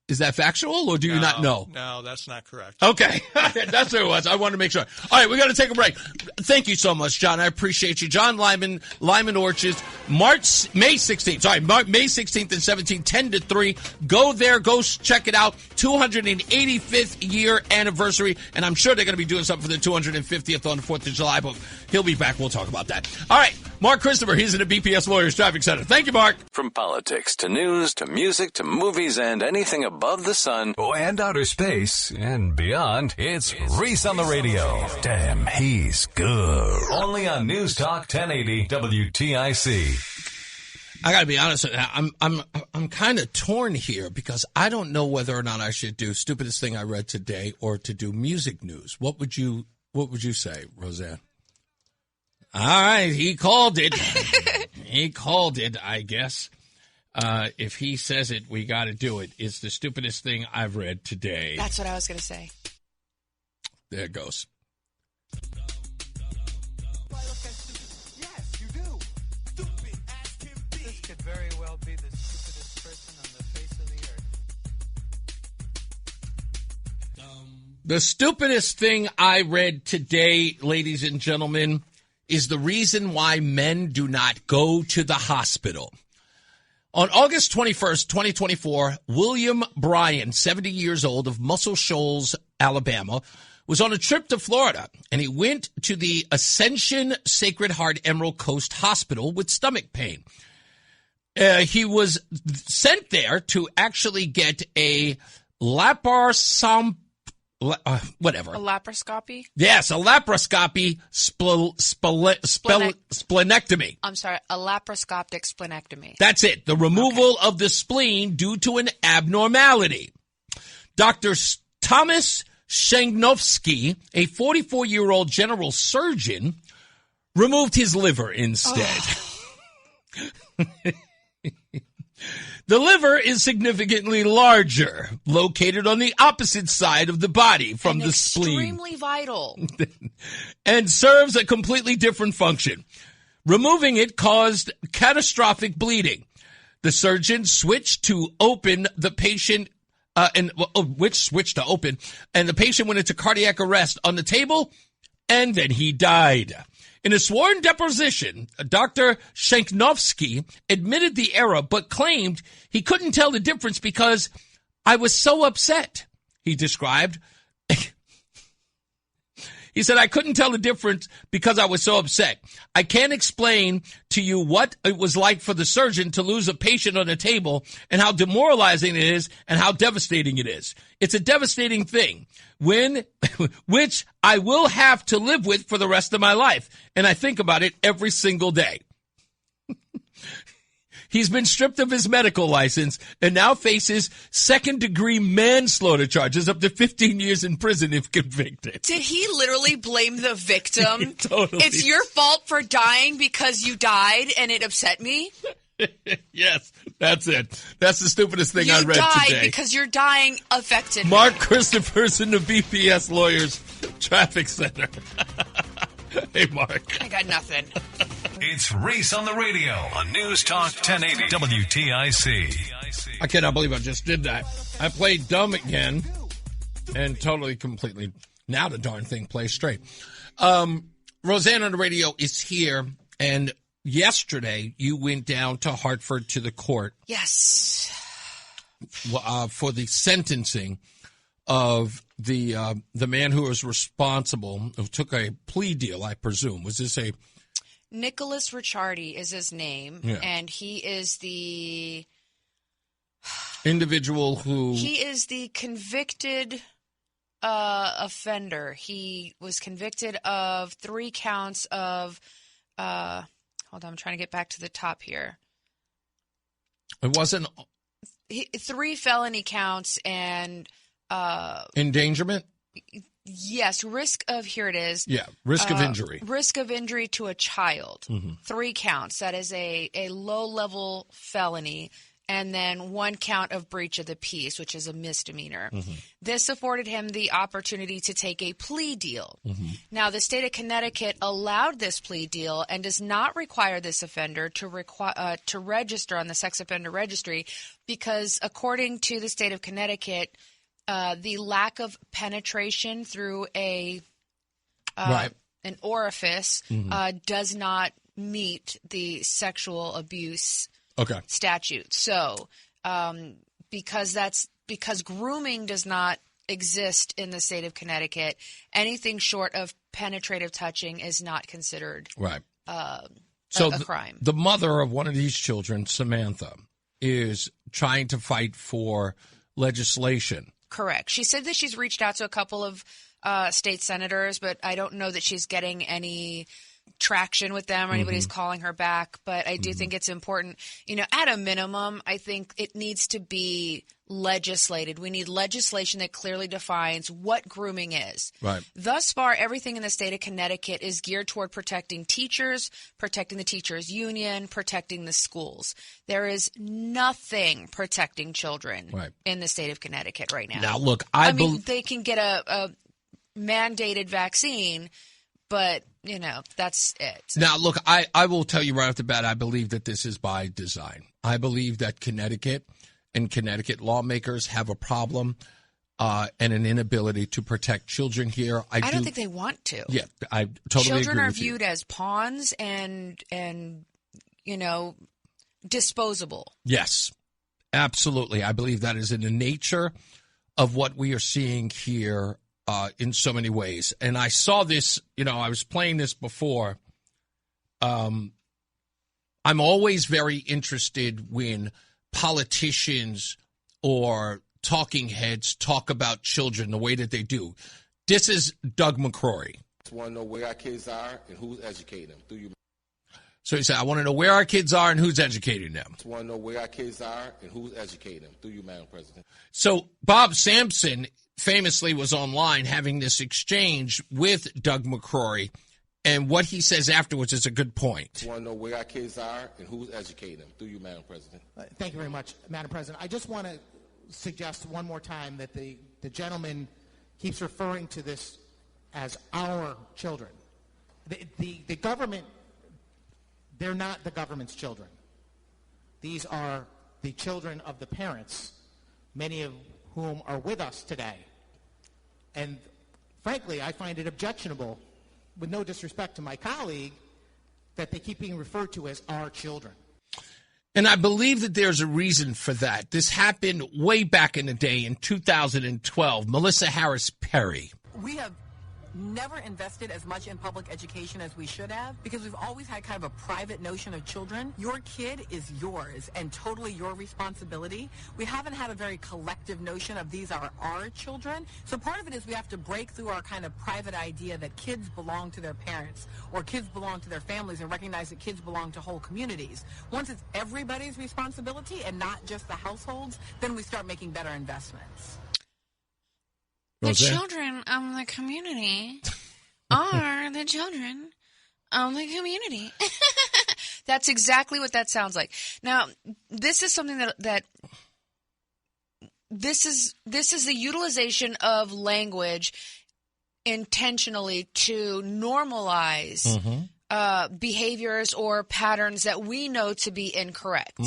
D: Is that factual, or do you not know?
M: No, that's not correct.
D: Okay. That's what it was. I wanted to make sure. All right, we got to take a break. Thank you so much, John. I appreciate you. John Lyman, Lyman Orchards, May 16th. Sorry, May 16th and 17th, 10 to 3. Go there. Go check it out. 285th year anniversary, and I'm sure they're going to be doing something for the 250th on the 4th of July, but he'll be back. We'll talk about that. All right. Mark Christopher, he's in the BPS Lawyers Traffic Center. Thank you, Mark.
N: From politics to news to music to movies and anything above the sun and outer space and beyond, it's Reese on the radio. Damn, he's good. Only on NewsTalk 1080 WTIC.
D: I got to be honest. I'm kind of torn here because I don't know whether or not I should do stupidest thing I read today or to do music news. What would you say, Roseanne? All right, he called it. He called it, I guess. If he says it, we got to do it. It's the stupidest thing I've read today.
E: That's what I was going to say.
D: There it goes.
O: Yes, you do. Stupid as can be. This could very well be the stupidest person on the face of the earth.
D: The stupidest thing I read today, ladies and gentlemen, is the reason why men do not go to the hospital. On August 21st, 2024, William Bryan, 70 years old of Muscle Shoals, Alabama, was on a trip to Florida, and he went to the Ascension Sacred Heart Emerald Coast Hospital with stomach pain. He was sent there to actually get a laparoscopy. Whatever.
E: A laparoscopy?
D: Yes, a laparoscopy splenectomy.
E: I'm sorry, a laparoscopic splenectomy.
D: That's it. The removal of the spleen due to an abnormality. Dr. Thomas Shangnovsky, a 44-year-old general surgeon, removed his liver instead. The liver is significantly larger, located on the opposite side of the body from the spleen.
E: Extremely vital.
D: And serves a completely different function. Removing it caused catastrophic bleeding. The surgeon switched to open the patient, and the patient went into cardiac arrest on the table, and then he died. In a sworn deposition, Dr. Shanknovsky admitted the error, but claimed he couldn't tell the difference because I was so upset, he described. He said, I couldn't tell the difference because I was so upset. I can't explain to you what it was like for the surgeon to lose a patient on a table and how demoralizing it is and how devastating it is. It's a devastating thing which I will have to live with for the rest of my life. And I think about it every single day. He's been stripped of his medical license and now faces second-degree manslaughter charges up to 15 years in prison if convicted.
E: Did he literally blame the victim?
D: Totally.
E: It's your fault for dying because you died and it upset me?
D: Yes, that's it. That's the stupidest thing I read today.
E: You died because your dying affected me.
D: Mark Christopher's in the BPS Lawyers Traffic Center. Hey, Mark.
E: I got nothing.
A: It's Reese on the radio on News Talk 1080 WTIC.
D: I cannot believe I just did that. I played dumb again and completely. Now the darn thing plays straight. Roseanne on the radio is here, and yesterday you went down to Hartford to the court.
E: Yes.
D: For the sentencing of the man who was responsible, who took a plea deal, I presume. Was this a...
E: Nicholas Ricciardi is his name, and he is the...
D: individual who...
E: He is the convicted offender. He was convicted of 3 counts of... hold on, I'm trying to get back to the top here.
D: It wasn't...
E: 3 felony counts and...
D: endangerment?
E: Yes, risk of, here it is.
D: Yeah, risk of injury.
E: Risk of injury to a child. 3 counts. That is a low-level felony. And then 1 count of breach of the peace, which is a misdemeanor. This afforded him the opportunity to take a plea deal. Now, the state of Connecticut allowed this plea deal and does not require this offender to register on the sex offender registry because, according to the state of Connecticut, the lack of penetration through an orifice does not meet the sexual abuse statute. So, because grooming does not exist in the state of Connecticut, anything short of penetrative touching is not considered a crime.
D: The mother of one of these children, Samantha, is trying to fight for legislation.
E: Correct. She said that she's reached out to a couple of state senators, but I don't know that she's getting any traction with them or anybody's calling her back. But I do think it's important. At a minimum, I think it needs to be legislated. We need legislation that clearly defines what grooming is.
D: Right.
E: Thus far, everything in the state of Connecticut is geared toward protecting teachers, protecting the teachers union, protecting the schools. There is nothing protecting children in the state of Connecticut right now.
D: Now, look,
E: I mean, they can get a mandated vaccine, but, that's it.
D: Now, look, I will tell you right off the bat, I believe that this is by design. I believe that Connecticut and Connecticut lawmakers have a problem and an inability to protect children here. I
E: don't think they want to.
D: Yeah, I totally
E: Children
D: agree
E: are
D: with you.
E: viewed as pawns and disposable.
D: Yes, absolutely. I believe that is in the nature of what we are seeing here in so many ways. And I saw this, I was playing this before. I'm always very interested when politicians or talking heads talk about children the way that they do. This is Doug McCrory.
P: I want to know where our kids are and who's educating them through you.
D: So he said, I want to know where our kids are and who's educating them.
P: I want to know where our kids are and who's educating them through you, Madam President.
D: So Bob Sampson famously was online having this exchange with Doug McCrory, and what he says afterwards is a good point.
P: I want to know where our kids are and who's educating them through you, Madam President.
Q: Thank you very much, Madam President. I just want to suggest one more time that the gentleman keeps referring to this as our children. The government, they're not the government's children. These are the children of the parents, many of whom are with us today. And frankly, I find it objectionable, with no disrespect to my colleague, that they keep being referred to as our children.
D: And I believe that there's a reason for that. This happened way back in the day in 2012. Melissa Harris Perry.
R: We have never invested as much in public education as we should have because we've always had kind of a private notion of children. Your kid is yours and totally your responsibility. We haven't had a very collective notion of these are our children. So part of it is we have to break through our kind of private idea that kids belong to their parents or kids belong to their families and recognize that kids belong to whole communities. Once it's everybody's responsibility and not just the households, then we start making better investments.
E: The children of the community are the children of the community. That's exactly what that sounds like. Now, this is something that this is the utilization of language intentionally to normalize behaviors or patterns that we know to be incorrect,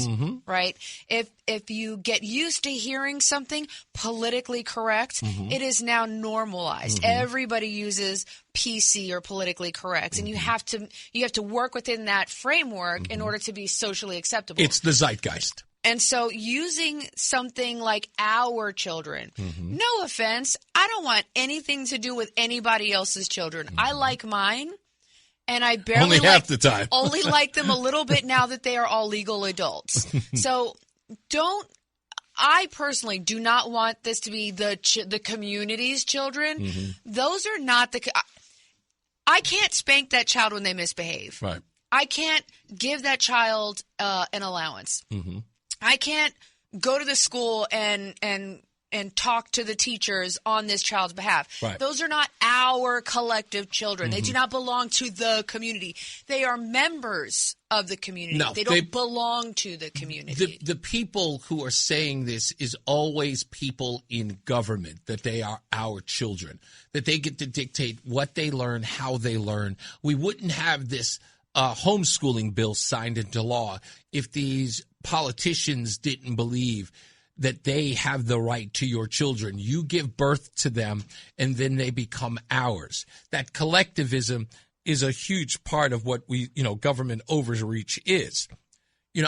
E: right? If you get used to hearing something politically correct, it is now normalized. Everybody uses PC or politically correct, and you have to work within that framework in order to be socially acceptable.
D: It's the zeitgeist.
E: And so using something like our children, no offense, I don't want anything to do with anybody else's children. I like mine. And I barely
D: only half the time.
E: only like them a little bit now that they are all legal adults. So I personally do not want this to be the community's children. Those are not I can't spank that child when they misbehave.
D: Right.
E: I can't give that child an allowance. I can't go to the school and talk to the teachers on this child's behalf.
D: Right.
E: Those are not our collective children. They do not belong to the community. They are members of the community.
D: No,
E: they don't belong to the community.
D: The people who are saying this is always people in government, that they are our children, that they get to dictate what they learn, how they learn. We wouldn't have this homeschooling bill signed into law if these politicians didn't believe that they have the right to your children. You give birth to them, and then they become ours. That collectivism is a huge part of what government overreach is.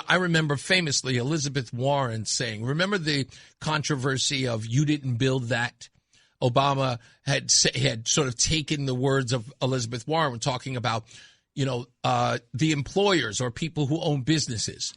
D: I remember famously Elizabeth Warren saying, remember the controversy of you didn't build that? Obama had sort of taken the words of Elizabeth Warren talking about, the employers or people who own businesses.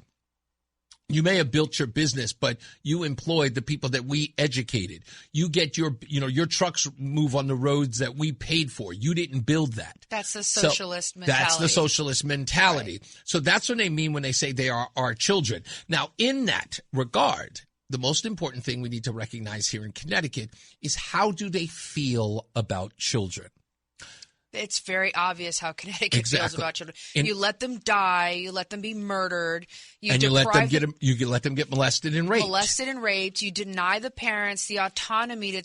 D: You may have built your business, but you employed the people that we educated. You get your trucks move on the roads that we paid for. You didn't build that.
E: That's the socialist mentality.
D: That's the socialist mentality. Right. So that's what they mean when they say they are our children. Now, in that regard, the most important thing we need to recognize here in Connecticut is how do they feel about children?
E: It's very obvious how Connecticut feels about children. You let them die. You let them be murdered. You let them get molested and raped. You deny the parents the autonomy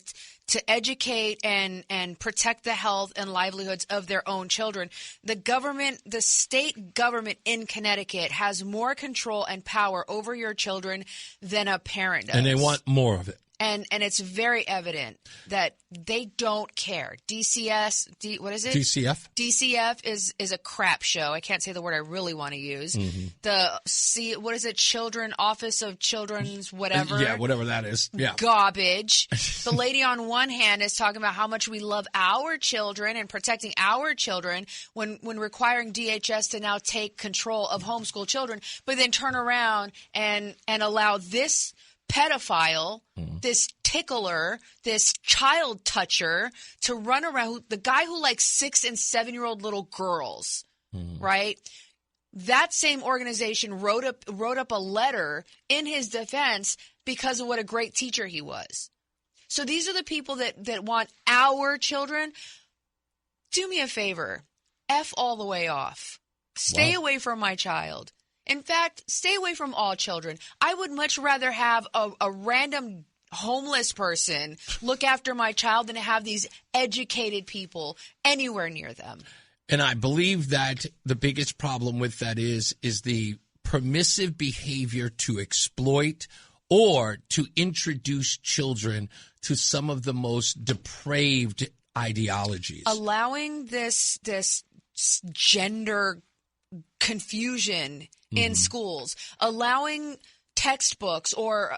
E: to educate and protect the health and livelihoods of their own children. The state government in Connecticut has more control and power over your children than a parent does.
D: And they want more of it.
E: And it's very evident that they don't care. What is it?
D: DCF?
E: DCF is a crap show. I can't say the word I really want to use. Mm-hmm. What is it? Office of Children's whatever.
D: Yeah, whatever that is. Yeah.
E: Garbage. The lady on one hand is talking about how much we love our children and protecting our children when requiring DHS to now take control of homeschool children, but then turn around and allow this pedophile, this tickler, this child toucher to run around, the guy who likes 6 and 7-year-old little girls, right? That same organization wrote up a letter in his defense because of what a great teacher he was. So these are the people that want our children. Do me a favor. F all the way off. Stay away from my child. In fact, stay away from all children. I would much rather have a random homeless person look after my child than to have these educated people anywhere near them.
D: And I believe that the biggest problem with that is the permissive behavior to exploit or to introduce children to some of the most depraved ideologies.
E: Allowing this gender confusion in schools, allowing textbooks or,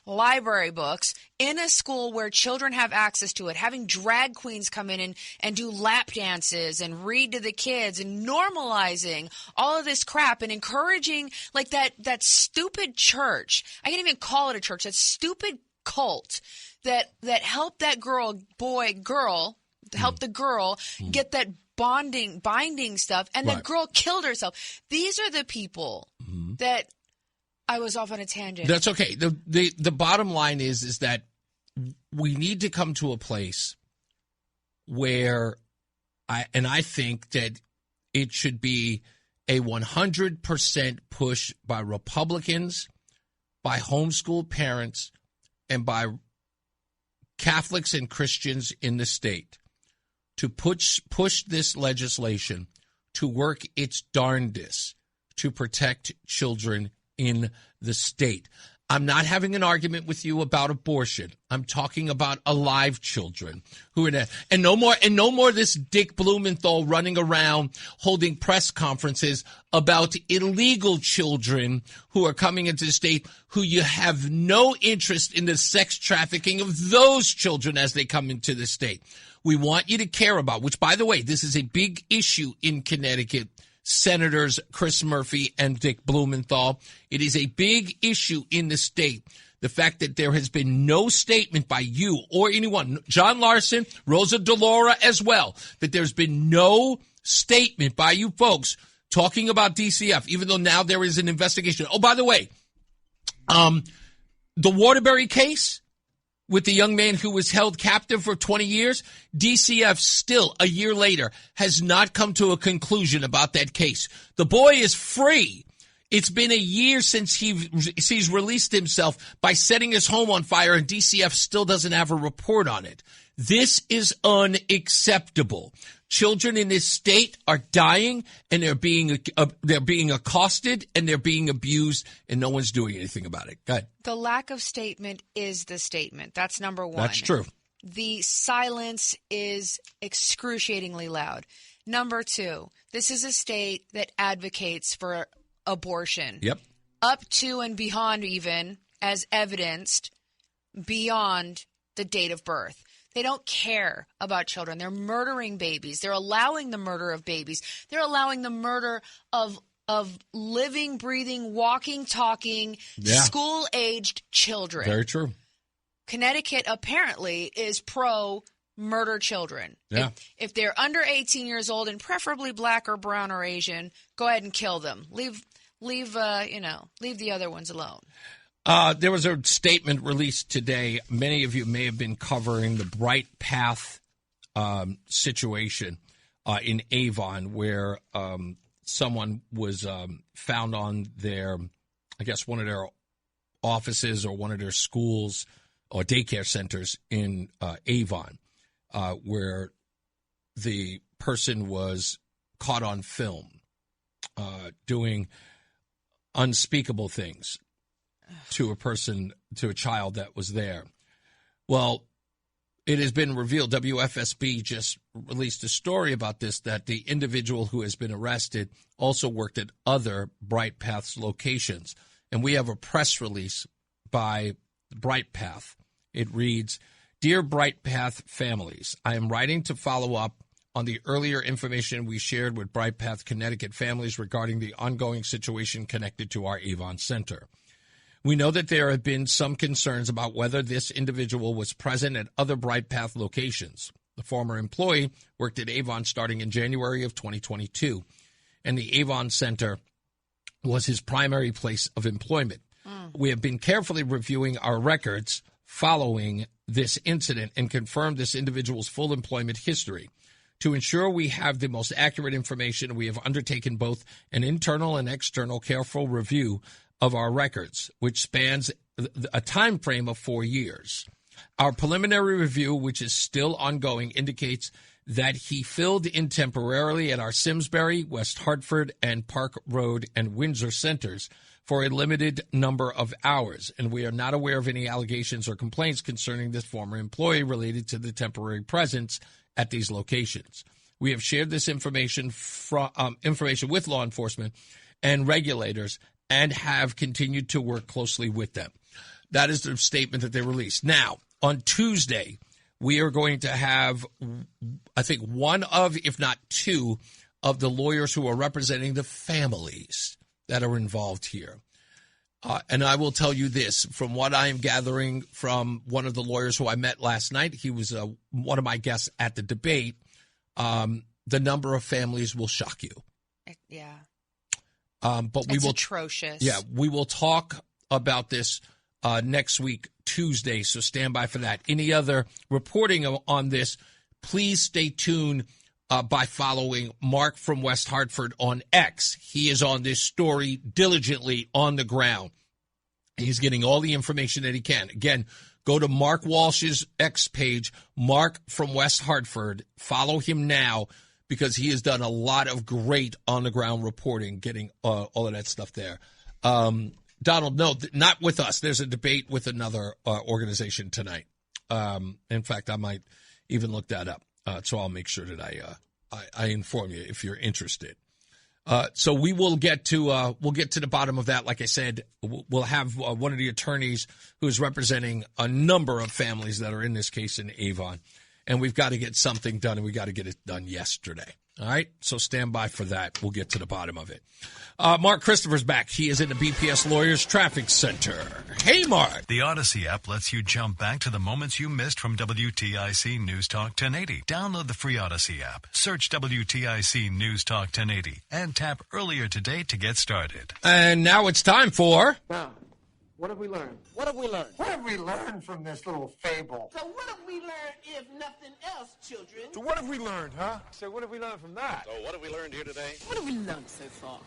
E: library books in a school where children have access to it, having drag queens come in and do lap dances and read to the kids and normalizing all of this crap and encouraging like that stupid church. I can't even call it a church, that stupid cult that helped that girl help the girl get that binding stuff, and the girl killed herself. These are the people that I was off on a tangent.
D: That's okay. The bottom line is that we need to come to a place where I think that it should be a 100% push by Republicans, by homeschool parents, and by Catholics and Christians in the state to push this legislation to work its darndest to protect children in the state. I'm not having an argument with you about abortion. I'm talking about alive children who are there. And no more this Dick Blumenthal running around holding press conferences about illegal children who are coming into the state who you have no interest in the sex trafficking of those children as they come into the state. We want you to care about, which, by the way, this is a big issue in Connecticut, Senators Chris Murphy and Dick Blumenthal. It is a big issue in the state. The fact that there has been no statement by you or anyone, John Larson, Rosa DeLaura as well, that there's been no statement by you folks talking about DCF, even though now there is an investigation. Oh, by the way, the Waterbury case with the young man who was held captive for 20 years, DCF still, a year later, has not come to a conclusion about that case. The boy is free. It's been a year since he's released himself by setting his home on fire, and DCF still doesn't have a report on it. This is unacceptable. Children in this state are dying, and they're being accosted, and they're being abused, and no one's doing anything about it. Go ahead.
E: The lack of statement is the statement. That's number one.
D: That's true.
E: The silence is excruciatingly loud. Number two, this is a state that advocates for abortion.
D: Yep.
E: Up to and beyond, even as evidenced beyond the date of birth. They don't care about children. They're murdering babies. They're allowing the murder of babies. They're allowing the murder of living, breathing, walking, talking, school-aged children.
D: Very true.
E: Connecticut apparently is pro-murder children.
D: Yeah.
E: If they're under 18 years old and preferably black or brown or Asian, go ahead and kill them. Leave the other ones alone.
D: There was a statement released today. Many of you may have been covering the Bright Path situation in Avon, where someone was found on one of their offices or one of their schools or daycare centers in Avon, where the person was caught on film doing unspeakable things to a child that was there. Well, it has been revealed, WFSB just released a story about this, that the individual who has been arrested also worked at other Bright Path's locations. And we have a press release by Bright Path. It reads, "Dear Bright Path families, I am writing to follow up on the earlier information we shared with Bright Path Connecticut families regarding the ongoing situation connected to our Avon Center. We know that there have been some concerns about whether this individual was present at other Bright Path locations. The former employee worked at Avon starting in January of 2022, and the Avon Center was his primary place of employment. We have been carefully reviewing our records following this incident and confirmed this individual's full employment history. To ensure we have the most accurate information, we have undertaken both an internal and external careful review of our records, which spans a time frame of 4 years. Our preliminary review, which is still ongoing, indicates that he filled in temporarily at our Simsbury, West Hartford, and Park Road and Windsor centers for a limited number of hours, and we are not aware of any allegations or complaints concerning this former employee related to the temporary presence at these locations. We have shared this information with law enforcement and regulators and have continued to work closely with them." That is the statement that they released. Now, on Tuesday, we are going to have, I think, one of, if not two, of the lawyers who are representing the families that are involved here. And I will tell you this, from what I am gathering from one of the lawyers who I met last night, he was one of my guests at the debate, the number of families will shock you.
E: Yeah.
D: But
E: it's atrocious.
D: Yeah, we will talk about this next week, Tuesday, so stand by for that. Any other reporting on this, please stay tuned by following Mark from West Hartford on X. He is on this story diligently on the ground. He's getting all the information that he can. Again, go to Mark Walsh's X page, Mark from West Hartford. Follow him now, because he has done a lot of great on-the-ground reporting, getting all of that stuff there. Donald, no, not with us. There's a debate with another organization tonight. In fact, I might even look that up, so I'll make sure that I inform you if you're interested. So we will get to the bottom of that. Like I said, we'll have one of the attorneys who is representing a number of families that are in this case in Avon. And we've got to get something done, and we got to get it done yesterday. All right? So stand by for that. We'll get to the bottom of it. Mark Christopher's back. He is in the BPS Lawyers Traffic Center. Hey, Mark.
A: The Odyssey app lets you jump back to the moments you missed from WTIC News Talk 1080. Download the free Odyssey app, search WTIC News Talk 1080, and tap earlier today to get started.
D: And now it's time for...
S: Now, what have we learned?
B: What have we learned?
S: What have we learned from this little fable?
B: So what have we learned, if nothing else, children?
S: So what have we learned, huh? So what have we learned from that?
P: So what have we learned here today?
B: What have we learned so far?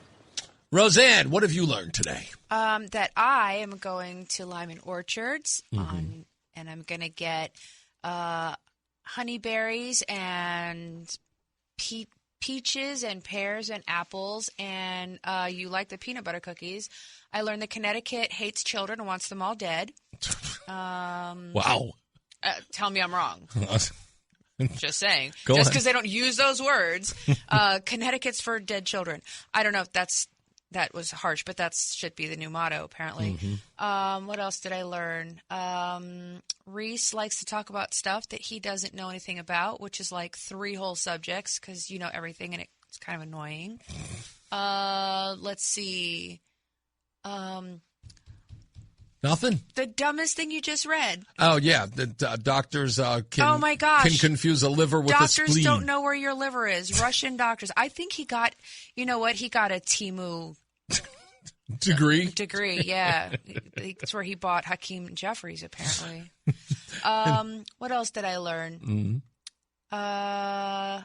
D: Roseanne, what have you learned today?
E: That I am going to Lyman Orchards, and I'm going to get honeyberries and peaches and pears and apples, and you like the peanut butter cookies. I learned that Connecticut hates children and wants them all dead.
D: Wow.
E: Tell me I'm wrong. Just saying.
D: Go
E: Just
D: ahead.
E: because they don't use those words. Connecticut's for dead children. I don't know if that's that was harsh, but that should be the new motto, apparently. What else did I learn? Reese likes to talk about stuff that he doesn't know anything about, which is like 3 whole subjects because you know everything, and it's kind of annoying. Let's see.
D: Nothing?
E: The dumbest thing you just read.
D: Oh, yeah. The doctors
E: oh my gosh.
D: can confuse a liver with a spleen.
E: Doctors don't know where your liver is. Russian doctors. I think he got, you know what? He got a Temu
D: degree,
E: yeah. That's where he bought Hakeem Jeffries, apparently. What else did I learn?
D: No?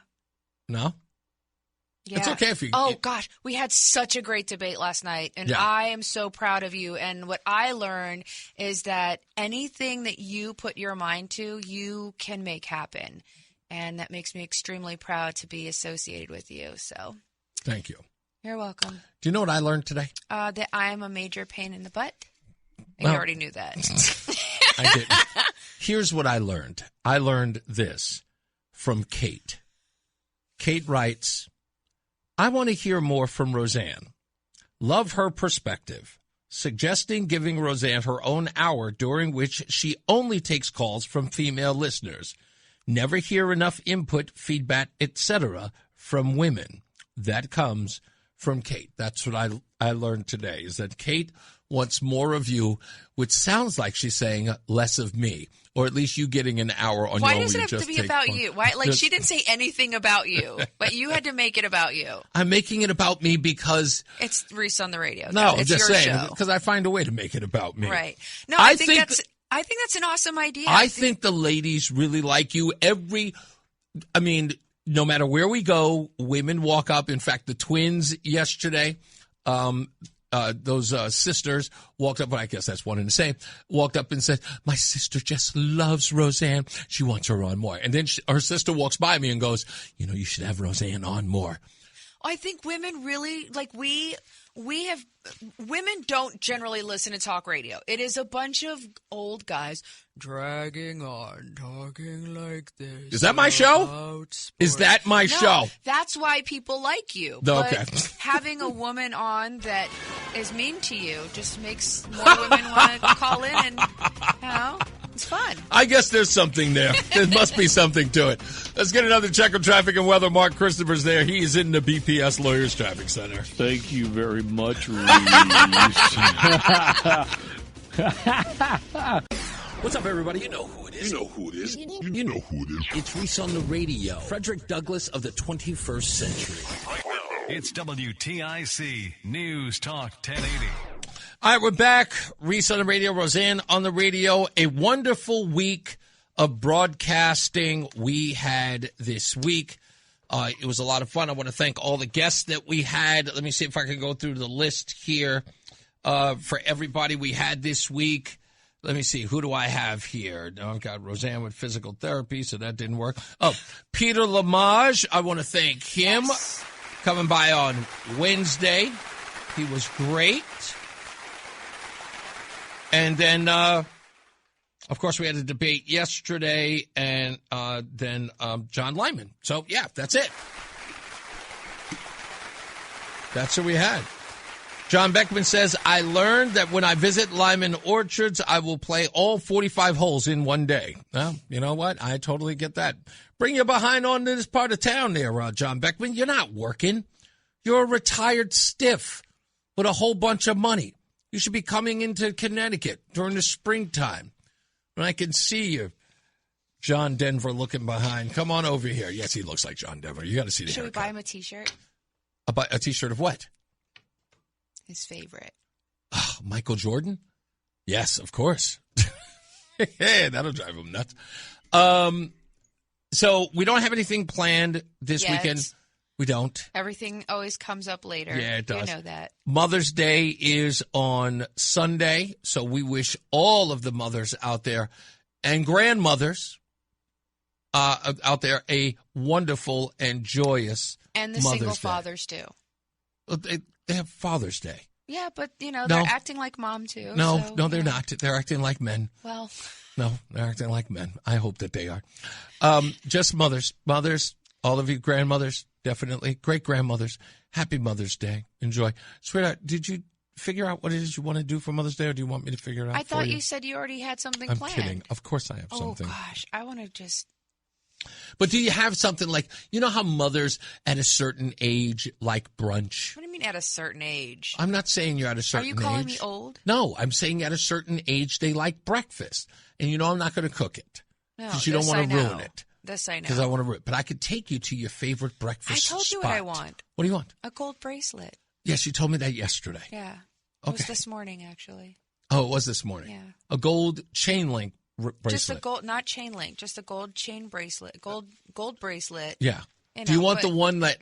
E: Yeah.
D: It's okay if you...
E: Oh, gosh. We had such a great debate last night, and I am so proud of you. And what I learned is that anything that you put your mind to, you can make happen. And that makes me extremely proud to be associated with you. So,
D: thank you.
E: You're welcome.
D: Do you know what I learned today?
E: That I am a major pain in the butt. You already knew that.
D: I didn't. Here's what I learned. I learned this from Kate. Kate writes, I want to hear more from Roseanne. Love her perspective. Suggesting giving Roseanne her own hour during which she only takes calls from female listeners. Never hear enough input, feedback, etc. from women. That comes from Kate. That's what I learned today, is that Kate wants more of you, which sounds like she's saying less of me, or at least you getting an hour on your own.
E: Why does it have to be about you? Why? Like, she didn't say anything about you, but you had to make it about you.
D: I'm making it about me because...
E: It's Reese on the radio.
D: No,
E: it's
D: just
E: your
D: saying,
E: show.
D: because I find a way to make it about me.
E: Right. No, I think that's an awesome idea.
D: I think the ladies really like you. No matter where we go, women walk up. In fact, the twins yesterday, those sisters walked up, I guess that's one and the same, walked up and said, my sister just loves Roseanne. She wants her on more. And then her sister walks by me and goes, you should have Roseanne on more.
E: I think women really, like, women don't generally listen to talk radio. It is a bunch of old guys dragging on, talking like this.
D: Is that my show? Is that my show?
E: That's why people like you.
D: Okay.
E: But having a woman on that is mean to you just makes more women want to call in and, it's fun.
D: I guess there's something there. There must be something to it. Let's get another check of traffic and weather. Mark Christopher's there. He is in the BPS Lawyers Traffic Center.
L: Thank you very much, Reese.
D: What's up, everybody? You know who it is. You know who it is. You know who it is. It's Reese on the radio. Frederick Douglass of the 21st century.
A: It's WTIC News Talk 1080.
D: All right, we're back. Reese on the radio, Roseanne on the radio. A wonderful week of broadcasting we had this week. It was a lot of fun. I want to thank all the guests that we had. Let me see if I can go through the list here for everybody we had this week. Let me see. Who do I have here? No, I've got Roseanne with physical therapy, so that didn't work. Oh, Peter Lamage. I want to thank him coming by on Wednesday. He was great. And then, of course, we had a debate yesterday, and then John Lyman. So, yeah, that's it. That's what we had. John Beckman says, I learned that when I visit Lyman Orchards, I will play all 45 holes in one day. Well, you know what? I totally get that. Bring your behind on to this part of town there, John Beckman. You're not working. You're a retired stiff with a whole bunch of money. You should be coming into Connecticut during the springtime. And I can see you, John Denver, looking behind. Come on over here. Yes, he looks like John Denver. You got to see the haircut.
E: Should we buy him a T-shirt?
D: A T-shirt of what?
E: His favorite.
D: Oh, Michael Jordan? Yes, of course. Hey, that'll drive him nuts. So we don't have anything planned this weekend. We don't.
E: Everything always comes up later.
D: Yeah, it does.
E: You know that.
D: Mother's Day is on Sunday, so we wish all of the mothers out there and grandmothers out there a wonderful and joyous
E: and the
D: Mother's
E: single
D: Day.
E: Fathers, too.
D: They have Father's Day.
E: Yeah, but, they're acting like mom, too.
D: No, they're not. They're acting like men.
E: Well.
D: No, they're acting like men. I hope that they are. Just mothers. Mothers, all of you grandmothers, definitely. Great-grandmothers. Happy Mother's Day. Enjoy. Sweetheart, did you figure out what it is you want to do for Mother's Day, or do you want me to figure it out
E: I thought
D: for you?
E: You said you already had something
D: I'm
E: planned.
D: kidding. Of course I have something.
E: Oh, gosh. I want to just...
D: But do you have something like, you know how mothers at a certain age like brunch?
E: What do you mean at a certain age?
D: I'm not saying you're at a certain age.
E: Are you calling me old?
D: No, I'm saying at a certain age they like breakfast. And you know I'm not going to cook it. Because you don't want to ruin it.
E: This I know.
D: Because I want to ruin it. But I could take you to your favorite breakfast spot.
E: I told you what I want.
D: What do you want?
E: A gold bracelet.
D: Yes, you told me that yesterday.
E: Yeah. It was this morning, actually.
D: Oh, it was this morning?
E: Yeah.
D: A gold chain link bracelet.
E: Just a gold, not chain link, just a gold chain bracelet, gold bracelet.
D: Yeah.
E: You know,
D: do you want the one that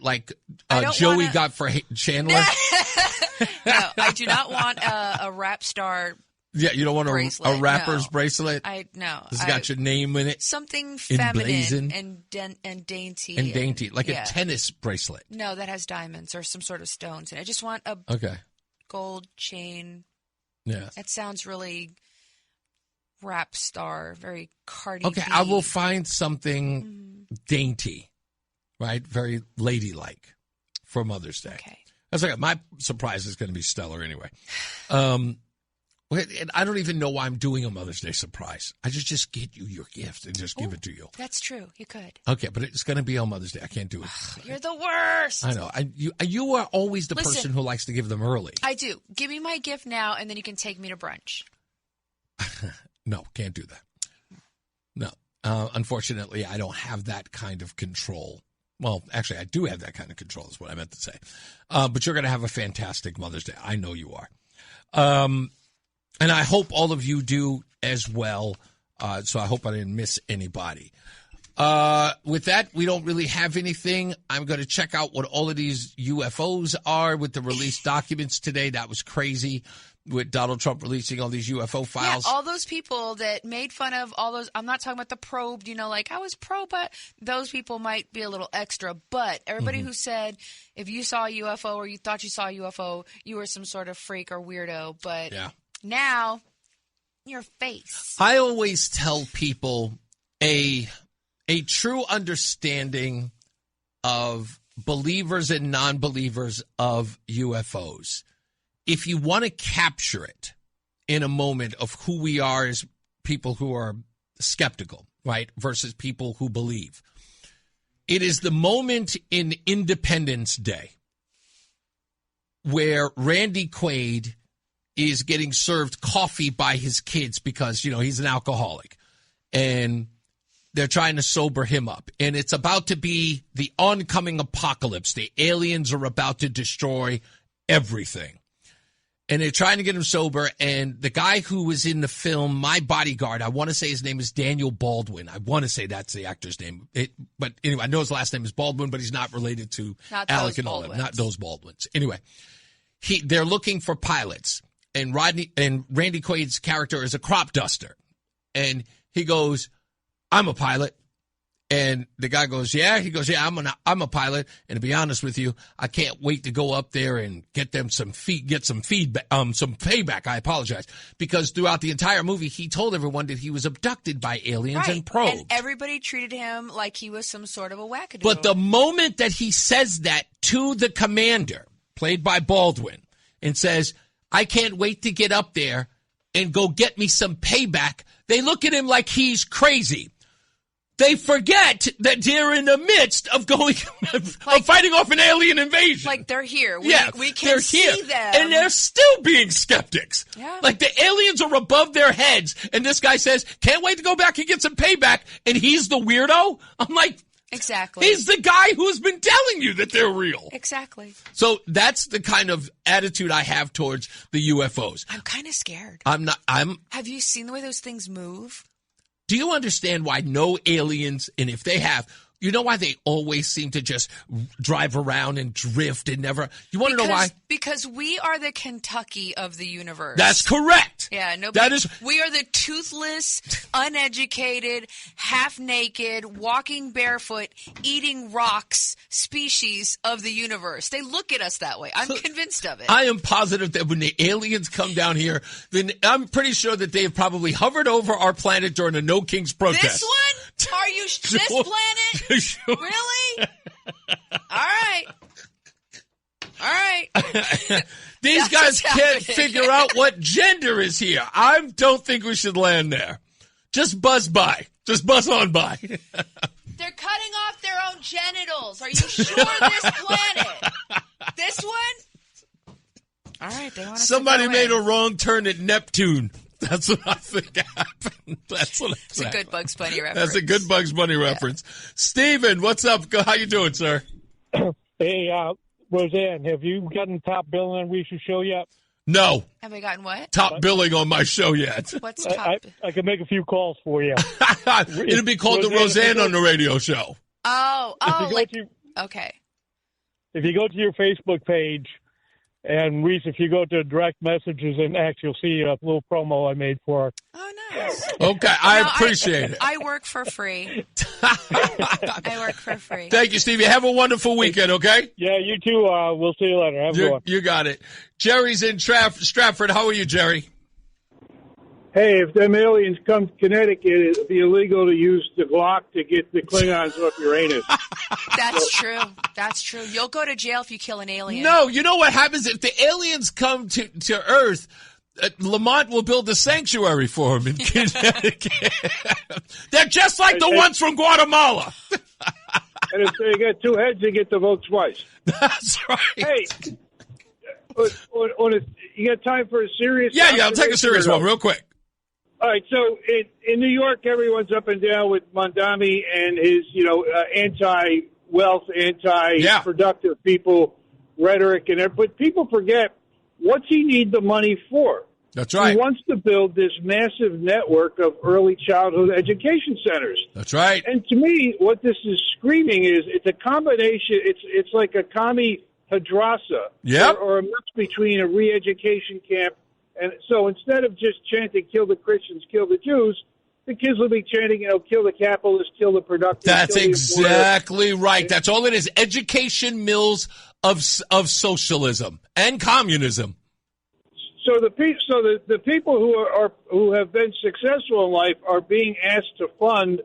D: Joey got for Chandler?
E: No, I do not want a rap star.
D: Yeah, you don't want a rapper's bracelet.
E: No.
D: It's got your name in it.
E: Something feminine and dainty.
D: And dainty, like a tennis bracelet.
E: No, that has diamonds or some sort of stones. And I just want a gold chain.
D: Yeah,
E: that sounds really rap star, very Cardi
D: B. I will find something dainty, right? Very ladylike for Mother's Day.
E: Okay.
D: That's okay. My surprise is going to be stellar anyway. And I don't even know why I'm doing a Mother's Day surprise. I just get you your gift and just give it to you.
E: That's true. You could.
D: Okay, but it's going to be on Mother's Day. I can't do it.
E: You're the worst.
D: I know. You are always the person who likes to give them early.
E: I do. Give me my gift now, and then you can take me to brunch.
D: No, can't do that. No. Unfortunately, I don't have that kind of control. Well, actually, I do have that kind of control is what I meant to say. But you're going to have a fantastic Mother's Day. I know you are. And I hope all of you do as well. So I hope I didn't miss anybody. With that, we don't really have anything. I'm going to check out what all of these UFOs are with the released documents today. That was crazy with Donald Trump releasing all these UFO files.
E: Yeah, all those people that made fun of all those. I'm not talking about the probed, like I was pro, but those people might be a little extra. But everybody who said if you saw a UFO or you thought you saw a UFO, you were some sort of freak or weirdo. But now, your face.
D: I always tell people a true understanding of believers and non-believers of UFOs. If you want to capture it in a moment of who we are as people who are skeptical, right, versus people who believe, it is the moment in Independence Day where Randy Quaid is getting served coffee by his kids because, he's an alcoholic. And they're trying to sober him up. And it's about to be the oncoming apocalypse. The aliens are about to destroy everything. And they're trying to get him sober. And the guy who was in the film, My Bodyguard, I want to say his name is Daniel Baldwin. I want to say that's the actor's name. But anyway, I know his last name is Baldwin, but he's not related to Alec and all of them. Not those Baldwins. Anyway, they're looking for pilots. And Randy Quaid's character is a crop duster. And he goes, I'm a pilot. And the guy goes, yeah. He goes, yeah, I'm a pilot. And to be honest with you, I can't wait to go up there and get them some feedback, some payback. I apologize. Because throughout the entire movie, he told everyone that he was abducted by aliens and probed.
E: And everybody treated him like he was some sort of a wackadoodle.
D: But the moment that he says that to the commander, played by Baldwin, and says, I can't wait to get up there and go get me some payback, they look at him like he's crazy. They forget that they're in the midst of fighting off an alien invasion.
E: Like they're here. We
D: they're
E: can see
D: here.
E: them.
D: And they're still being skeptics.
E: Yeah.
D: Like the aliens are above their heads. And this guy says, can't wait to go back and get some payback. And he's the weirdo. I'm like,
E: exactly.
D: He's the guy who's been telling you that they're real.
E: Exactly.
D: So that's the kind of attitude I have towards the UFOs.
E: I'm kind of scared.
D: Have
E: you seen the way those things move?
D: Do you understand why no aliens, and if they have, you know why they always seem to just drive around and drift and never, you want to know why?
E: Because we are the Kentucky of the universe.
D: That's correct.
E: Yeah, we are the toothless, uneducated, half-naked, walking barefoot, eating rocks species of the universe. They look at us that way. I'm convinced of it.
D: I am positive that when the aliens come down here, then I'm pretty sure that they have probably hovered over our planet during the No Kings protest.
E: This one? Are you this planet?
D: Sure.
E: Really? All right.
D: These guys can't figure out what gender is here. I don't think we should land there. Just buzz by. Just buzz on by.
E: They're cutting off their own genitals. Are you sure this planet? This one? All right. They want us
D: Somebody
E: to go
D: made
E: in.
D: a wrong turn at Neptune. That's what I think happened.
E: It's a good Bugs Bunny reference.
D: That's a good Bugs Bunny reference. Steven, what's up? How you doing, sir?
T: Hey, Roseanne, have you gotten top billing on Reese's show yet?
D: No.
E: Have we gotten what?
D: Top billing on my show yet.
E: What's top?
T: I can make a few calls for you.
D: It'll be called the Roseanne on the Radio Show.
E: Okay.
T: If you go to your Facebook page, and Reese, if you go to direct messages and X, you'll see a little promo I made for her.
E: Oh, nice.
D: Okay, I appreciate it.
E: I work for free.
D: Thank you, Stevie. Have a wonderful weekend, okay?
T: Yeah, you too. We'll see you later. Have a good one.
D: You got it. Jerry's in Stratford. How are you, Jerry?
U: Hey, if them aliens come to Connecticut, it'll be illegal to use the Glock to get the Klingons off Uranus.
E: That's true. That's true. You'll go to jail if you kill an alien.
D: No, you know what happens if the aliens come to Earth? Lamont will build a sanctuary for them in Connecticut. They're just like the ones from Guatemala.
U: And if they get two heads, they get to vote twice.
D: That's right.
U: Hey, you got time for a serious?
D: Yeah, I'll take a serious one real quick.
U: All right, so in New York, everyone's up and down with Mondami and his, anti-wealth, anti-productive people rhetoric, but people forget, what's he need the money for?
D: That's right.
U: He wants to build this massive network of early childhood education centers.
D: That's right.
U: And to me, what this is screaming is it's a combination. It's like a commie hadrasa, or a mix between a re-education camp. And so instead of just chanting, kill the Christians, kill the Jews, the kids will be chanting, kill the capitalists, kill the productive.
D: That's exactly right. That's all it is. Education mills of socialism and communism.
U: So the people who have been successful in life are being asked to fund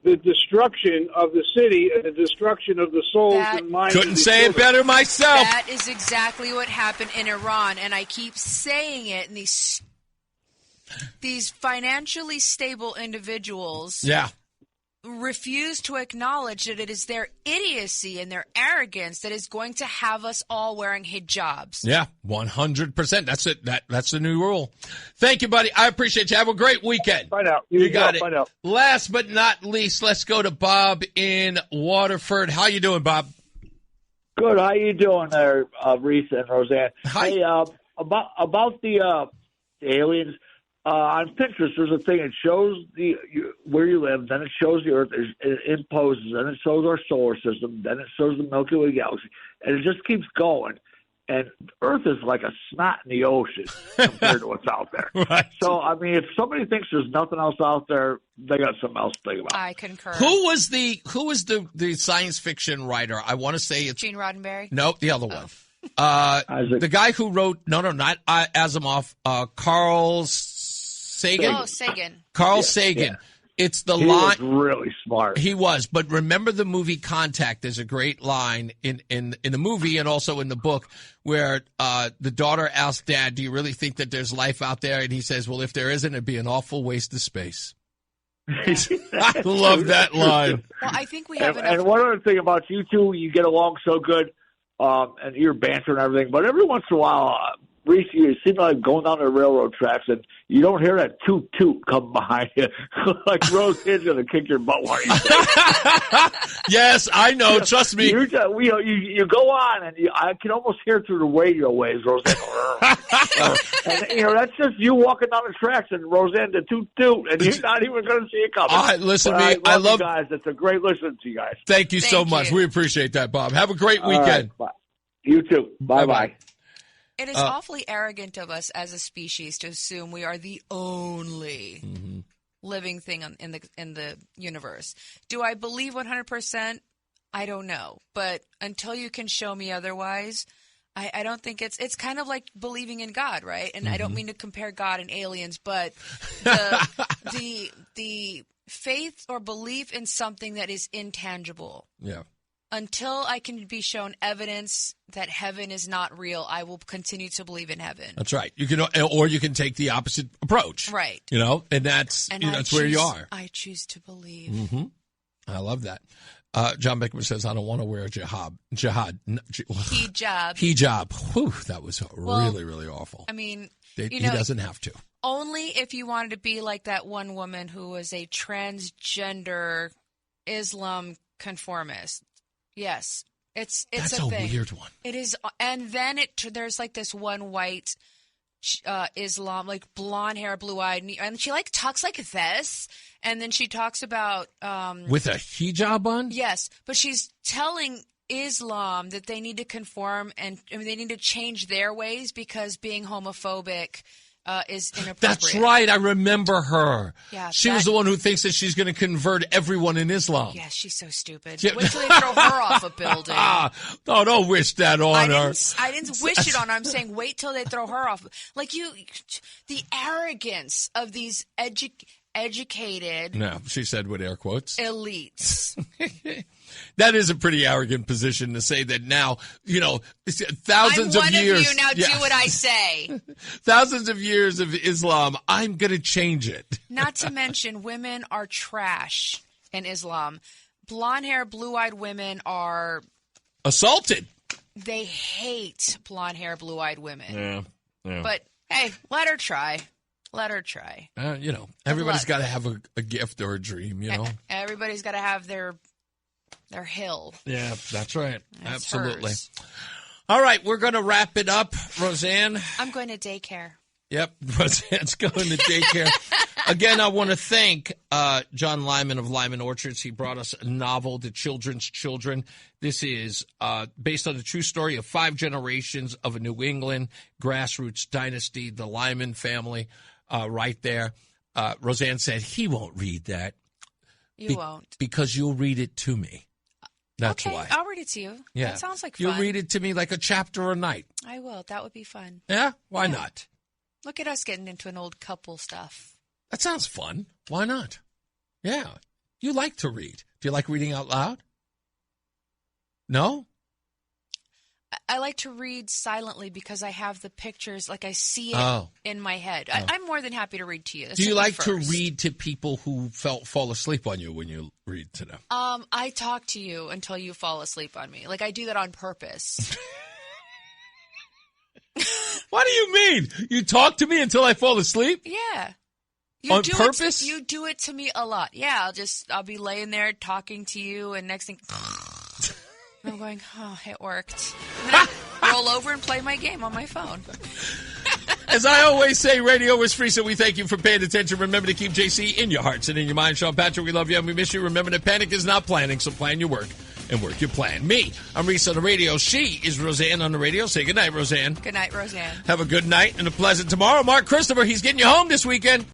U: the destruction of the city and the destruction of the souls and minds.
D: Couldn't say it better myself.
E: That is exactly what happened in Iran, and I keep saying it. And these financially stable individuals, refuse to acknowledge that it is their idiocy and their arrogance that is going to have us all wearing hijabs.
D: Yeah, 100%. That's it. That's the new rule. Thank you, buddy. I appreciate you. Have a great weekend.
U: Find out.
D: You got it.
U: Find out.
D: Last but not least, let's go to Bob in Waterford. How you doing, Bob?
V: Good. How you doing there, Reese and Roseanne?
D: Hi.
V: Hey, about the aliens. On Pinterest, there's a thing. It shows where you live, then it shows the Earth, it imposes, then it shows our solar system, then it shows the Milky Way galaxy, and it just keeps going. And Earth is like a snot in the ocean compared to what's out there.
D: Right.
V: So, I mean, if somebody thinks there's nothing else out there, they got something else to think about.
E: I concur.
D: Who was the science fiction writer? I want to say it's
E: Gene Roddenberry.
D: Nope, the other one. The guy who wrote not Asimov. Carl Sagan.
E: Oh, Sagan.
D: Carl Sagan.
V: Yeah.
D: It's the
V: he
D: line.
V: He was really smart.
D: He was, but remember the movie Contact. There's a great line in the movie and also in the book where the daughter asks Dad, "Do you really think that there's life out there?" And he says, "Well, if there isn't, it'd be an awful waste of space."
E: Yeah.
D: I love that line.
E: Well, I think we have enough.
V: And one other thing about you two, you get along so good, and your banter and everything. But every once in a while, Reese, you seem like going down the railroad tracks, and you don't hear that toot toot come behind you. Like Roseanne's going to kick your butt while you say
D: Yes, I know. Trust me.
V: You go on, and I can almost hear through the radio waves, Roseanne. And that's just you walking down the tracks, and Roseanne the toot toot, and you're not even going to see it coming.
D: Listen to me. I love
V: you guys. It's a great listen to you guys.
D: Thank you so much. We appreciate that, Bob. Have a great weekend.
V: Right, you too. Bye-bye.
E: It is awfully arrogant of us as a species to assume we are the only living thing in the universe. Do I believe 100%? I don't know. But until you can show me otherwise, I don't think it's kind of like believing in God, right? And I don't mean to compare God and aliens, but the faith or belief in something that is intangible.
D: Yeah.
E: Until I can be shown evidence that heaven is not real, I will continue to believe in heaven.
D: That's right. You can, or you can take the opposite approach.
E: Right.
D: And that's that's where you are.
E: I choose to believe.
D: Mm-hmm. I love that. John Beckman says, I don't want to wear a hijab. Hijab. Whew, that was really, really awful.
E: I mean,
D: he doesn't have to.
E: Only if you wanted to be like that one woman who was a transgender Islam conformist. Yes, it's
D: that's
E: a thing.
D: Weird one.
E: It is, and then there's like this one white Islam, like blonde hair, blue eyed, and she like talks like this, and then she talks about
D: with a hijab on.
E: Yes, but she's telling Islam that they need to conform and they need to change their ways because being homophobic is inappropriate.
D: That's right. I remember her.
E: Yeah,
D: she was the one who thinks that she's going to convert everyone in Islam.
E: Yeah, she's so stupid. Yeah. Wait till they throw her off a building.
D: No, don't wish that on her.
E: I didn't wish it on her. I'm saying wait till they throw her off. Like the arrogance of these educated.
D: No, she said with air quotes.
E: Elites.
D: That is a pretty arrogant position to say that now, thousands of years.
E: I'm one of you, now do what I say.
D: Thousands of years of Islam, I'm going to change it.
E: Not to mention women are trash in Islam. Blonde hair, blue-eyed women are...
D: assaulted.
E: They hate blonde hair, blue-eyed women.
D: Yeah.
E: But, hey, let her try. Let her try.
D: Everybody's got to have a gift or a dream,
E: Everybody's got to have their hill.
D: Yeah, that's right.
E: That's
D: absolutely.
E: hers.
D: All right, we're going to wrap it up. Roseanne?
E: I'm going to daycare.
D: Yep, Roseanne's going to daycare. Again, I want to thank John Lyman of Lyman Orchards. He brought us a novel, The Children's Children. This is based on the true story of 5 generations of a New England grassroots dynasty, the Lyman family, right there. Roseanne said he won't read that.
E: You won't.
D: Because you'll read it to me. That's
E: okay,
D: why.
E: I'll read it to you.
D: Yeah.
E: That sounds like fun.
D: You'll read it to me like a chapter a night.
E: I will. That would be fun.
D: Yeah? Why not?
E: Look at us getting into an old couple stuff.
D: That sounds fun. Why not? Yeah. You like to read. Do you like reading out loud? No?
E: I like to read silently because I have the pictures, like I see it in my head. I'm more than happy to read to you.
D: Do you like to read to people who fall asleep on you when you read to them?
E: I talk to you until you fall asleep on me. Like I do that on purpose.
D: What do you mean? You talk to me until I fall asleep?
E: Yeah.
D: On purpose?
E: You do it to me a lot. Yeah, I'll be laying there talking to you, and next thing, I'm going, oh, it worked. And then I roll over and play my game on my phone.
D: As I always say, radio is free, so we thank you for paying attention. Remember to keep JC in your hearts and in your mind. Sean Patrick, we love you and we miss you. Remember that panic is not planning, so plan your work and work your plan. Me, I'm Reese on the radio. She is Roseanne on the radio. Say goodnight, Roseanne.
E: Good night, Roseanne.
D: Have a good night and a pleasant tomorrow. Mark Christopher, he's getting you home this weekend.